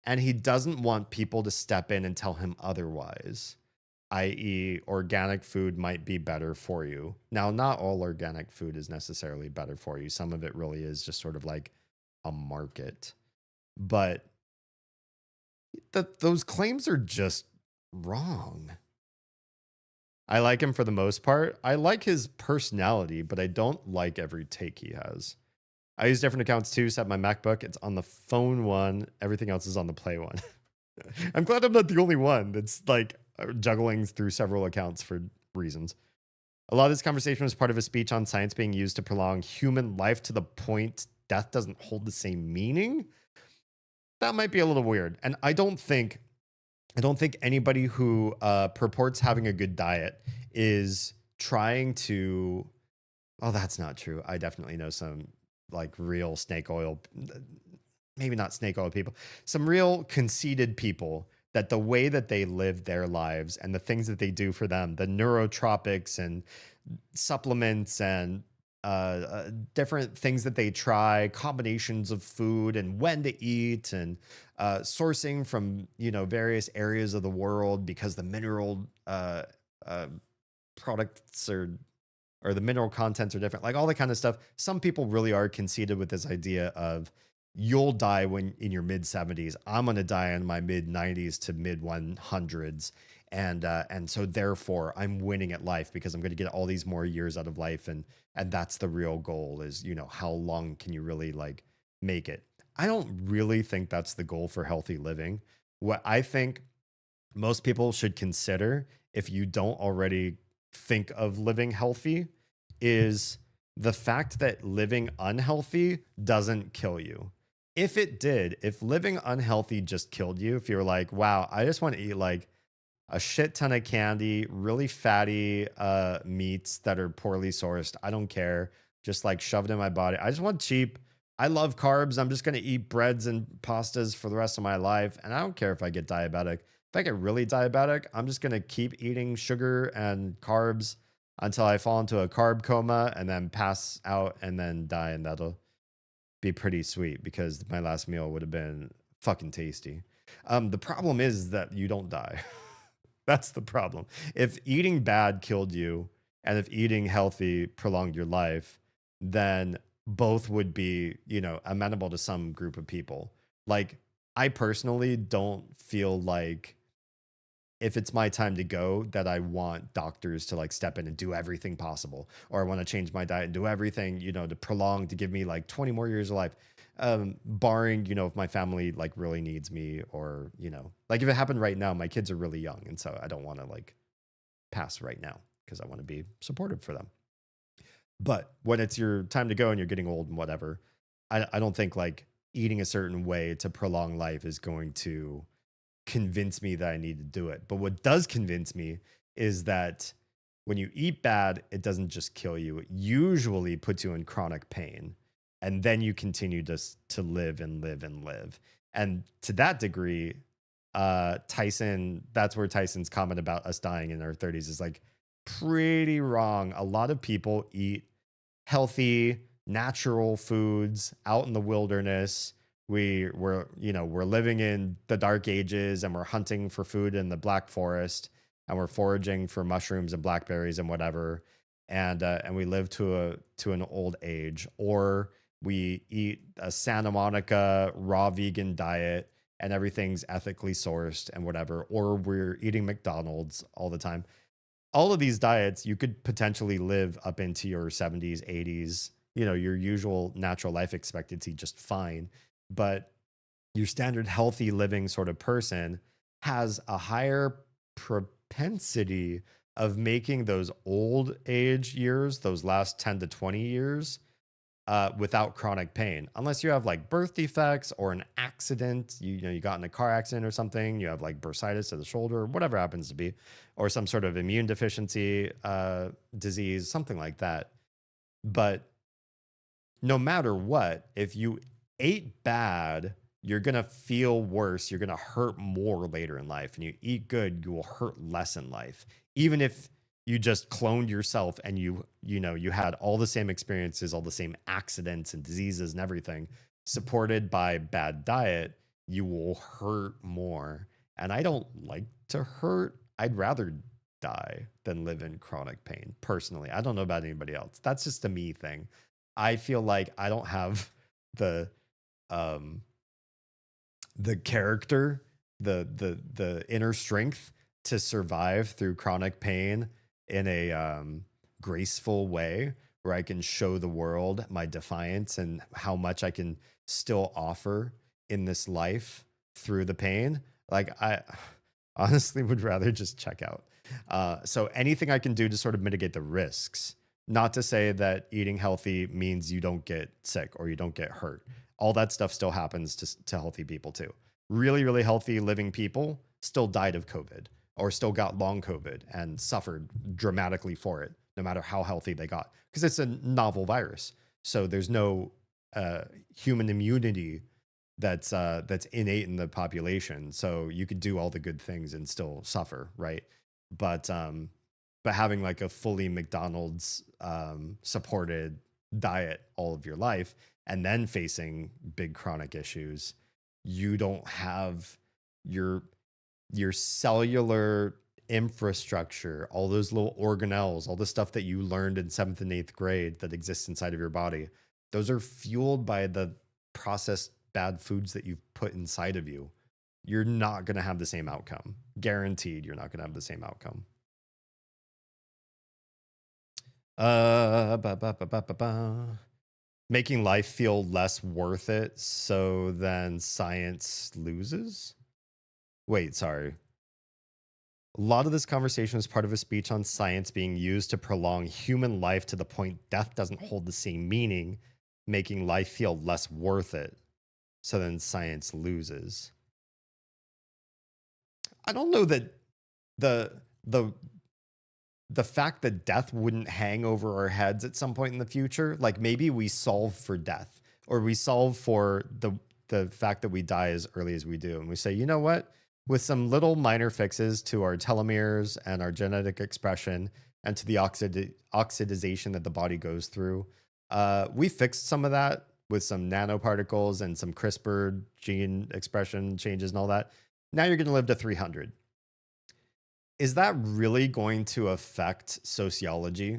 Speaker 1: and he doesn't want people to step in and tell him otherwise. I.e., organic food might be better for you. Now, not all organic food is necessarily better for you. Some of it really is just sort of like a market. But those claims are just wrong. I like him for the most part. I like his personality, but I don't like every take he has. I use different accounts too. Set my MacBook. It's on the phone one. Everything else is on the Play one. I'm glad I'm not the only one that's like juggling through several accounts for reasons. A lot of this conversation was part of a speech on science being used to prolong human life to the point death doesn't hold the same meaning. That might be a little weird. And I don't think anybody who purports having a good diet is trying to... Oh, that's not true. I definitely know some like real snake oil, maybe not snake oil people, some real conceited people that the way that they live their lives and the things that they do for them, the neurotropics and supplements and different things that they try, combinations of food and when to eat and sourcing from, various areas of the world because the mineral products or the mineral contents are different, like all that kind of stuff. Some people really are conceited with this idea of you'll die when in your mid 70s. I'm going to die in my mid 90s to mid 100s. And so therefore I'm winning at life because I'm going to get all these more years out of life. And that's the real goal is, how long can you really like make it? I don't really think that's the goal for healthy living. What I think most people should consider, if you don't already think of living healthy, is the fact that living unhealthy doesn't kill you. If it did, if living unhealthy just killed you, if you're like, wow, I just want to eat like a shit ton of candy, really fatty meats that are poorly sourced, I don't care, just like shoved in my body. I just want cheap. I love carbs. I'm just going to eat breads and pastas for the rest of my life. And I don't care if I get diabetic. If I get really diabetic, I'm just going to keep eating sugar and carbs until I fall into a carb coma and then pass out and then die. And that'll be pretty sweet because my last meal would have been fucking tasty. The problem is that you don't die. That's the problem. If eating bad killed you and if eating healthy prolonged your life, then both would be, amenable to some group of people. Like, I personally don't feel like if it's my time to go that I want doctors to like step in and do everything possible, or I want to change my diet and do everything, to prolong, to give me like 20 more years of life, barring, if my family like really needs me, or, like if it happened right now, my kids are really young. And so I don't want to like pass right now because I want to be supportive for them. But when it's your time to go and you're getting old and whatever, I don't think like eating a certain way to prolong life is going to convince me that I need to do it. But what does convince me is that when you eat bad, it doesn't just kill you. It usually puts you in chronic pain. And then you continue to live and live and live. And to that degree, Tyson, that's where Tyson's comment about us dying in our 30s is like pretty wrong. A lot of people eat healthy, natural foods out in the wilderness we're living in the dark ages, and we're hunting for food in the Black Forest, and we're foraging for mushrooms and blackberries and whatever, and we live to an old age, or we eat a Santa Monica raw vegan diet and everything's ethically sourced and whatever, or we're eating McDonald's all the time. All of these diets, you could potentially live up into your 70s, 80s, your usual natural life expectancy just fine. But your standard healthy living sort of person has a higher propensity of making those old age years, those last 10 to 20 years, without chronic pain, unless you have like birth defects or an accident. You got in a car accident or something. You have like bursitis to the shoulder, whatever happens to be, or some sort of immune deficiency disease, something like that. But no matter what, if you ate bad, you're gonna feel worse. You're gonna hurt more later in life. And you eat good, you will hurt less in life, even if you just cloned yourself and you had all the same experiences, all the same accidents and diseases and everything, supported by bad diet, you will hurt more. And I don't like to hurt. I'd rather die than live in chronic pain, personally. I don't know about anybody else. That's just a me thing. I feel like I don't have the character, the inner strength to survive through chronic pain in a graceful way, where I can show the world my defiance and how much I can still offer in this life through the pain. Like, I honestly would rather just check out. So anything I can do to sort of mitigate the risks, not to say that eating healthy means you don't get sick or you don't get hurt. All that stuff still happens to healthy people too. Really, really healthy living people still died of COVID, or still got long COVID and suffered dramatically for it, no matter how healthy they got, because it's a novel virus. So there's no human immunity that's innate in the population. So you could do all the good things and still suffer, right? But having like a fully McDonald's supported diet all of your life, and then facing big chronic issues, you don't have your cellular infrastructure, all those little organelles, all the stuff that you learned in 7th and 8th grade that exists inside of your body. Those are fueled by the processed bad foods that you've put inside of you. You're not going to have the same outcome. Guaranteed, you're not going to have the same outcome. Making life feel less worth it, so then science loses? Wait, sorry. A lot of this conversation is part of a speech on science being used to prolong human life to the point death doesn't hold the same meaning, making life feel less worth it. So then science loses. I don't know that the fact that death wouldn't hang over our heads at some point in the future, like maybe we solve for death, or we solve for the fact that we die as early as we do. And we say, you know what? With some little minor fixes to our telomeres and our genetic expression and to the oxidization that the body goes through, we fixed some of that with some nanoparticles and some CRISPR gene expression changes and all that. Now you're going to live to 300. Is that really going to affect sociology?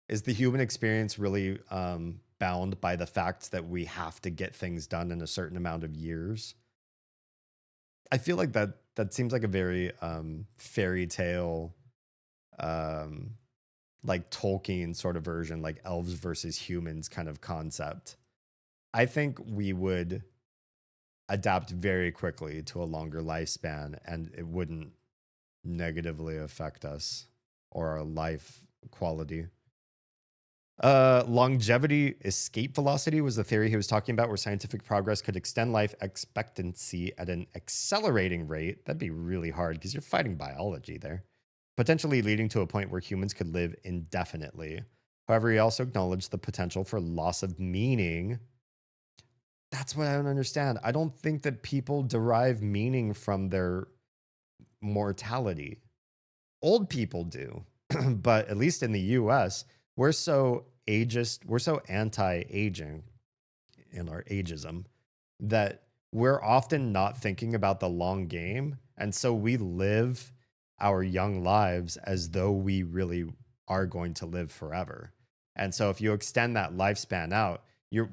Speaker 1: Is the human experience really bound by the fact that we have to get things done in a certain amount of years? I feel like that seems like a very fairy tale, like Tolkien sort of version, like elves versus humans kind of concept. I think we would adapt very quickly to a longer lifespan, and it wouldn't negatively affect us or our life quality. Longevity escape velocity was the theory he was talking about, where scientific progress could extend life expectancy at an accelerating rate. That'd be really hard because you're fighting biology there, potentially leading to a point where humans could live indefinitely. However, he also acknowledged the potential for loss of meaning. That's what I don't understand. I don't think that people derive meaning from their mortality. Old people do, but at least in the US, we're so ageist, we're so anti-aging. in our ageism, that we're often not thinking about the long game. And so we live our young lives as though we really are going to live forever. And so if you extend that lifespan out,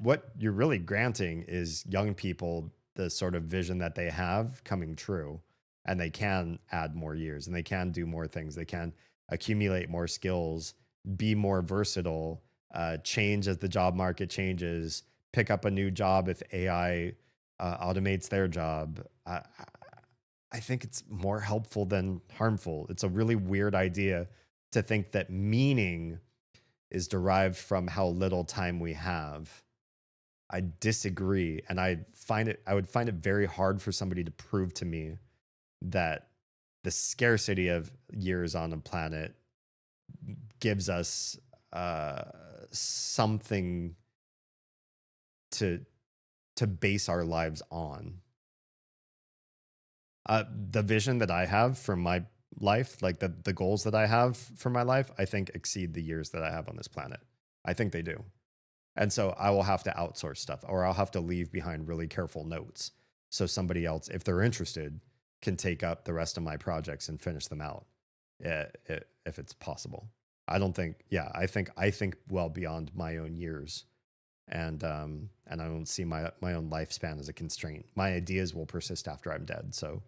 Speaker 1: what you're really granting is young people the sort of vision that they have coming true, and they can add more years and they can do more things. They can accumulate more skills, be more versatile, change as the job market changes, pick up a new job if AI automates their job. I think it's more helpful than harmful. It's a really weird idea to think that meaning is derived from how little time we have. I disagree, and I would find it very hard for somebody to prove to me that the scarcity of years on a planet gives us something to base our lives on. The vision that I have for my life, like the goals that I have for my life, I think exceed the years that I have on this planet. I think they do. And so I will have to outsource stuff, or I'll have to leave behind really careful notes so somebody else, if they're interested, can take up the rest of my projects and finish them out, if it's possible. I think well beyond my own years, and I don't see my own lifespan as a constraint. My ideas will persist after I'm dead, so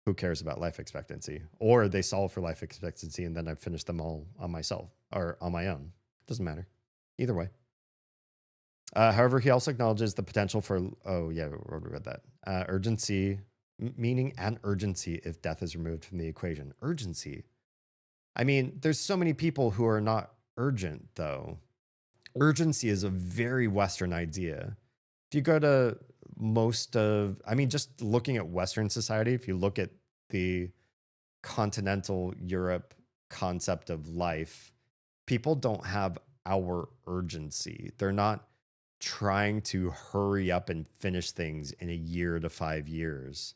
Speaker 1: who cares about life expectancy? Or they solve for life expectancy and then I finish them all on myself or on my own. Doesn't matter. Either way. However, he also acknowledges the potential for, we read that, urgency, meaning and urgency if death is removed from the equation. Urgency. I mean, there's so many people who are not urgent, though. Urgency is a very Western idea. If you go to just looking at Western society, if you look at the continental Europe concept of life, people don't have our urgency. They're not trying to hurry up and finish things in a year to 5 years.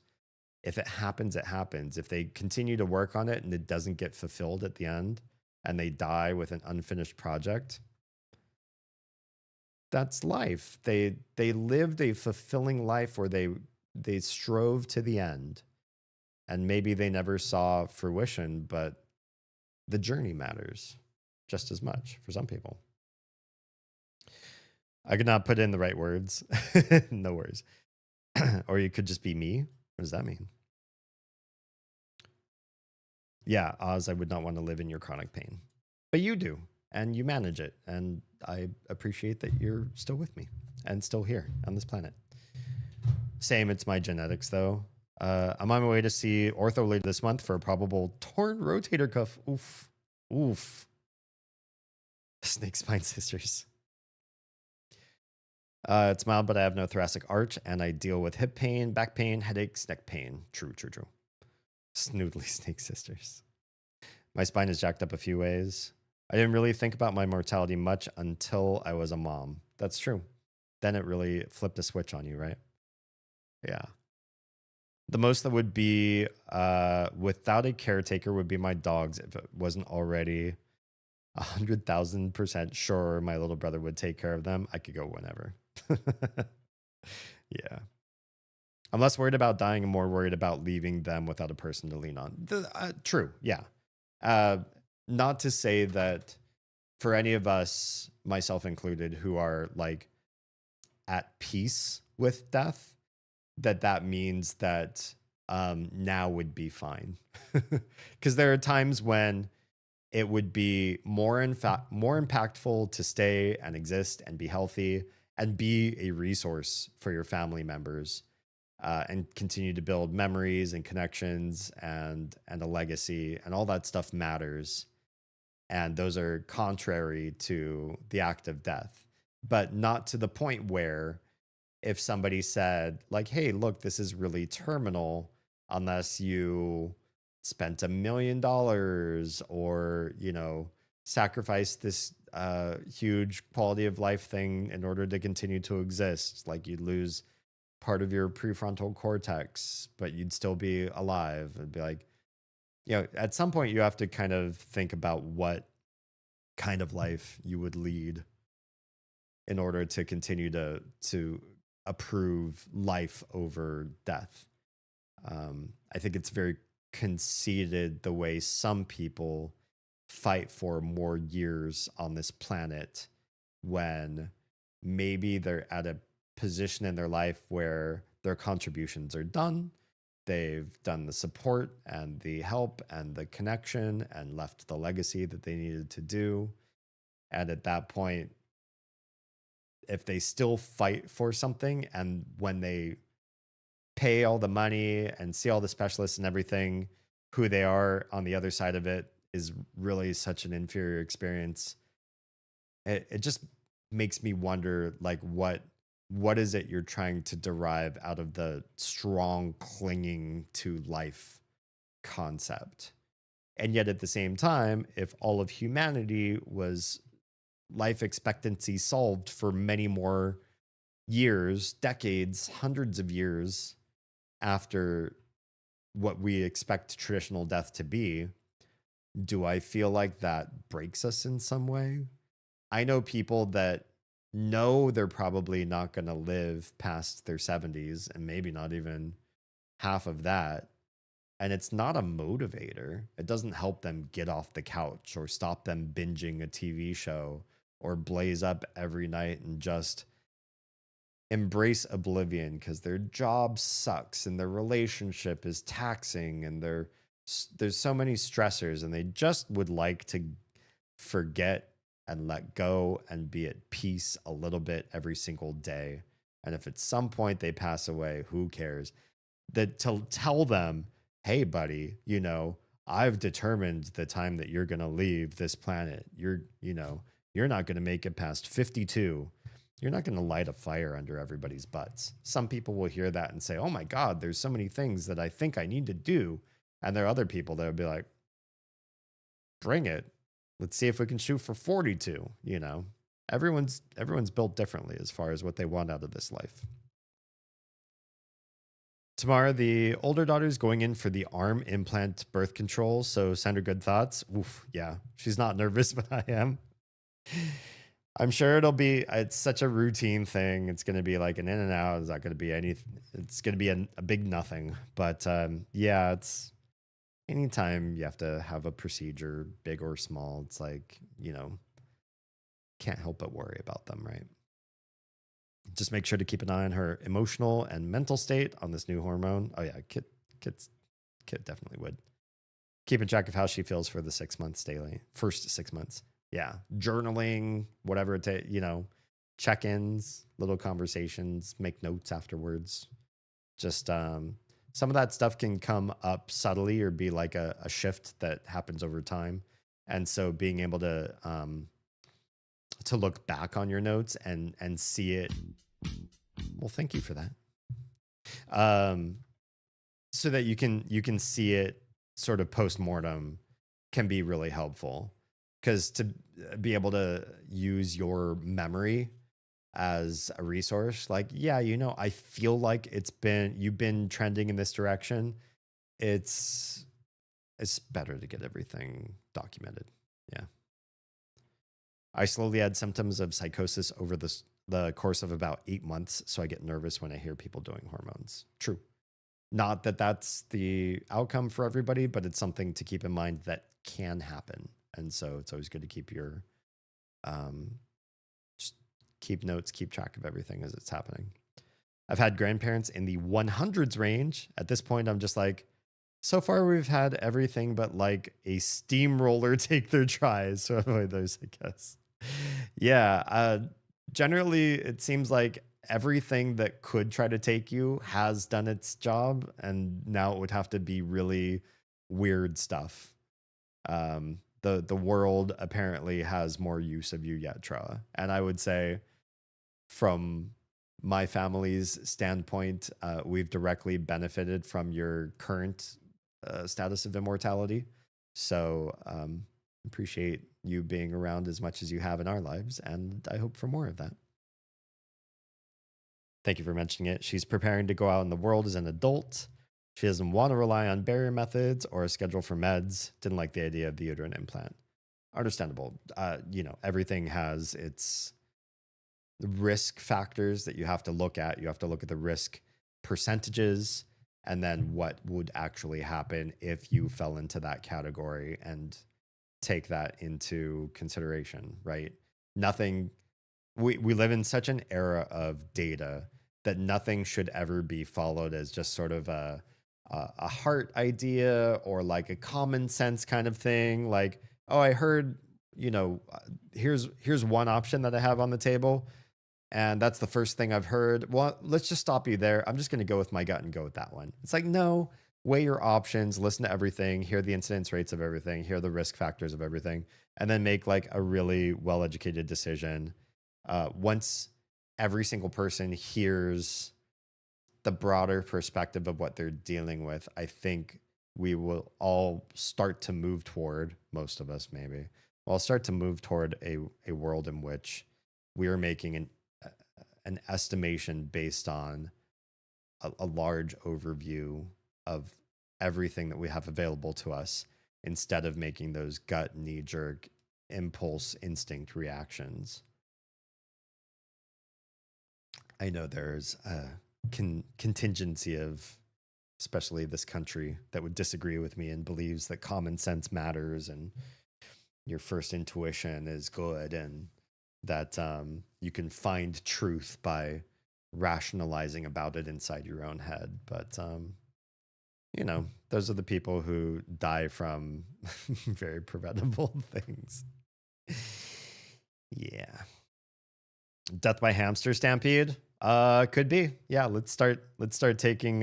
Speaker 1: If it happens, it happens. If they continue to work on it and it doesn't get fulfilled at the end and they die with an unfinished project, that's life. They lived a fulfilling life where they strove to the end, and maybe they never saw fruition, but the journey matters just as much for some people. I could not put in the right words. No worries. Or you could just be me. What does that mean? Yeah, Oz, I would not want to live in your chronic pain. But you do, and you manage it, and I appreciate that you're still with me and still here on this planet. Same, it's my genetics, though. I'm on my way to see Ortho later this month for a probable torn rotator cuff. Oof. Oof. Snake Spine Sisters. It's mild, but I have no thoracic arch, and I deal with hip pain, back pain, headaches, neck pain. True. Snoodly Snake Sisters. My spine is jacked up a few ways. I didn't really think about my mortality much until I was a mom. That's true. Then it really flipped a switch on you, right? Yeah. The most that would be without a caretaker would be my dogs if it wasn't already 100,000% sure my little brother would take care of them. I could go whenever. Yeah. I'm less worried about dying and more worried about leaving them without a person to lean on. True. Yeah. Not to say that for any of us, myself included, who are like at peace with death, that means that now would be fine. Because there are times when it would be more impactful to stay and exist and be healthy and be a resource for your family members, and continue to build memories and connections and a legacy, and all that stuff matters. And those are contrary to the act of death, but not to the point where if somebody said like, hey, look, this is really terminal, unless you spent $1 million or, sacrifice this huge quality of life thing in order to continue to exist. Like you'd lose part of your prefrontal cortex, but you'd still be alive. It'd be like, at some point you have to kind of think about what kind of life you would lead. in order to continue to approve life over death. I think it's very conceited the way some people fight for more years on this planet when maybe they're at a position in their life where their contributions are done. They've done the support and the help and the connection and left the legacy that they needed to do. And at that point, if they still fight for something, and when they pay all the money and see all the specialists and everything, who they are on the other side of it is really such an inferior experience. It just makes me wonder, like, what is it you're trying to derive out of the strong clinging to life concept? And yet at the same time, if all of humanity was life expectancy solved for many more years, decades, hundreds of years after what we expect traditional death to be, do I feel like that breaks us in some way? I know people that know they're probably not going to live past their 70s, and maybe not even half of that. And it's not a motivator. It doesn't help them get off the couch or stop them binging a TV show or blaze up every night and just embrace oblivion because their job sucks and their relationship is taxing and there's so many stressors, and they just would like to forget and let go and be at peace a little bit every single day. And if at some point they pass away, who cares? That to tell them, hey buddy, I've determined the time that you're going to leave this planet. You're not going to make it past 52. You're not going to light a fire under everybody's butts. Some people will hear that and say, oh my God, there's so many things that I think I need to do. And there are other people that would be like, bring it. Let's see if we can shoot for 42. Everyone's built differently as far as what they want out of this life. Tomorrow, the older daughter's going in for the arm implant birth control. So send her good thoughts. Oof, yeah. She's not nervous, but I am. I'm sure it's such a routine thing. It's going to be like an in and out. It's not going to be it's going to be a big nothing. But yeah, it's anytime you have to have a procedure, big or small, it's like, can't help but worry about them, right? Just make sure to keep an eye on her emotional and mental state on this new hormone. Oh yeah, Kit definitely would. Keeping track of how she feels for the 6 months daily. First 6 months. Yeah. Journaling, whatever it takes, check-ins, little conversations, make notes afterwards. Just some of that stuff can come up subtly or be like a shift that happens over time. And so being able to look back on your notes and see it. Well, thank you for that. So that you can see it sort of post-mortem can be really helpful, because to be able to use your memory as a resource, like, yeah, I feel like you've been trending in this direction. It's better to get everything documented. Yeah. I slowly had symptoms of psychosis over the course of about 8 months, so I get nervous when I hear people doing hormones. True. Not that that's the outcome for everybody, but it's something to keep in mind that can happen. And so it's always good to keep your, just keep notes, keep track of everything as it's happening. I've had grandparents in the 100s range. At this point, I'm just like, so far we've had everything but like a steamroller take their tries. So avoid those, I guess. Yeah. Generally, it seems like everything that could try to take you has done its job, and now it would have to be really weird stuff. The world apparently has more use of you yet, Tra. And I would say, from my family's standpoint, we've directly benefited from your current status of immortality. So appreciate you being around as much as you have in our lives, and I hope for more of that. Thank you for mentioning it. She's preparing to go out in the world as an adult. She doesn't want to rely on barrier methods or a schedule for meds. Didn't like the idea of the uterine implant. Understandable. Everything has its risk factors that you have to look at. You have to look at the risk percentages and then what would actually happen if you fell into that category and take that into consideration, right? Nothing, we live in such an era of data that nothing should ever be followed as just sort of a heart idea or like a common sense kind of thing. Like, oh, I heard, here's one option that I have on the table, and that's the first thing I've heard. Well, let's just stop you there. I'm just going to go with my gut and go with that one. It's like, no, weigh your options, listen to everything, hear the incidence rates of everything, hear the risk factors of everything, and then make like a really well-educated decision. Once every single person hears the broader perspective of what they're dealing with, I think we will all start to move toward, most of us maybe, will start to move toward a world in which we are making an estimation based on a large overview of everything that we have available to us, instead of making those gut, knee-jerk, impulse, instinct reactions. I know there's a contingency of, especially this country, that would disagree with me and believes that common sense matters and your first intuition is good, and that you can find truth by rationalizing about it inside your own head. But those are the people who die from very preventable things. Yeah. Death by hamster stampede? Could be. Yeah, let's start taking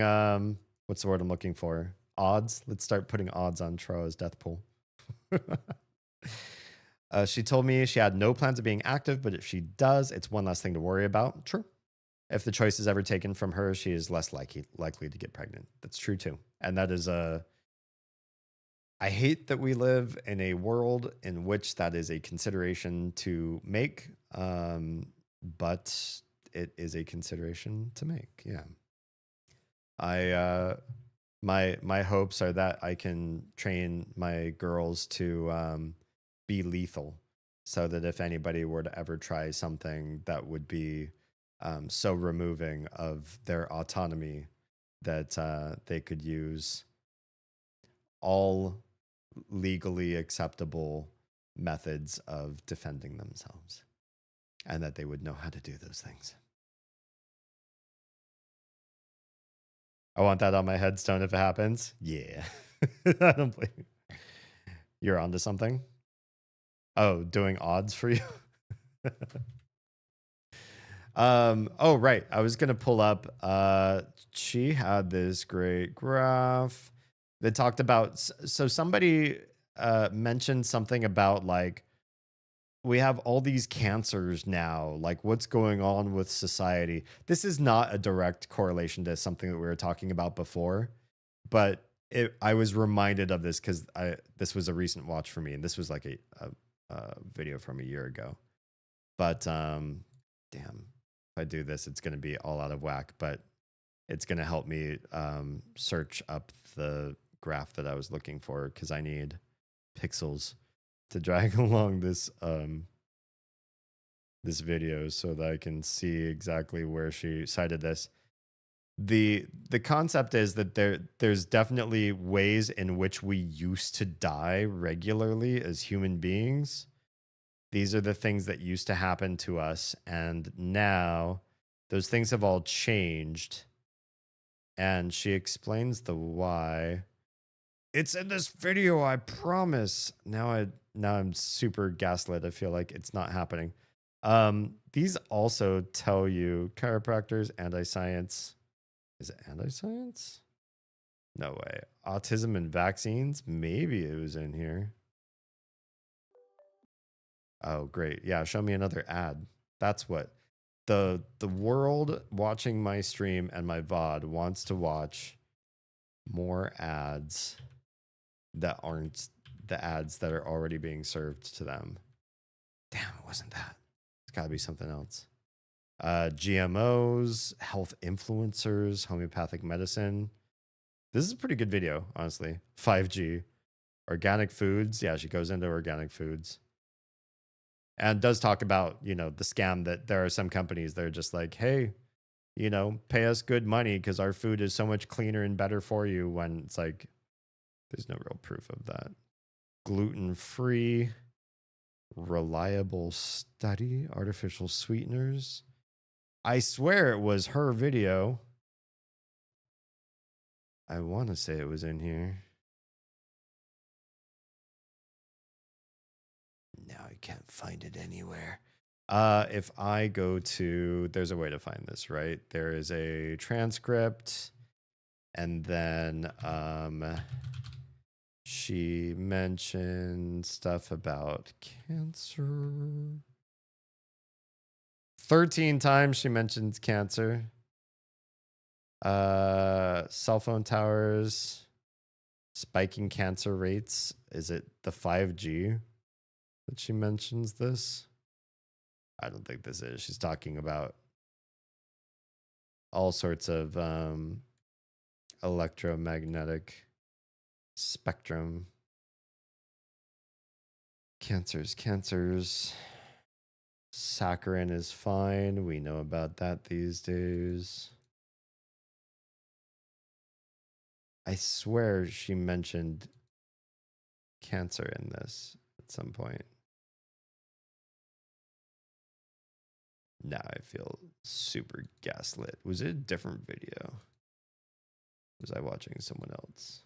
Speaker 1: what's the word I'm looking for? Odds. Let's start putting odds on Troa's death pool. She told me she had no plans of being active, but if she does, it's one less thing to worry about. True. If the choice is ever taken from her, she is less likely to get pregnant. That's true too. And that is I hate that we live in a world in which that is a consideration to make, but it is a consideration to make. Yeah. My hopes are that I can train my girls to be lethal, so that if anybody were to ever try something that would be so removing of their autonomy, that they could use all legally acceptable methods of defending themselves, and that they would know how to do those things. I want that on my headstone if it happens. Yeah. I don't blame you. You're onto something? Oh, doing odds for you? Oh, right. I was going to pull up. She had this great graph that talked about. So somebody mentioned something about like, we have all these cancers now. Like, what's going on with society? This is not a direct correlation to something that we were talking about before, but I was reminded of this because this was a recent watch for me, and this was like a video from a year ago. But damn, if I do this, it's going to be all out of whack. But it's going to help me search up the graph that I was looking for, because I need pixels to drag along this this video so that I can see exactly where she cited this. The concept is that there's definitely ways in which we used to die regularly as human beings. These are the things that used to happen to us, and now those things have all changed. And she explains the why. It's in this video, I promise. Now I'm super gaslit. I feel like it's not happening. These also tell you chiropractors, anti-science. Is it anti-science? No way. Autism and vaccines? Maybe it was in here. Oh, great. Yeah, show me another ad. That's what the world watching my stream and my VOD wants to watch. More ads that aren't the ads that are already being served to them. Damn, it wasn't that. It's got to be something else. GMOs, health influencers, homeopathic medicine. This is a pretty good video, honestly. 5G. Organic foods. Yeah, she goes into organic foods. and does talk about, you know, the scam that there are some companies that are just like, hey, you know, pay us good money because our food is so much cleaner and better for you, when it's like, there's no real proof of that. Gluten-free, reliable study, artificial sweeteners. I swear it was her video. I want to say it was in here. Now I can't find it anywhere. If I go to, there's a way to find this, right? There is a transcript, and then she mentioned stuff about cancer. 13 times she mentions cancer. Cell phone towers, spiking cancer rates. Is it the 5G that she mentions this? I don't think this is. She's talking about all sorts of electromagnetic spectrum. Cancers. Saccharin is fine. We know about that these days. I swear she mentioned cancer in this at some point. Now I feel super gaslit. Was it a different video? Was I watching someone else?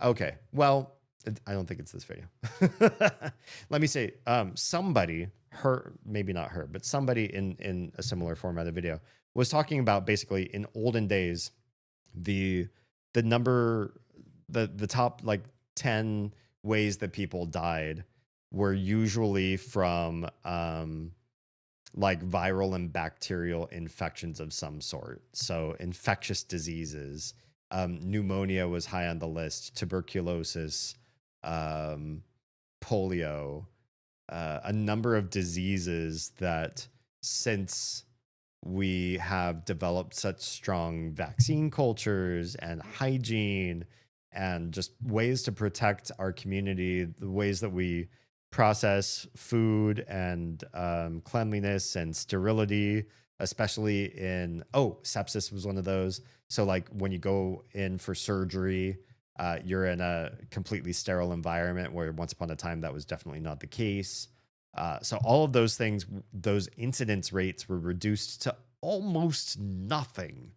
Speaker 1: Okay, well, I don't think it's this video. Let me say, somebody, her, maybe not her, but somebody in a similar format of video was talking about basically in olden days, the top like 10 ways that people died were usually from like viral and bacterial infections of some sort. So infectious diseases, pneumonia was high on the list, tuberculosis, polio, a number of diseases that, since we have developed such strong vaccine cultures and hygiene and just ways to protect our community, the ways that we process food and cleanliness and sterility, especially in, sepsis was one of those. So like when you go in for surgery, you're in a completely sterile environment, where once upon a time that was definitely not the case. So all of those things, those incidence rates were reduced to almost nothing,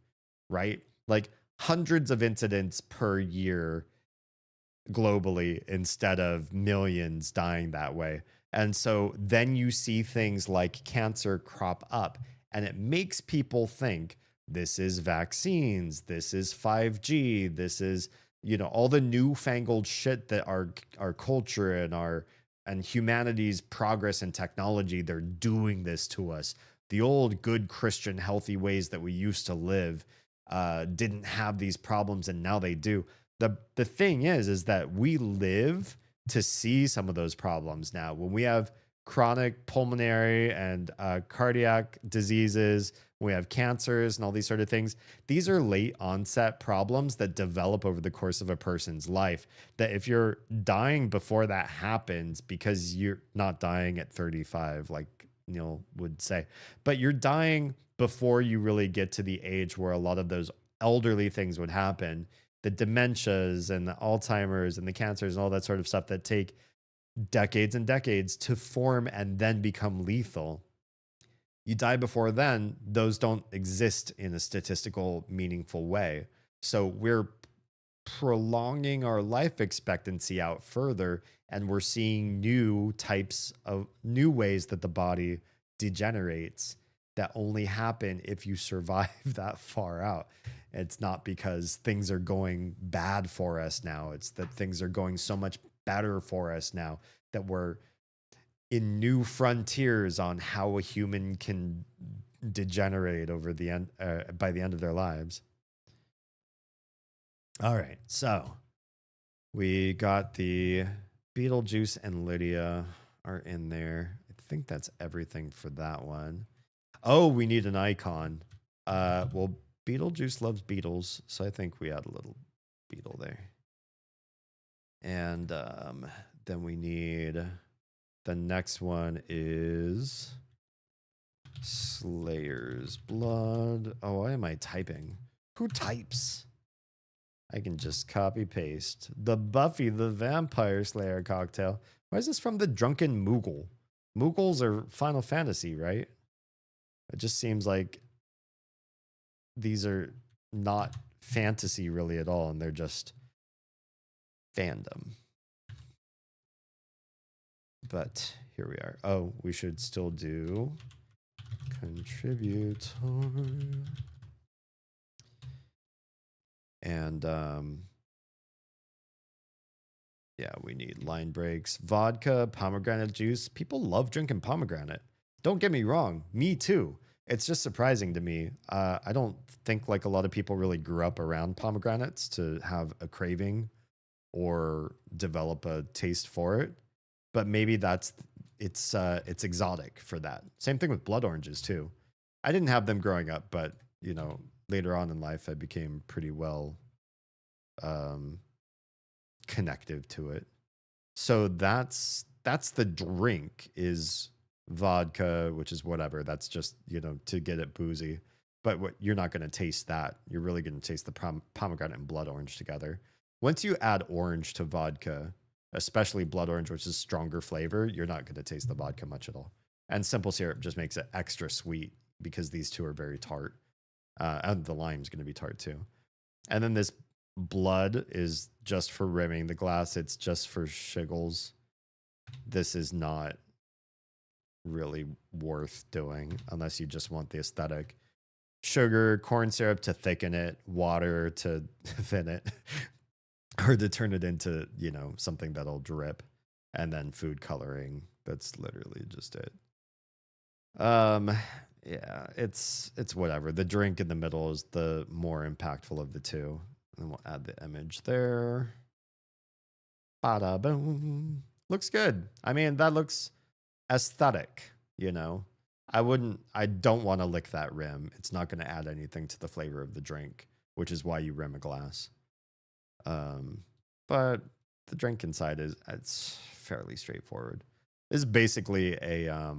Speaker 1: right? Like hundreds of incidents per year globally, instead of millions dying that way. And so then you see things like cancer crop up, and it makes people think this is vaccines, this is 5G, this is, you know, all the newfangled shit that our culture and humanity's progress and technology, they're doing this to us. The old good Christian healthy ways that we used to live didn't have these problems, and now they do. The thing is that we live to see some of those problems now. When we have chronic pulmonary and cardiac diseases, we have cancers and all these sort of things. These are late onset problems that develop over the course of a person's life, that if you're dying before that happens, because you're not dying at 35, like Neil would say, but you're dying before you really get to the age where a lot of those elderly things would happen, the dementias and the Alzheimer's and the cancers and all that sort of stuff that take decades and decades to form and then become lethal. You die before then, those don't exist in a statistical, meaningful way. So we're prolonging our life expectancy out further, and we're seeing new ways that the body degenerates that only happen if you survive that far out. It's not because things are going bad for us now. It's that things are going so much better for us now, that we're in new frontiers on how a human can degenerate over the end, by the end of their lives. All right, so we got the Beetlejuice and Lydia are in there. I think that's everything for that one. Oh, we need an icon. Well, Beetlejuice loves beetles, so I think we add a little beetle there. And then we need The next one is Slayer's Blood. Oh, why am I typing? Who types? I can just copy paste. The Buffy the Vampire Slayer cocktail. Why is this from the Drunken Moogle? Moogles are Final Fantasy, right? It just seems like these are not fantasy really at all, and they're just fandom. But here we are. Oh, we should still do contributor. And yeah, we need line breaks, vodka, pomegranate juice. People love drinking pomegranate. Don't get me wrong, me too. It's just surprising to me. I don't think like a lot of people really grew up around pomegranates to have a craving or develop a taste for it. But maybe it's exotic for that. Same thing with blood oranges too. I didn't have them growing up, but you know, later on in life, I became pretty well connective to it. So that's the drink is vodka, which is whatever. That's just, you know, to get it boozy. But what you're not going to taste that. You're really going to taste the pomegranate and blood orange together. Once you add orange to vodka, especially blood orange, which is stronger flavor, you're not going to taste the vodka much at all. And simple syrup just makes it extra sweet because these two are very tart. And the lime's going to be tart too. And then this blood is just for rimming the glass. It's just for shiggles. This is not really worth doing unless you just want the aesthetic. Sugar, corn syrup to thicken it, water to thin it, or to turn it into, you know, something that'll drip, and then food coloring. That's literally just it. Yeah, it's whatever. The drink in the middle is the more impactful of the two. And we'll add the image there. Bada boom. Looks good. I mean, that looks aesthetic, you know. I don't want to lick that rim. It's not going to add anything to the flavor of the drink, which is why you rim a glass. But the drink inside it's fairly straightforward. This is basically a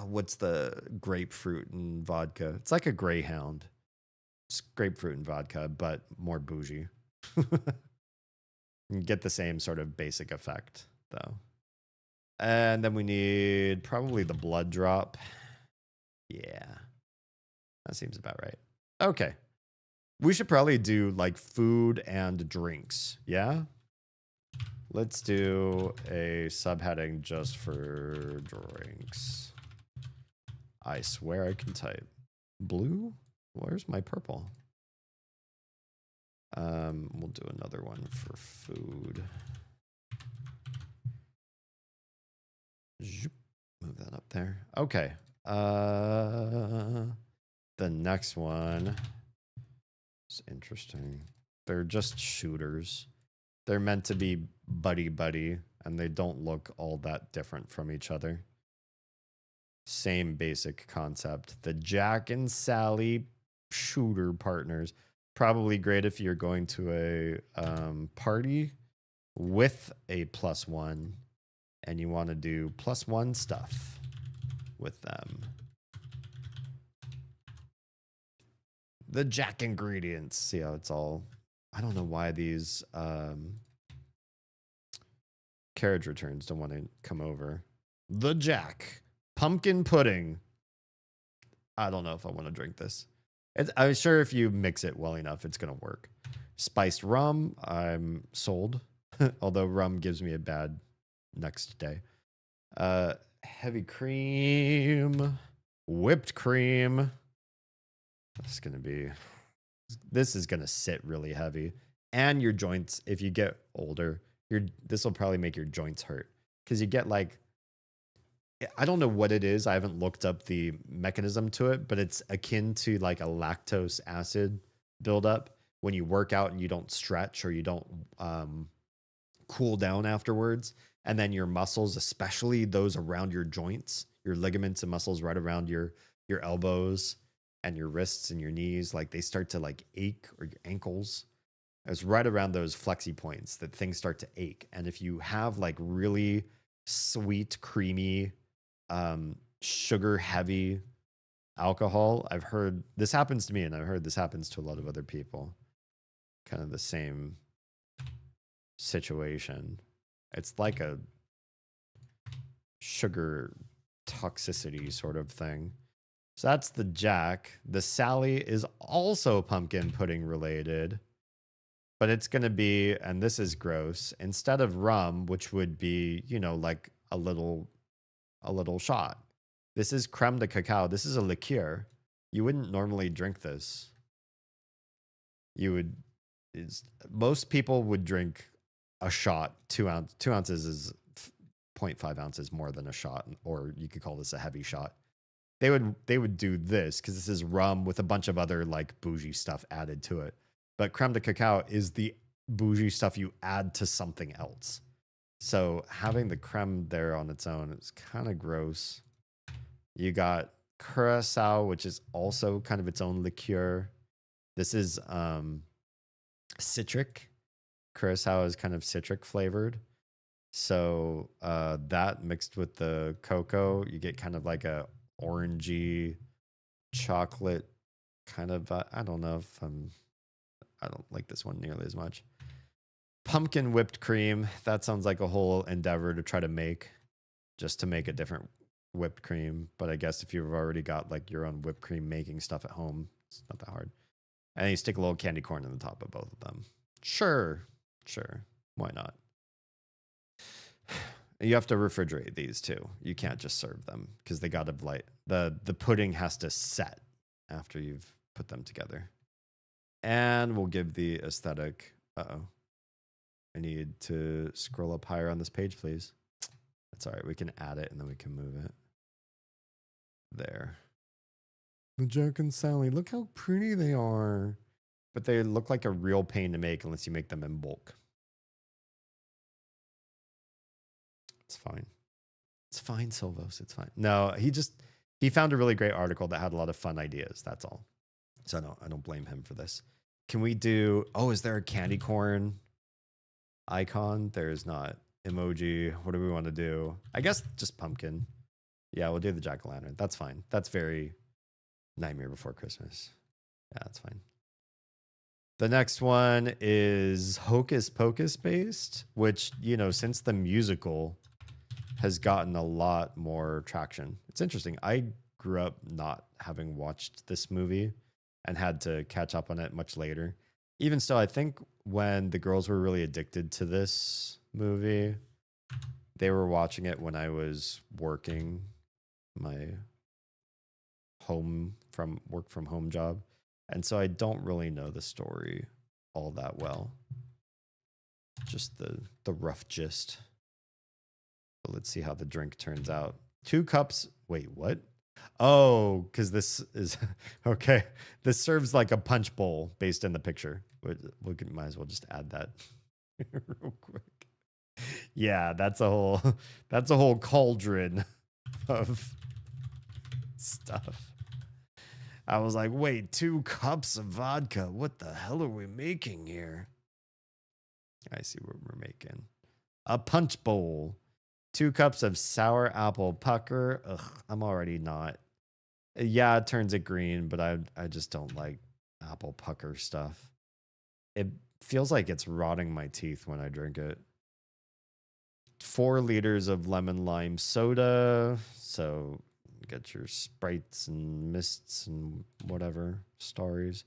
Speaker 1: what's the grapefruit and vodka? It's like a Greyhound. It's grapefruit and vodka, but more bougie. You get the same sort of basic effect, though. And then we need probably the blood drop. Yeah. That seems about right. Okay. We should probably do like food and drinks. Yeah? Let's do a subheading just for drinks. I swear I can type. Blue? Where's my purple? We'll do another one for food. Move that up there. Okay. The next one is interesting. They're just shooters. They're meant to be buddy-buddy, and they don't look all that different from each other. Same basic concept. The Jack and Sally shooter partners. Probably great if you're going to a party with a +1 and you want to do +1 stuff with them. The Jack ingredients. See how it's all... I don't know why these carriage returns don't want to come over. The Jack. Pumpkin pudding. I don't know if I want to drink this. I'm sure if you mix it well enough, it's going to work. Spiced rum. I'm sold. Although rum gives me a bad next day. Heavy cream. Whipped cream. This is going to sit really heavy. And your joints, if you get older, this will probably make your joints hurt. Because you get like, I don't know what it is. I haven't looked up the mechanism to it, but it's akin to like a lactose acid buildup when you work out and you don't stretch or you don't cool down afterwards. And then your muscles, especially those around your joints, your ligaments and muscles right around your elbows and your wrists and your knees, like they start to like ache, or your ankles. It's right around those flexi points that things start to ache. And if you have like really sweet, creamy, sugar heavy alcohol, I've heard this happens to me, and I've heard this happens to a lot of other people. Kind of the same situation. It's like a sugar toxicity sort of thing. So that's the Jack. The Sally is also pumpkin pudding related. But it's going to be, and this is gross, instead of rum, which would be, you know, like a little shot. This is creme de cacao. This is a liqueur. You wouldn't normally drink this. You would, most people would drink a shot, 2 ounces is 0.5 ounces more than a shot, or you could call this a heavy shot. They would do this because this is rum with a bunch of other like bougie stuff added to it. But creme de cacao is the bougie stuff you add to something else. So having the creme there on its own is kind of gross. You got curacao, which is also kind of its own liqueur. This is citric. Curacao is kind of citric flavored. So that mixed with the cocoa, you get kind of like a orangey chocolate kind of, I don't know if I don't like this one nearly as much. Pumpkin whipped cream. That sounds like a whole endeavor to try to make, just to make a different whipped cream. But I guess if you've already got like your own whipped cream making stuff at home, it's not that hard. And then you stick a little candy corn on the top of both of them. Sure. Why not? You have to refrigerate these too. You can't just serve them because they got to light. The pudding has to set after you've put them together. And we'll give the aesthetic. Uh-oh. I need to scroll up higher on this page, please. That's all right. We can add it and then we can move it. There. The Jack and Sally. Look how pretty they are. But they look like a real pain to make unless you make them in bulk. It's fine. It's fine, Silvos. It's fine. No, he found a really great article that had a lot of fun ideas. That's all. So I don't blame him for this. Can we do, is there a candy corn icon? There's not. Emoji. What do we want to do? I guess just pumpkin. Yeah, we'll do the jack-o'-lantern. That's fine. That's very Nightmare Before Christmas. Yeah, that's fine. The next one is Hocus Pocus based, which, since the musical has gotten a lot more traction. It's interesting. I grew up not having watched this movie and had to catch up on it much later. Even still, I think when the girls were really addicted to this movie, they were watching it when I was working my work from home job. And so I don't really know the story all that well. Just the rough gist. But let's see how the drink turns out. 2 cups. Wait, what? Oh, because this is okay. This serves like a punch bowl based in the picture. Might as well just add that real quick. Yeah, that's a whole cauldron of stuff. I was like, wait, 2 cups of vodka. What the hell are we making here? I see what we're making. A punch bowl. 2 cups of sour apple pucker. Ugh, I'm already not. Yeah, it turns it green, but I just don't like apple pucker stuff. It feels like it's rotting my teeth when I drink it. 4 liters of lemon lime soda. So get your Sprites and mists and whatever, Starries.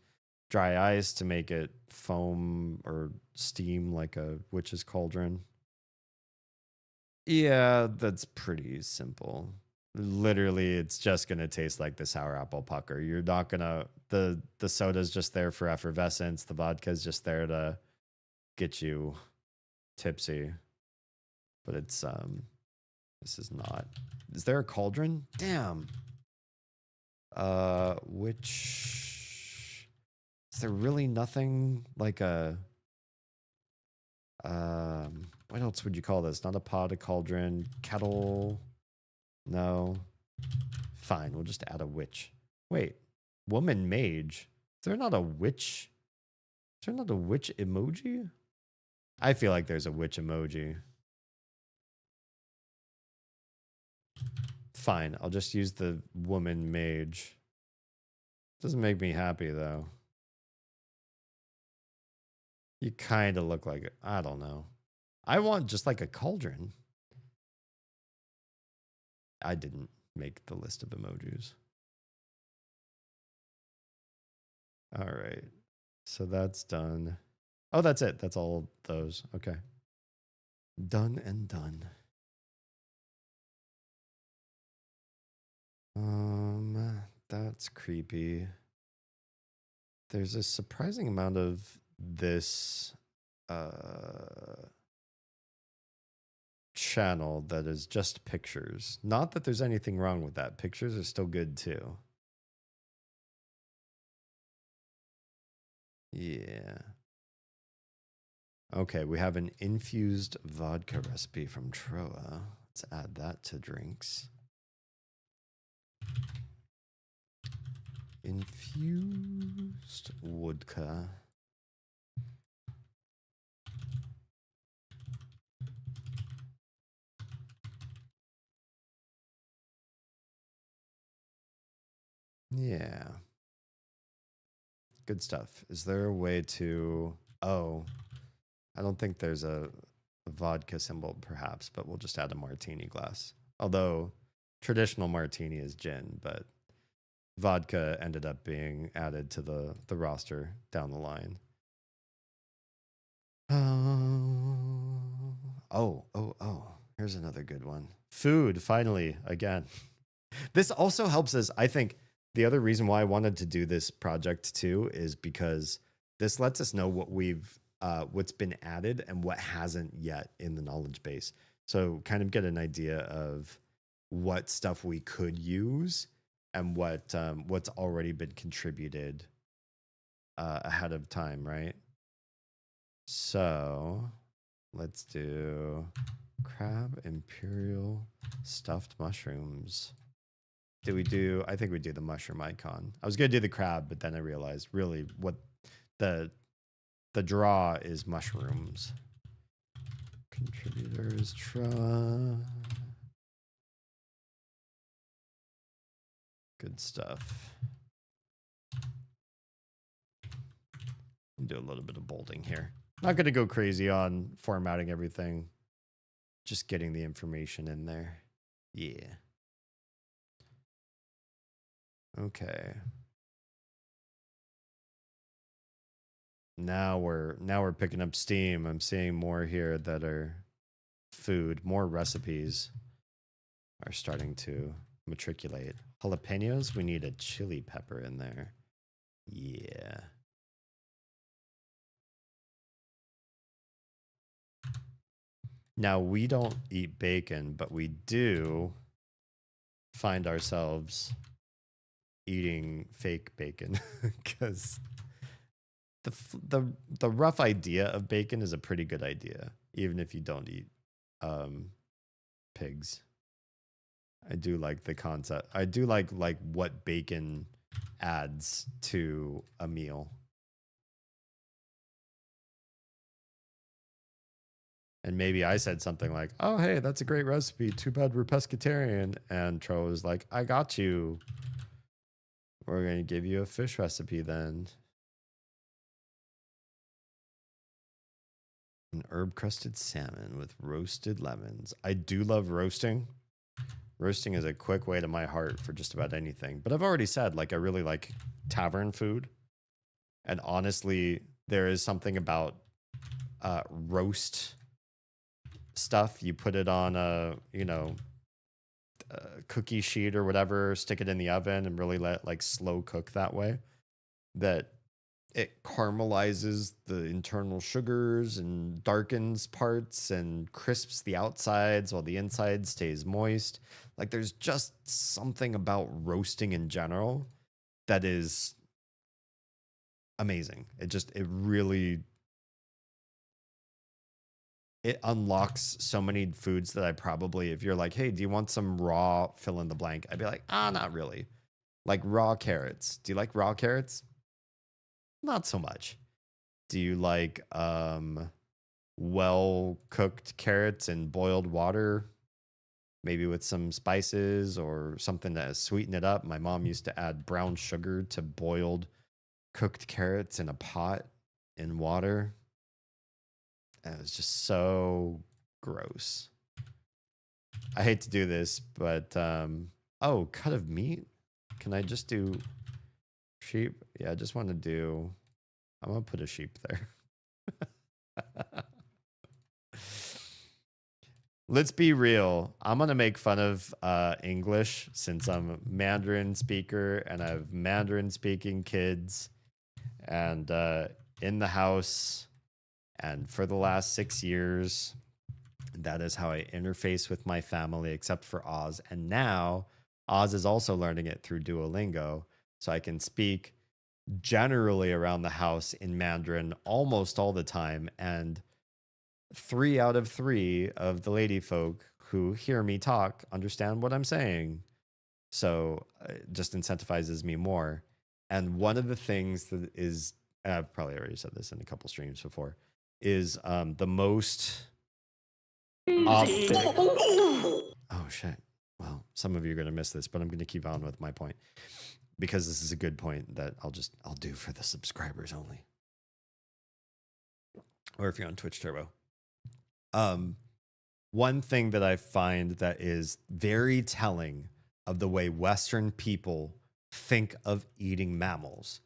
Speaker 1: Dry ice to make it foam or steam like a witch's cauldron. Yeah, that's pretty simple. Literally, it's just going to taste like the sour apple pucker. You're not going to... The soda's just there for effervescence. The vodka's just there to get you tipsy. But it's... This is not... Is there a cauldron? Damn. Which... Is there really nothing like a... what else would you call this? Not a pot, a cauldron, kettle. No. Fine, we'll just add a witch. Wait, woman mage. Is there not a witch there not a witch emoji? I feel like there's a witch emoji. Fine, I'll just use the woman mage. Doesn't make me happy though. You kind of look like it. I don't know. I want just like a cauldron. I didn't make the list of emojis. All right. So that's done. Oh, that's it. That's all those. Okay. Done and done. That's creepy. There's a surprising amount of this channel that is just pictures. Not that there's anything wrong with that. Pictures are still good too. Yeah. Okay, we have an infused vodka recipe from Troa. Let's add that to drinks. Infused vodka. Yeah. Good stuff. Is there a way to... Oh, I don't think there's a vodka symbol, perhaps, but we'll just add a martini glass. Although traditional martini is gin, but vodka ended up being added to the roster down the line. Oh. Here's another good one. Food, finally, again. This also helps us, I think, the other reason why I wanted to do this project too is because this lets us know what what's been added and what hasn't yet in the knowledge base. So kind of get an idea of what stuff we could use and what's already been contributed ahead of time, right? So let's do crab imperial stuffed mushrooms. I think we do the mushroom icon. I was gonna do the crab, but then I realized really what the draw is mushrooms. Contributors draw. Good stuff. I'll do a little bit of bolding here. Not gonna go crazy on formatting everything. Just getting the information in there. Yeah. Okay. Now we're picking up steam. I'm seeing more here that are food, more recipes are starting to matriculate. Jalapenos, we need a chili pepper in there. Yeah. Now we don't eat bacon, but we do find ourselves eating fake bacon because the rough idea of bacon is a pretty good idea, even if you don't eat pigs. I do like the concept. I do like what bacon adds to a meal. And maybe I said something like, "Oh, hey, that's a great recipe. Too bad we're pescatarian." And Tro was like, "I got you. We're going to give you a fish recipe then." An herb-crusted salmon with roasted lemons. I do love roasting. Roasting is a quick way to my heart for just about anything. But I've already said, like, I really like tavern food. And honestly, there is something about roast stuff. You put it on a cookie sheet or whatever, stick it in the oven and really let like slow cook that way, that it caramelizes the internal sugars and darkens parts and crisps the outsides while the inside stays moist. Like there's just something about roasting in general that is amazing. It unlocks so many foods that I probably, if you're like, hey, do you want some raw fill in the blank? I'd be like, not really. Like raw carrots. Do you like raw carrots? Not so much. Do you like well cooked carrots in boiled water? Maybe with some spices or something to sweeten it up. My mom used to add brown sugar to boiled cooked carrots in a pot in water. And it was just so gross. I hate to do this, but oh, cut of meat? Can I just do sheep? Yeah, I just want to do, I'm gonna put a sheep there. Let's be real. I'm gonna make fun of English since I'm a Mandarin speaker and I have Mandarin speaking kids and in the house, and for the last 6 years, that is how I interface with my family, except for Oz. And now Oz is also learning it through Duolingo, so I can speak generally around the house in Mandarin almost all the time. And 3 out of 3 of the lady folk who hear me talk understand what I'm saying. So it just incentivizes me more. And one of the things that is, I've probably already said this in a couple streams before, is the most oh shit. Well, some of you are going to miss this, but I'm going to keep on with my point because this is a good point that I'll do for the subscribers only. Or if you're on Twitch Turbo. One thing that I find that is very telling of the way Western people think of eating mammals.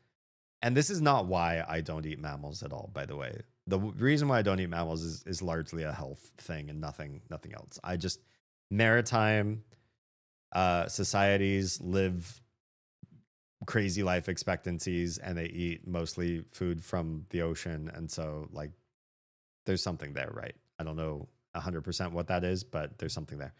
Speaker 1: And this is not why I don't eat mammals at all, by the way. The reason why I don't eat mammals is largely a health thing and nothing else. I just, maritime societies live crazy life expectancies and they eat mostly food from the ocean. And so like there's something there, right? I don't know 100% what that is, but there's something there.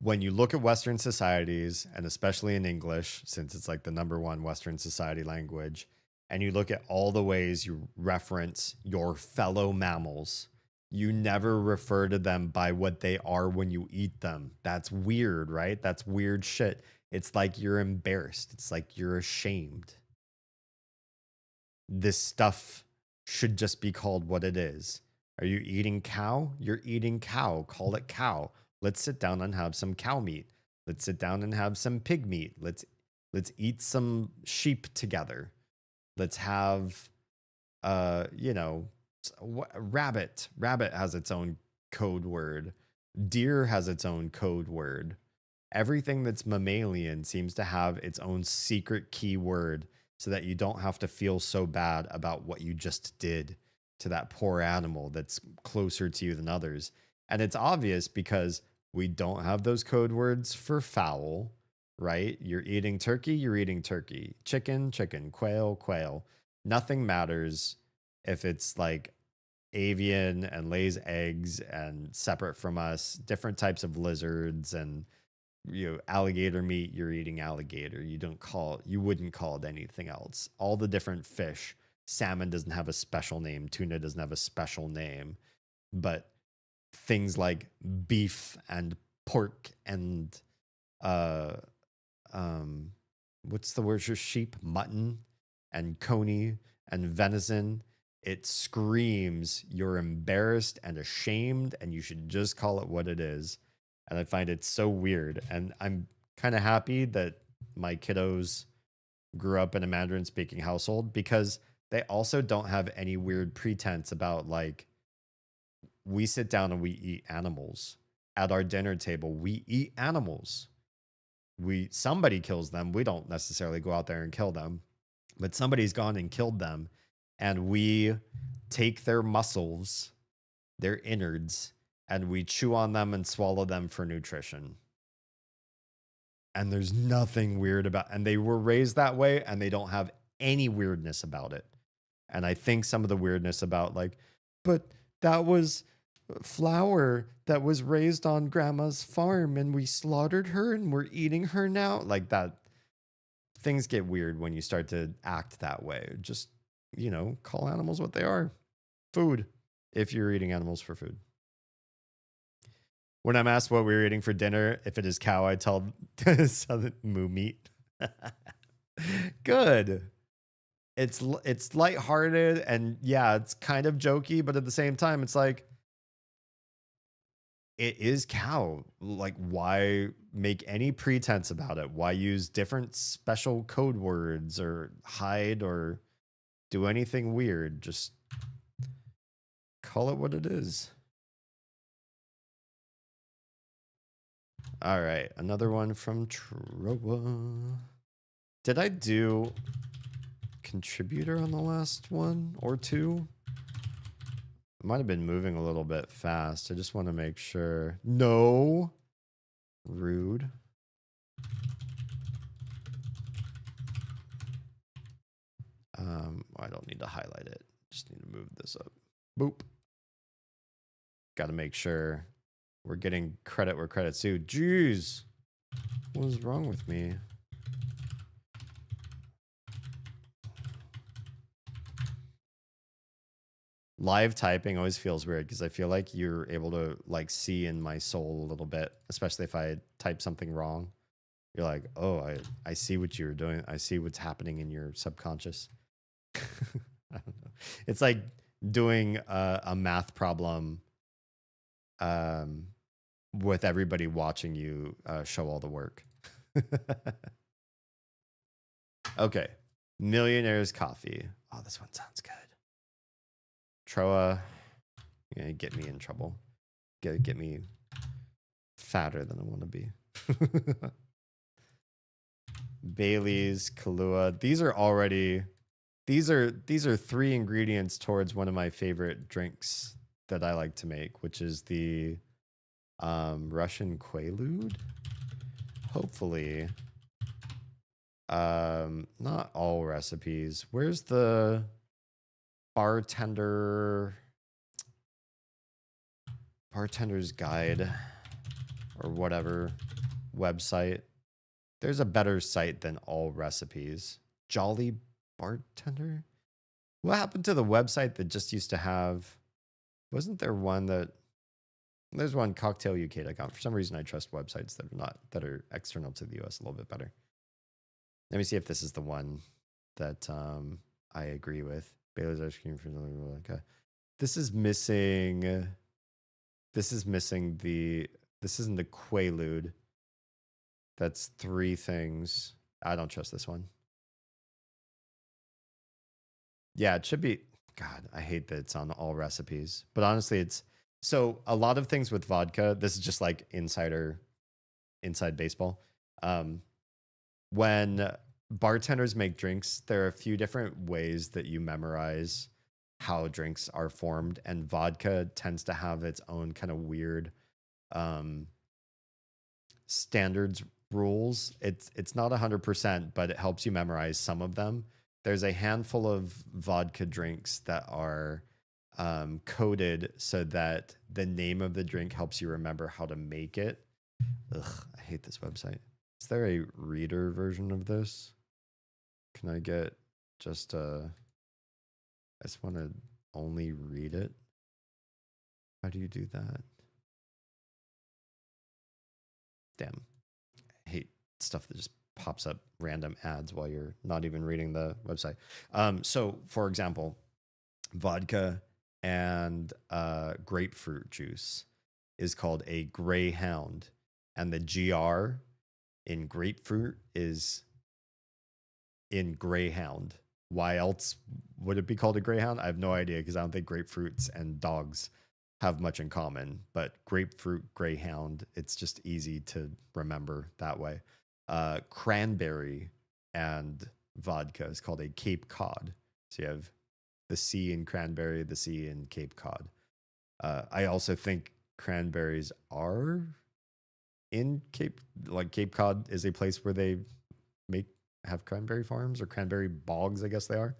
Speaker 1: When you look at Western societies, and especially in English, since it's like the #1 Western society language, and you look at all the ways you reference your fellow mammals, you never refer to them by what they are when you eat them. That's weird, right? That's weird shit. It's like you're embarrassed. It's like you're ashamed. This stuff should just be called what it is. Are you eating cow? You're eating cow. Call it cow. Let's sit down and have some cow meat. Let's sit down and have some pig meat. Let's eat some sheep together. Let's have rabbit. Rabbit has its own code word. Deer has its own code word. Everything that's mammalian seems to have its own secret keyword so that you don't have to feel so bad about what you just did to that poor animal that's closer to you than others. And it's obvious because we don't have those code words for fowl, right? You're eating turkey, you're eating turkey. Chicken, chicken. Quail, quail. Nothing matters if it's like avian and lays eggs and separate from us, different types of lizards and alligator meat, you're eating alligator. You wouldn't call it anything else. All the different fish. Salmon doesn't have a special name. Tuna doesn't have a special name. But things like beef and pork and what's the word for sheep? Mutton and coney and venison. It screams you're embarrassed and ashamed and you should just call it what it is. And I find it so weird. And I'm kind of happy that my kiddos grew up in a Mandarin speaking household because they also don't have any weird pretense about like, we sit down and we eat animals at our dinner table. We eat animals. Somebody kills them. We don't necessarily go out there and kill them, but somebody's gone and killed them. And we take their muscles, their innards, and we chew on them and swallow them for nutrition. And there's nothing weird about, and they were raised that way and they don't have any weirdness about it. And I think some of the weirdness about like, but that was flour that was raised on grandma's farm and we slaughtered her and we're eating her now. Like that, things get weird when you start to act that way. Just, call animals what they are. Food, if you're eating animals for food. When I'm asked what we were eating for dinner, if it is cow, I tell Southern moo meat. Good. it's lighthearted, and yeah, it's kind of jokey, but at the same time, it's like it is cow. Like, why make any pretense about it? Why use different special code words or hide or do anything weird? Just call it what it is. All right, another one from Troa. Did I do contributor on the last one or two? I might have been moving a little bit fast. I just want to make sure. No. Rude. I don't need to highlight it. Just need to move this up. Boop. Got to make sure we're getting credit where credit's due. Jeez. What is wrong with me? Live typing always feels weird because I feel like you're able to like see in my soul a little bit, especially if I type something wrong. You're like, oh, I see what you're doing. I see what's happening in your subconscious. I don't know. It's like doing a math problem with everybody watching you show all the work. Okay. Millionaire's Coffee. Oh, this one sounds good. Troa, you're gonna get me in trouble. Get me fatter than I want to be. Bailey's, Kahlua. These are already these are 3 ingredients towards one of my favorite drinks that I like to make, which is the Russian Quaalude. Hopefully. Not all recipes. Where's the bartender's guide or whatever website? There's a better site than all recipes. Jolly Bartender? What happened to the website that just used to have, wasn't there one that, there's one, cocktailuk.com. For some reason I trust websites that are external to the US a little bit better. Let me see if this is the one that I agree with. Bailey's ice cream for okay. This is missing the, this isn't the Quaalude. That's 3 things. I don't trust this one. Yeah, it should be. God, I hate that it's on all recipes. But honestly, it's so a lot of things with vodka. This is just like inside baseball. When bartenders make drinks, there are a few different ways that you memorize how drinks are formed, and vodka tends to have its own kind of weird standards rules. It's not 100%, but it helps you memorize some of them. There's a handful of vodka drinks that are coded so that the name of the drink helps you remember how to make it. Ugh, I hate this website. Is there a reader version of this? Can I get just I just want to only read it. How do you do that? Damn. I hate stuff that just pops up random ads while you're not even reading the website. So, for example, vodka and grapefruit juice is called a Greyhound, and the GR in grapefruit is in Greyhound. Why else would it be called a Greyhound? I have no idea, because I don't think grapefruits and dogs have much in common. But grapefruit, Greyhound, it's just easy to remember that way. Cranberry and vodka is called a Cape Cod. So you have the C in cranberry, the C in Cape Cod. I also think cranberries are in Cape Cod is a place where they have cranberry farms or cranberry bogs, I guess they are.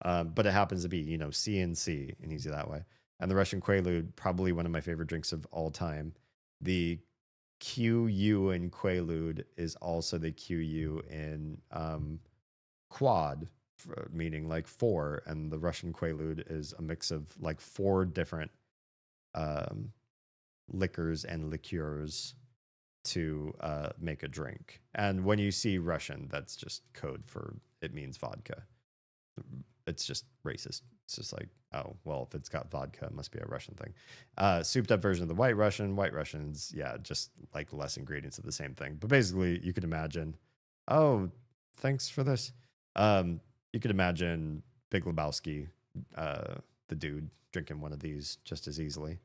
Speaker 1: But it happens to be, C and C, and easy that way. And the Russian Quaalude, probably one of my favorite drinks of all time. The QU in Quaalude is also the QU in quad, meaning like 4. And the Russian Quaalude is a mix of like 4 different liquors and liqueurs to make a drink. And when you see Russian, that's just code for it means vodka. it's just racist. It's just like, oh, well, if it's got vodka, it must be a Russian thing. Souped up version of the White Russian. White Russians, yeah, just like less ingredients of the same thing. But basically, you could imagine, oh, thanks for this. You could imagine Big Lebowski, the dude, drinking one of these just as easily.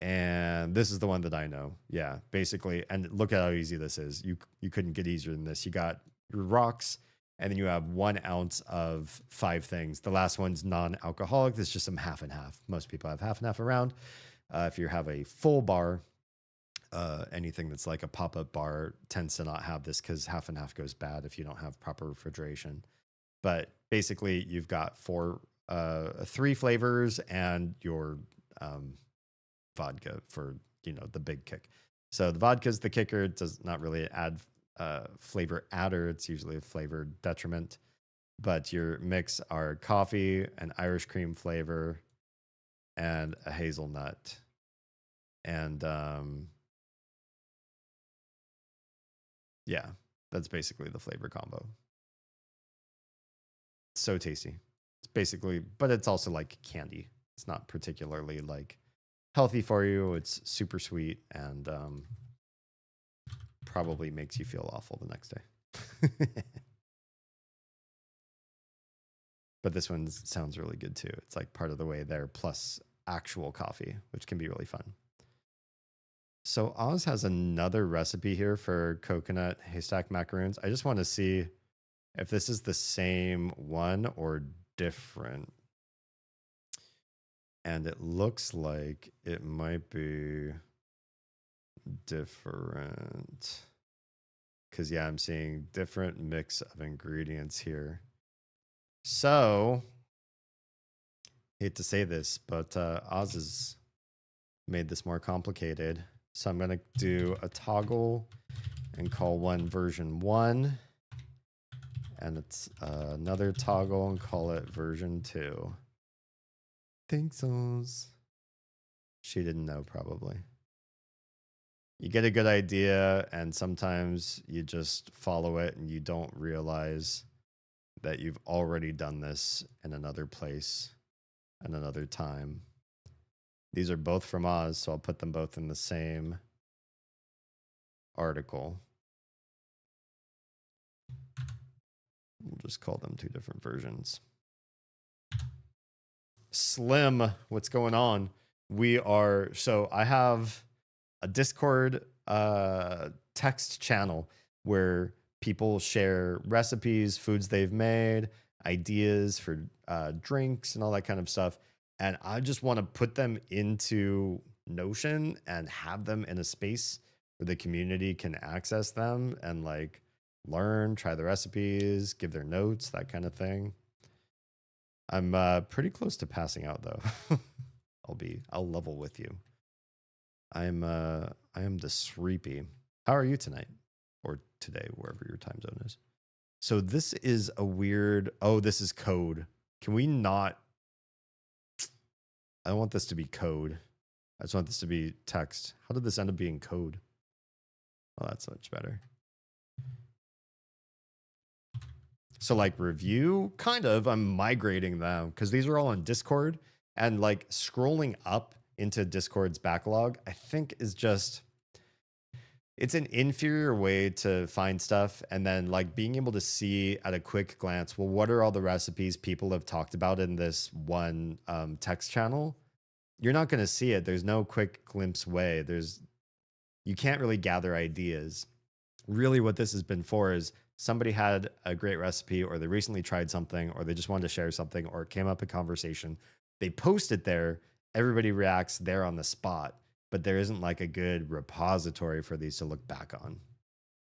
Speaker 1: And this is the one that I know. Yeah, basically. And look at how easy this is. You couldn't get easier than this. You got your rocks, and then you have 1 ounce of 5 things. The last one's non-alcoholic. There's just some half and half. Most people have half and half around. If you have a full bar, anything that's like a pop-up bar tends to not have this because half and half goes bad if you don't have proper refrigeration. But basically, you've got 3 flavors and your vodka for, the big kick. So the vodka is the kicker. It does not really add flavor adder. It's usually a flavor detriment. But your mix are coffee, an Irish cream flavor, and a hazelnut. And yeah, that's basically the flavor combo. So tasty. It's basically, but it's also like candy. It's not particularly like healthy for you. It's super sweet and probably makes you feel awful the next day. But this one sounds really good too. It's like part of the way there plus actual coffee, which can be really fun. So Oz has another recipe here for coconut haystack macaroons. I just want to see if this is the same one or different. And it looks like it might be different. Because, yeah, I'm seeing different mix of ingredients here. So, hate to say this, but Oz has made this more complicated. So I'm going to do a toggle and call one version 1. And it's another toggle and call it version 2. Think so. She didn't know, probably. You get a good idea, and sometimes you just follow it and you don't realize that you've already done this in another place and another time. These are both from Oz, so I'll put them both in the same article. We'll just call them 2 different versions. Slim, what's going on? I have a Discord text channel where people share recipes, foods they've made, ideas for drinks and all that kind of stuff. And I just want to put them into Notion and have them in a space where the community can access them and like learn, try the recipes, give their notes, that kind of thing. I'm pretty close to passing out though. I'll level with you. I am the sleepy. How are you tonight? Or today, wherever your time zone is. So this is a weird, this is code. Can we not? I don't want this to be code. I just want this to be text. How did this end up being code? Oh, that's much better. So like review, kind of, I'm migrating them because these are all on Discord, and like scrolling up into Discord's backlog, I think is just, it's an inferior way to find stuff. And then like being able to see at a quick glance, well, what are all the recipes people have talked about in this one text channel? You're not going to see it. There's no quick glimpse way. You can't really gather ideas. Really what this has been for is somebody had a great recipe, or they recently tried something, or they just wanted to share something, or it came up in conversation. They post it there. Everybody reacts there on the spot, but there isn't like a good repository for these to look back on.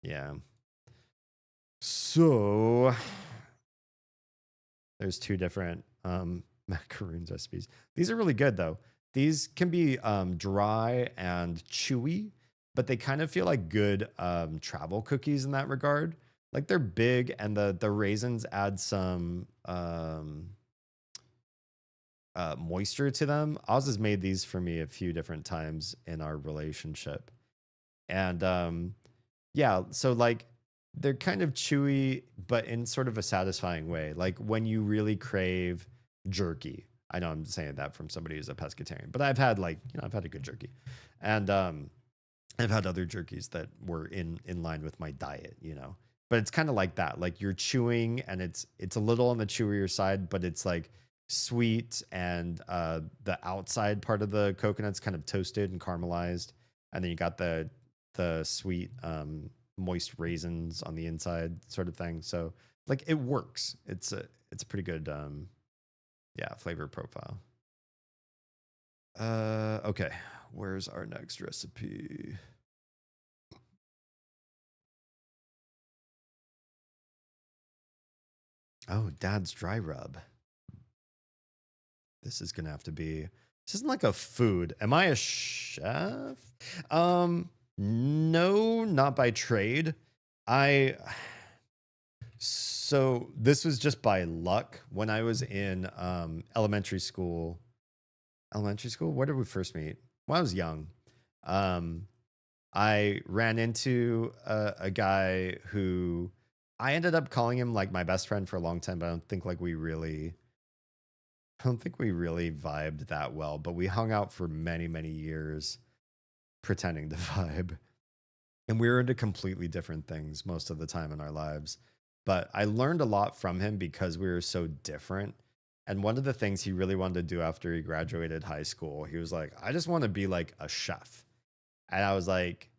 Speaker 1: Yeah. So there's 2 different macaroons recipes. These are really good though. These can be dry and chewy, but they kind of feel like good travel cookies in that regard. Like they're big, and the raisins add some moisture to them. Oz has made these for me a few different times in our relationship. And yeah, so like they're kind of chewy, but in sort of a satisfying way. Like when you really crave jerky. I know I'm saying that from somebody who's a pescatarian, but I've had I've had a good jerky, and I've had other jerkies that were in line with my diet, But it's kind of like that. Like you're chewing, and it's a little on the chewier side, but it's like sweet, and the outside part of the coconut's kind of toasted and caramelized, and then you got the sweet moist raisins on the inside, sort of thing. So like it works. It's a pretty good flavor profile. Okay, where's our next recipe? Oh, Dad's dry rub. This is gonna have to be. This isn't like a food. Am I a chef? No, not by trade. So this was just by luck when I was in elementary school. Elementary school? Where did we first meet? When I was young. I ran into a guy who I ended up calling him like my best friend for a long time, but I don't think we really vibed that well. But we hung out for many, many years pretending to vibe. And we were into completely different things most of the time in our lives. But I learned a lot from him because we were so different. And one of the things he really wanted to do after he graduated high school, he was like, I just want to be like a chef. And I was like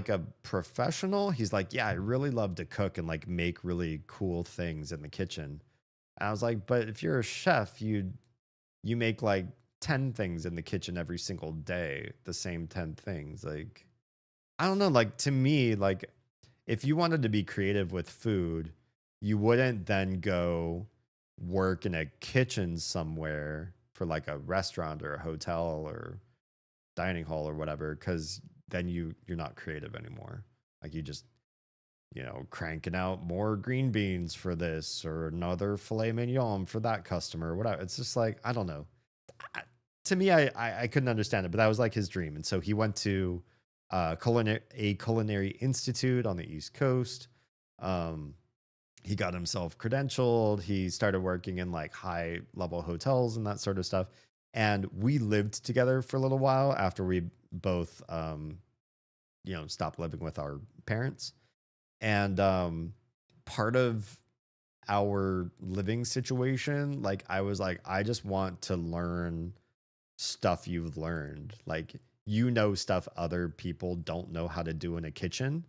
Speaker 1: a professional? He's like, yeah, I really love to cook and like make really cool things in the kitchen. And I was like, but if you're a chef, you make like 10 things in the kitchen every single day, the same 10 things. Like, I don't know, like to me, like if you wanted to be creative with food, you wouldn't then go work in a kitchen somewhere for like a restaurant or a hotel or dining hall or whatever, because then you're not creative anymore. Like you just, cranking out more green beans for this or another filet mignon for that customer or whatever. It's just like, I don't know. To me, I couldn't understand it, but that was like his dream. And so he went to a culinary institute on the East Coast. He got himself credentialed. He started working in like high level hotels and that sort of stuff. And we lived together for a little while after we both, stopped living with our parents. And part of our living situation, like I was like, I just want to learn stuff you've learned. Like, stuff other people don't know how to do in a kitchen.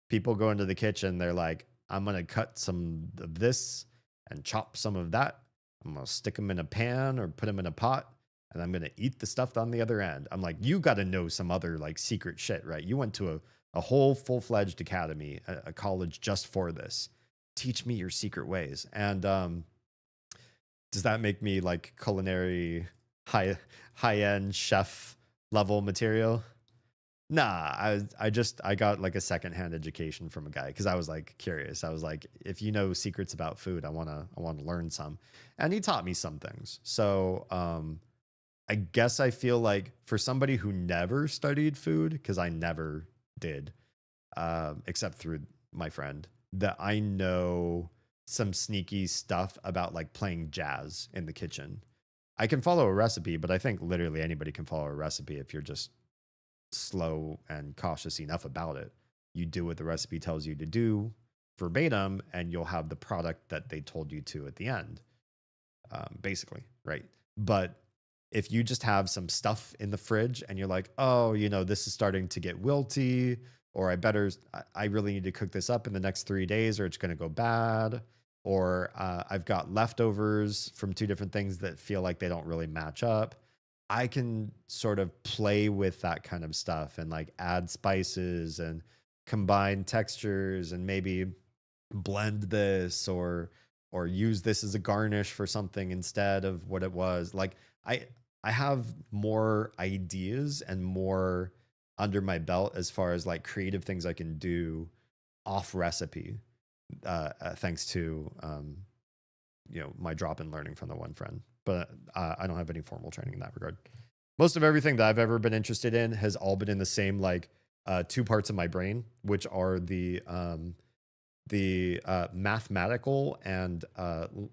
Speaker 1: People go into the kitchen, they're like, I'm going to cut some of this and chop some of that. I'm going to stick them in a pan or put them in a pot, and I'm going to eat the stuff on the other end. I'm like, you got to know some other like secret shit, right? You went to a whole full-fledged academy, a college just for this. Teach me your secret ways. And does that make me like culinary high-end chef level material? Nah, I got like a secondhand education from a guy because I was like curious. I was like, if you know secrets about food, I wanna learn some, and he taught me some things. So I guess I feel like for somebody who never studied food, because I never did, except through my friend, that I know some sneaky stuff about like playing jazz in the kitchen. I can follow a recipe, but I think literally anybody can follow a recipe if you're just slow and cautious enough about it. You do what the recipe tells you to do verbatim, and you'll have the product that they told you to at the end, basically, right? But if you just have some stuff in the fridge and you're like, oh, this is starting to get wilty, or I really need to cook this up in the next 3 days or it's going to go bad, or I've got leftovers from 2 different things that feel like they don't really match up, I can sort of play with that kind of stuff and like add spices and combine textures and maybe blend this or use this as a garnish for something instead of what it was. Like I have more ideas and more under my belt as far as like creative things I can do off recipe, thanks to my drop in learning from the one friend. But I don't have any formal training in that regard. Most of everything that I've ever been interested in has all been in the same like two parts of my brain, which are the mathematical and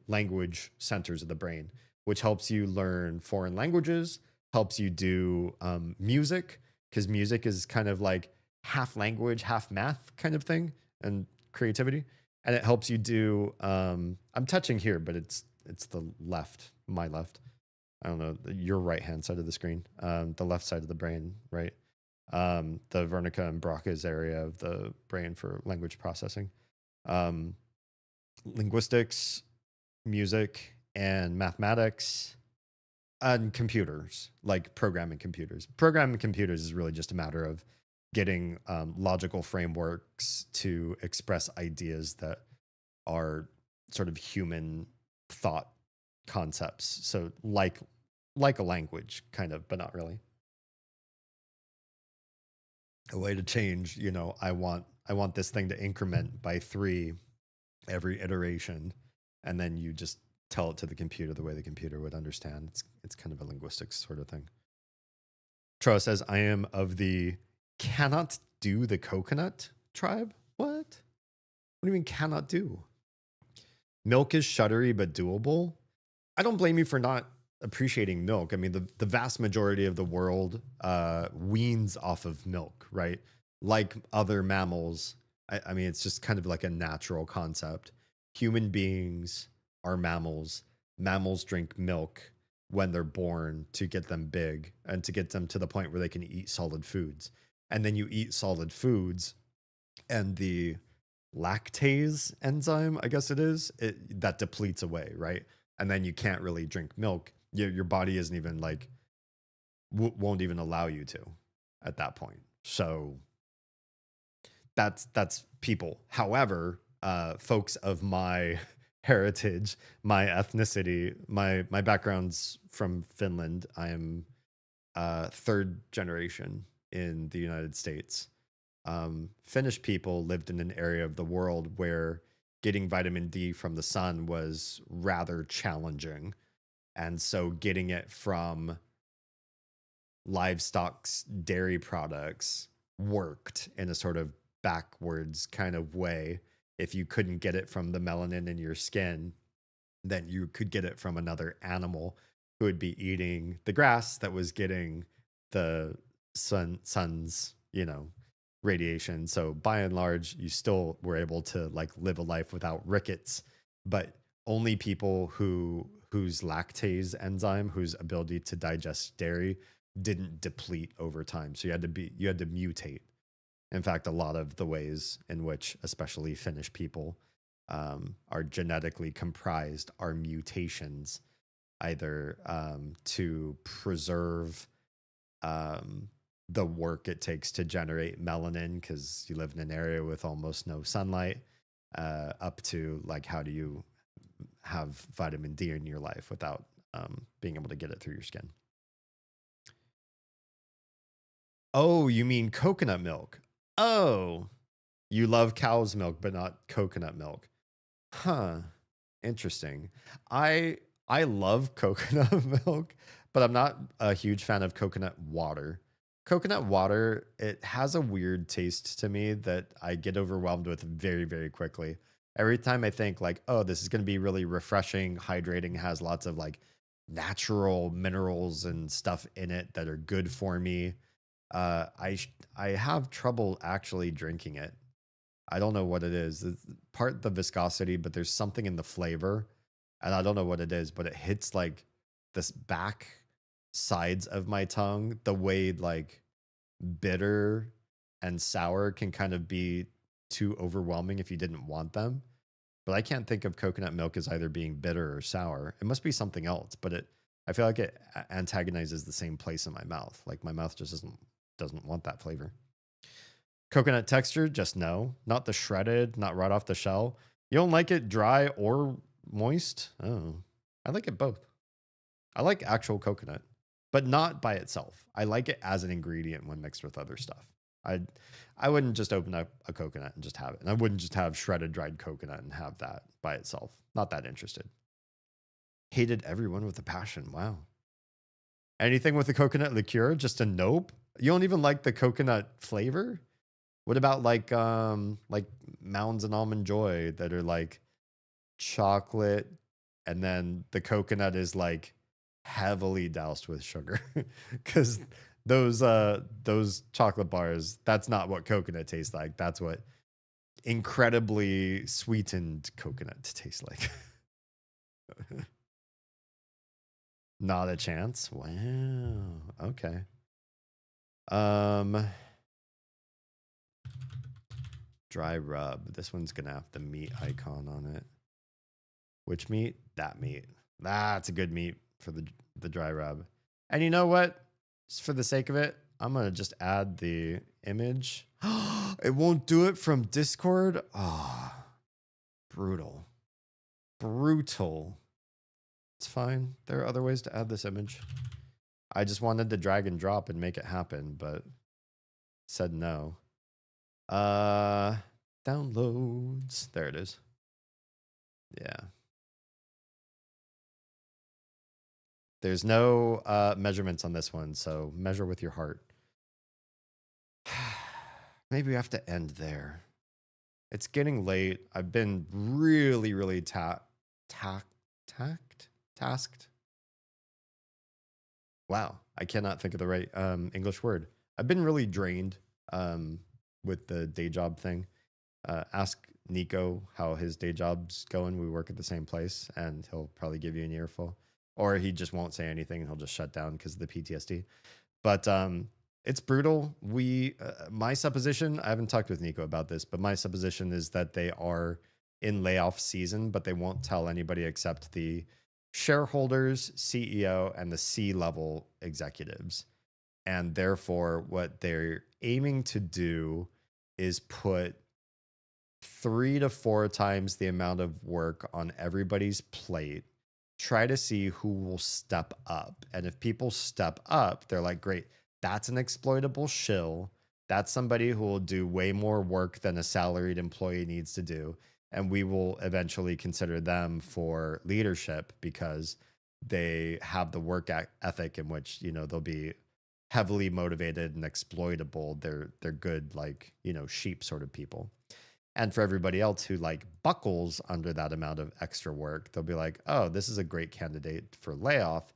Speaker 1: language centers of the brain, which helps you learn foreign languages, helps you do music, because music is kind of like half language, half math kind of thing, and creativity. And it helps you do, I'm touching here, but it's the left, my left. I don't know, your right-hand side of the screen, the left side of the brain, right? The Wernicke and Broca's area of the brain for language processing. Linguistics, music, and mathematics, and computers, like programming computers. Programming computers is really just a matter of getting logical frameworks to express ideas that are sort of human thought concepts. So like a language, kind of, but not really. A way to change, you know, I want this thing to increment by 3 every iteration, and then you just tell it to the computer the way the computer would understand. It's kind of a linguistics sort of thing. Tro says, I am of the cannot do the coconut tribe. What? What do you mean cannot do? Milk is shuddery but doable. I don't blame you for not appreciating milk. I mean, the vast majority of the world weans off of milk, right? Like other mammals. I mean, it's just kind of like a natural concept. Human beings are mammals. Mammals drink milk when they're born to get them big and to get them to the point where they can eat solid foods. And then you eat solid foods, and the lactase enzyme, I guess it is, that depletes away, right? And then you can't really drink milk. Your body isn't even like, won't even allow you to at that point. So that's people. However, folks of my heritage, my ethnicity, my background's from Finland. I am 3rd generation in the United States. Finnish people lived in an area of the world where getting vitamin D from the sun was rather challenging. And so getting it from livestock's dairy products worked in a sort of backwards kind of way. If you couldn't get it from the melanin in your skin, then you could get it from another animal who would be eating the grass that was getting the sun's, you know, radiation. So by and large, you still were able to like live a life without rickets, but only people whose lactase enzyme, whose ability to digest dairy didn't deplete over time. So you had to mutate. In fact, a lot of the ways in which especially Finnish people are genetically comprised are mutations, either to preserve the work it takes to generate melanin because you live in an area with almost no sunlight, up to like how do you have vitamin D in your life without being able to get it through your skin. Oh, you mean coconut milk? Oh, you love cow's milk but not coconut milk. Huh. Interesting. I love coconut milk, but I'm not a huge fan of coconut water. Coconut water, it has a weird taste to me that I get overwhelmed with very, very quickly. Every time I think like, oh, this is going to be really refreshing, hydrating, has lots of like natural minerals and stuff in it that are good for me. I have trouble actually drinking it. I don't know what it is. It's part the viscosity, but there's something in the flavor, and I don't know what it is, but it hits like this back sides of my tongue the way like bitter and sour can kind of be too overwhelming if you didn't want them. But I can't think of coconut milk as either being bitter or sour. It must be something else, but I feel like it antagonizes the same place in my mouth. Like my mouth just doesn't want that flavor. Coconut texture, just no. Not the shredded, not right off the shell. You don't like it dry or moist? Oh, I like it both. I like actual coconut, but not by itself. I like it as an ingredient when mixed with other stuff. I wouldn't just open up a coconut and just have it. And I wouldn't just have shredded dried coconut and have that by itself. Not that interested. Hated everyone with a passion. Wow. Anything with a coconut liqueur, just a nope. You don't even like the coconut flavor? What about like Mounds and Almond Joy that are like chocolate, and then the coconut is like heavily doused with sugar? Because those chocolate bars, that's not what coconut tastes like. That's what incredibly sweetened coconut tastes like. Not a chance. Wow. Okay. Dry rub. This one's gonna have the meat icon on it. Which meat? That meat. That's a good meat for the dry rub. And you know what? Just for the sake of it, I'm gonna just add the image. It won't do it from Discord. Ah, oh, brutal. Brutal. It's fine. There are other ways to add this image. I just wanted to drag and drop and make it happen, but said no. Downloads. There it is. Yeah. There's no measurements on this one, so measure with your heart. Maybe we have to end there. It's getting late. I've been really tasked. Wow, I cannot think of the right English word. I've been really drained with the day job thing. Ask Nico how his day job's going. We work at the same place, and he'll probably give you an earful. Or he just won't say anything, and he'll just shut down because of the PTSD. But it's brutal. My supposition, I haven't talked with Nico about this, but my supposition is that they are in layoff season, but they won't tell anybody except the shareholders, CEO, and the C-level executives. And therefore, what they're aiming to do is put 3 to 4 times the amount of work on everybody's plate, try to see who will step up. And if people step up, they're like, great, that's an exploitable shill. That's somebody who will do way more work than a salaried employee needs to do. And we will eventually consider them for leadership because they have the work ethic in which, you know, they'll be heavily motivated and exploitable. They're good, like, you know, sheep sort of people. And for everybody else who like buckles under that amount of extra work, they'll be like, oh, this is a great candidate for layoff.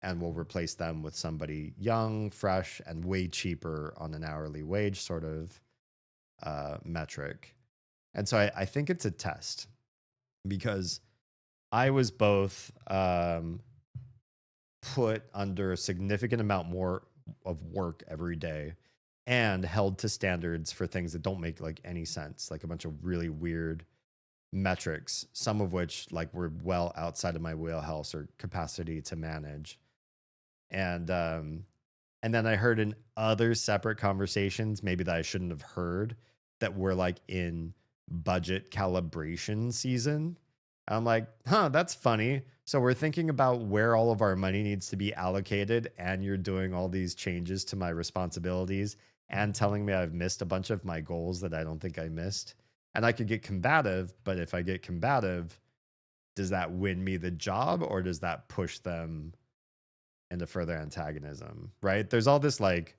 Speaker 1: And we'll replace them with somebody young, fresh, and way cheaper on an hourly wage sort of metric. And so I think it's a test because I was both put under a significant amount more of work every day and held to standards for things that don't make like any sense, like a bunch of really weird metrics, some of which like were well outside of my wheelhouse or capacity to manage. And then I heard in other separate conversations, maybe that I shouldn't have heard, that we're like in budget calibration season. I'm like, huh, that's funny. So we're thinking about where all of our money needs to be allocated, and you're doing all these changes to my responsibilities and telling me I've missed a bunch of my goals that I don't think I missed. And I could get combative, but if I get combative, does that win me the job or does that push them into further antagonism, right? There's all this like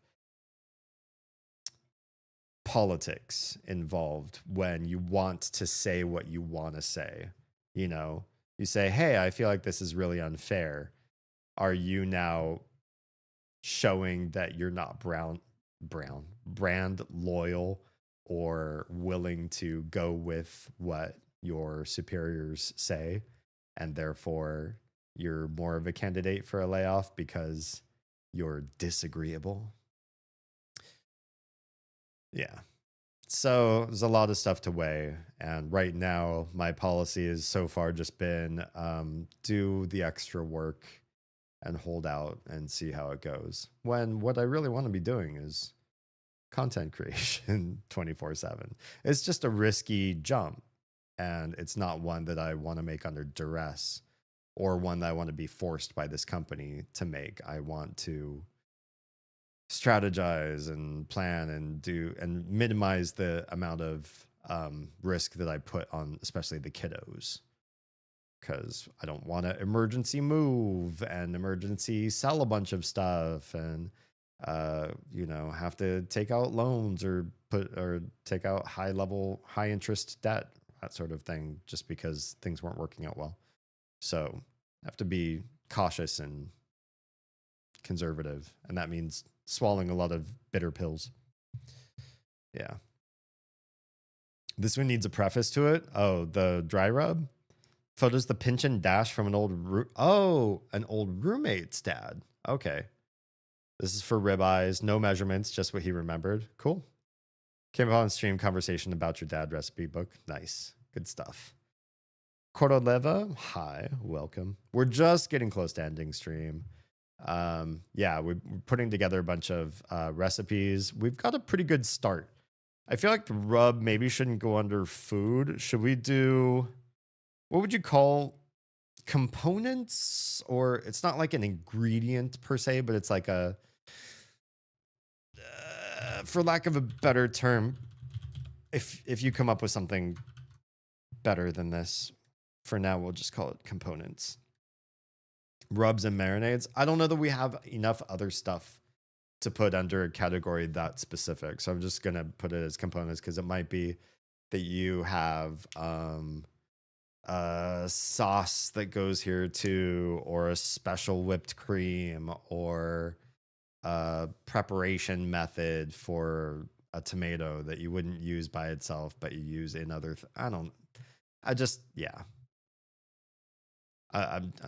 Speaker 1: politics involved when you want to say what you want to say. You know, you say, hey, I feel like this is really unfair. Are you now showing that you're not brand loyal or willing to go with what your superiors say, and therefore you're more of a candidate for a layoff because you're disagreeable? Yeah. So there's a lot of stuff to weigh. And right now, my policy has so far just been do the extra work and hold out and see how it goes. When what I really want to be doing is content creation 24/7. It's just a risky jump. And it's not one that I want to make under duress or one that I want to be forced by this company to make. I want to strategize and plan and do and minimize the amount of risk that I put on, especially the kiddos, because I don't want to emergency move and emergency sell a bunch of stuff and you know, have to take out loans or take out high interest debt, that sort of thing, just because things weren't working out well. So have to be cautious and conservative, and that means swallowing a lot of bitter pills. Yeah. This one needs a preface to it. Oh, the dry rub. Photos the pinch and dash from an old an old roommate's dad. Okay. This is for ribeyes. No measurements, just what he remembered. Cool. Came upon stream conversation about your dad recipe book. Nice. Good stuff. Cordoleva, hi, welcome. We're just getting close to ending stream. Yeah, we're putting together a bunch of recipes. We've got a pretty good start. I feel like the rub maybe shouldn't go under food. Should we do, what would you call components? Or it's not like an ingredient per se, but it's like a, for lack of a better term, if you come up with something better than this, for now we'll just call it components. Rubs and marinades. I don't know that we have enough other stuff to put under a category that specific, so I'm just gonna put it as components, because it might be that you have a sauce that goes here too, or a special whipped cream, or a preparation method for a tomato that you wouldn't use by itself, but you use in other. I'm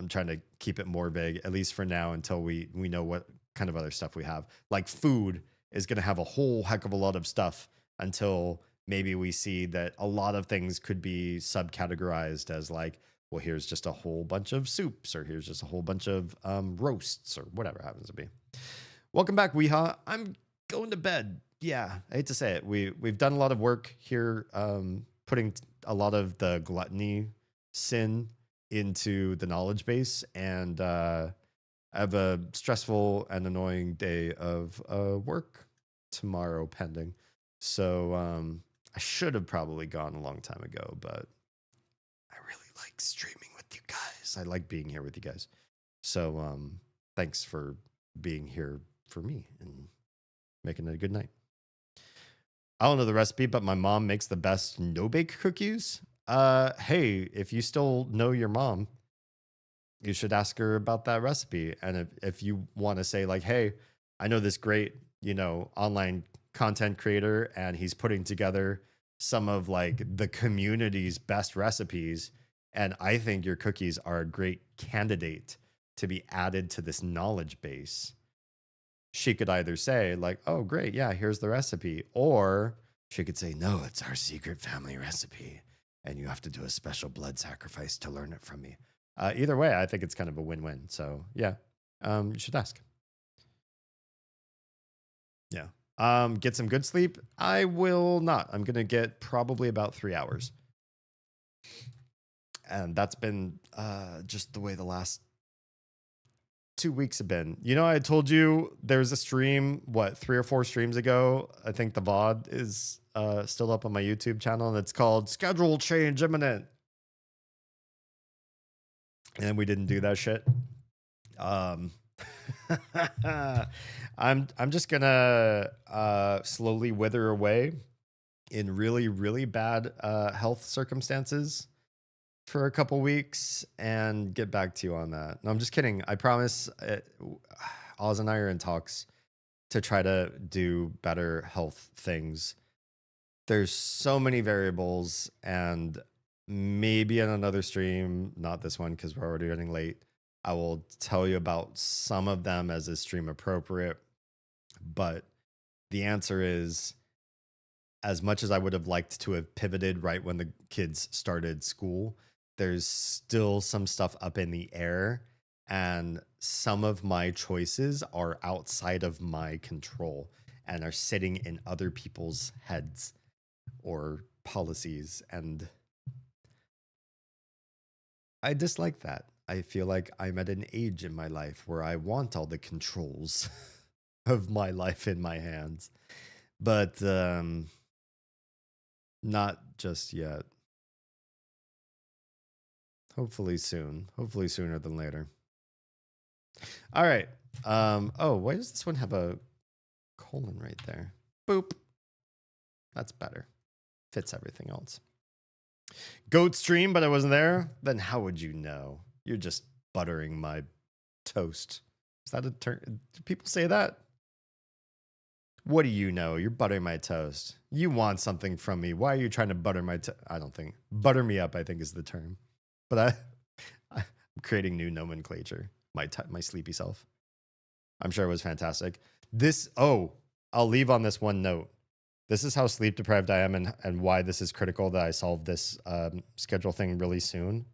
Speaker 1: trying to keep it more vague, at least for now, until we know what kind of other stuff we have. Like food is going to have a whole heck of a lot of stuff until maybe we see that a lot of things could be subcategorized as like, well, here's just a whole bunch of soups, or here's just a whole bunch of roasts, or whatever it happens to be. Welcome back, Weehaw. I'm going to bed. Yeah, I hate to say it. We've done a lot of work here, putting a lot of the gluttony sin into the knowledge base, and I have a stressful and annoying day of work tomorrow pending. So I should have probably gone a long time ago, but I really like streaming with you guys. I like being here with you guys. So thanks for being here for me and making it a good night. I don't know the recipe, but my mom makes the best no-bake cookies. Hey, if you still know your mom, you should ask her about that recipe. And if you want to say like, hey, I know this great, online content creator, and he's putting together some of like the community's best recipes, and I think your cookies are a great candidate to be added to this knowledge base. She could either say like, oh, great, yeah, here's the recipe. Or she could say, no, it's our secret family recipe, and you have to do a special blood sacrifice to learn it from me. Either way, I think it's kind of a win-win. So yeah, you should ask. Yeah. Get some good sleep. I will not. I'm going to get probably about 3 hours. And that's been just the way the last 2 weeks have been. I told you there's a stream, 3 or 4 streams ago. I think the VOD is still up on my YouTube channel, and it's called Schedule Change Imminent. And we didn't do that shit. I'm just gonna slowly wither away in really, really bad health circumstances for a couple weeks and get back to you on that. No, I'm just kidding. I promise. Oz and I are in talks to try to do better health things. There's so many variables, and maybe in another stream, not this one because we're already running late, I will tell you about some of them as is stream appropriate. But the answer is, as much as I would have liked to have pivoted right when the kids started school, there's still some stuff up in the air, and some of my choices are outside of my control and are sitting in other people's heads or policies, and I dislike that. I feel like I'm at an age in my life where I want all the controls of my life in my hands, but not just yet. Hopefully soon. Hopefully sooner than later. All right. Oh, why does this one have a colon right there. Boop. That's better. Fits everything else. Goat stream, but I wasn't there. Then how would you know? You're just buttering my toast. Is that a term? Do people say that? What do you know? You're buttering my toast. You want something from me. Why are you trying to butter my toast? I don't think. Butter me up, I think, is the term. But I'm creating new nomenclature. My sleepy self. I'm sure it was fantastic. I'll leave on this one note. This is how sleep deprived I am and why this is critical that I solve this schedule thing really soon.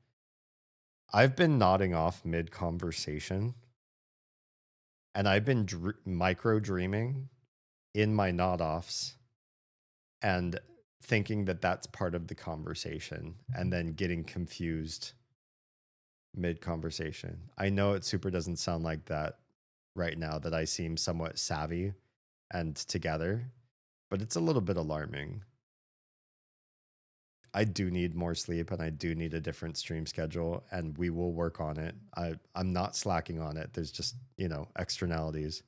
Speaker 1: I've been nodding off mid-conversation. And I've been micro dreaming in my nod offs and thinking that that's part of the conversation and then getting confused mid conversation. I know it super doesn't sound like that right now, that I seem somewhat savvy and together, but it's a little bit alarming. I do need more sleep and I do need a different stream schedule, and we will work on it. I'm not slacking on it. There's just, externalities.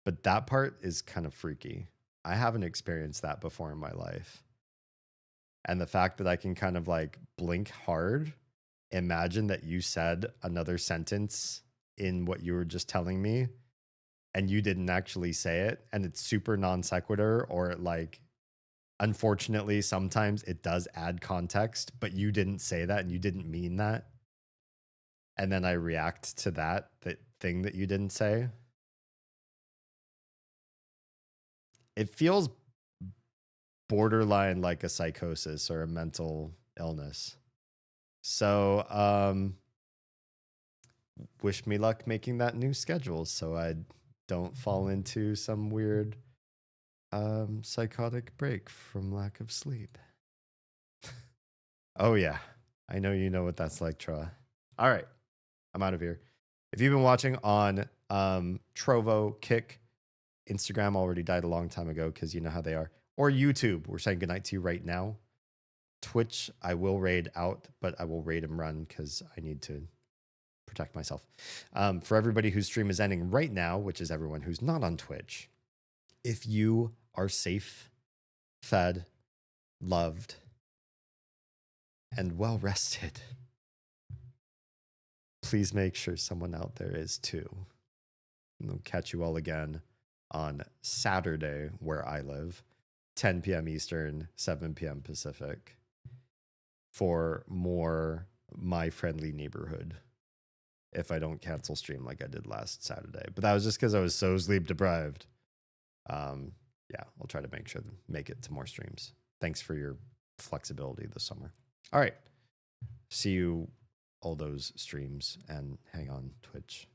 Speaker 1: But that part is kind of freaky. I haven't experienced that before in my life. And the fact that I can kind of like blink hard, imagine that you said another sentence in what you were just telling me and you didn't actually say it, and it's super non sequitur, or like, unfortunately, sometimes it does add context, but you didn't say that and you didn't mean that. And then I react to that thing that you didn't say. It feels borderline like a psychosis or a mental illness. So, wish me luck making that new schedule so I don't fall into some weird psychotic break from lack of sleep. Oh yeah, I know you know what that's like, Troa. All right, I'm out of here. If you've been watching on Trovo, Kick, Instagram already died a long time ago because you know how they are, or YouTube, we're saying goodnight to you right now. Twitch, I will raid out, but I will raid and run because I need to protect myself. For everybody whose stream is ending right now, which is everyone who's not on Twitch, if you are safe, fed, loved, and well rested, please make sure someone out there is too. And we'll catch you all again on Saturday, where I live, 10 p.m. Eastern, 7 p.m. Pacific, for more My Friendly Neighborhood, if I don't cancel stream like I did last Saturday. But that was just because I was so sleep deprived. Yeah, I'll try to make it to more streams. Thanks for your flexibility this summer. All right. See you all those streams, and hang on Twitch.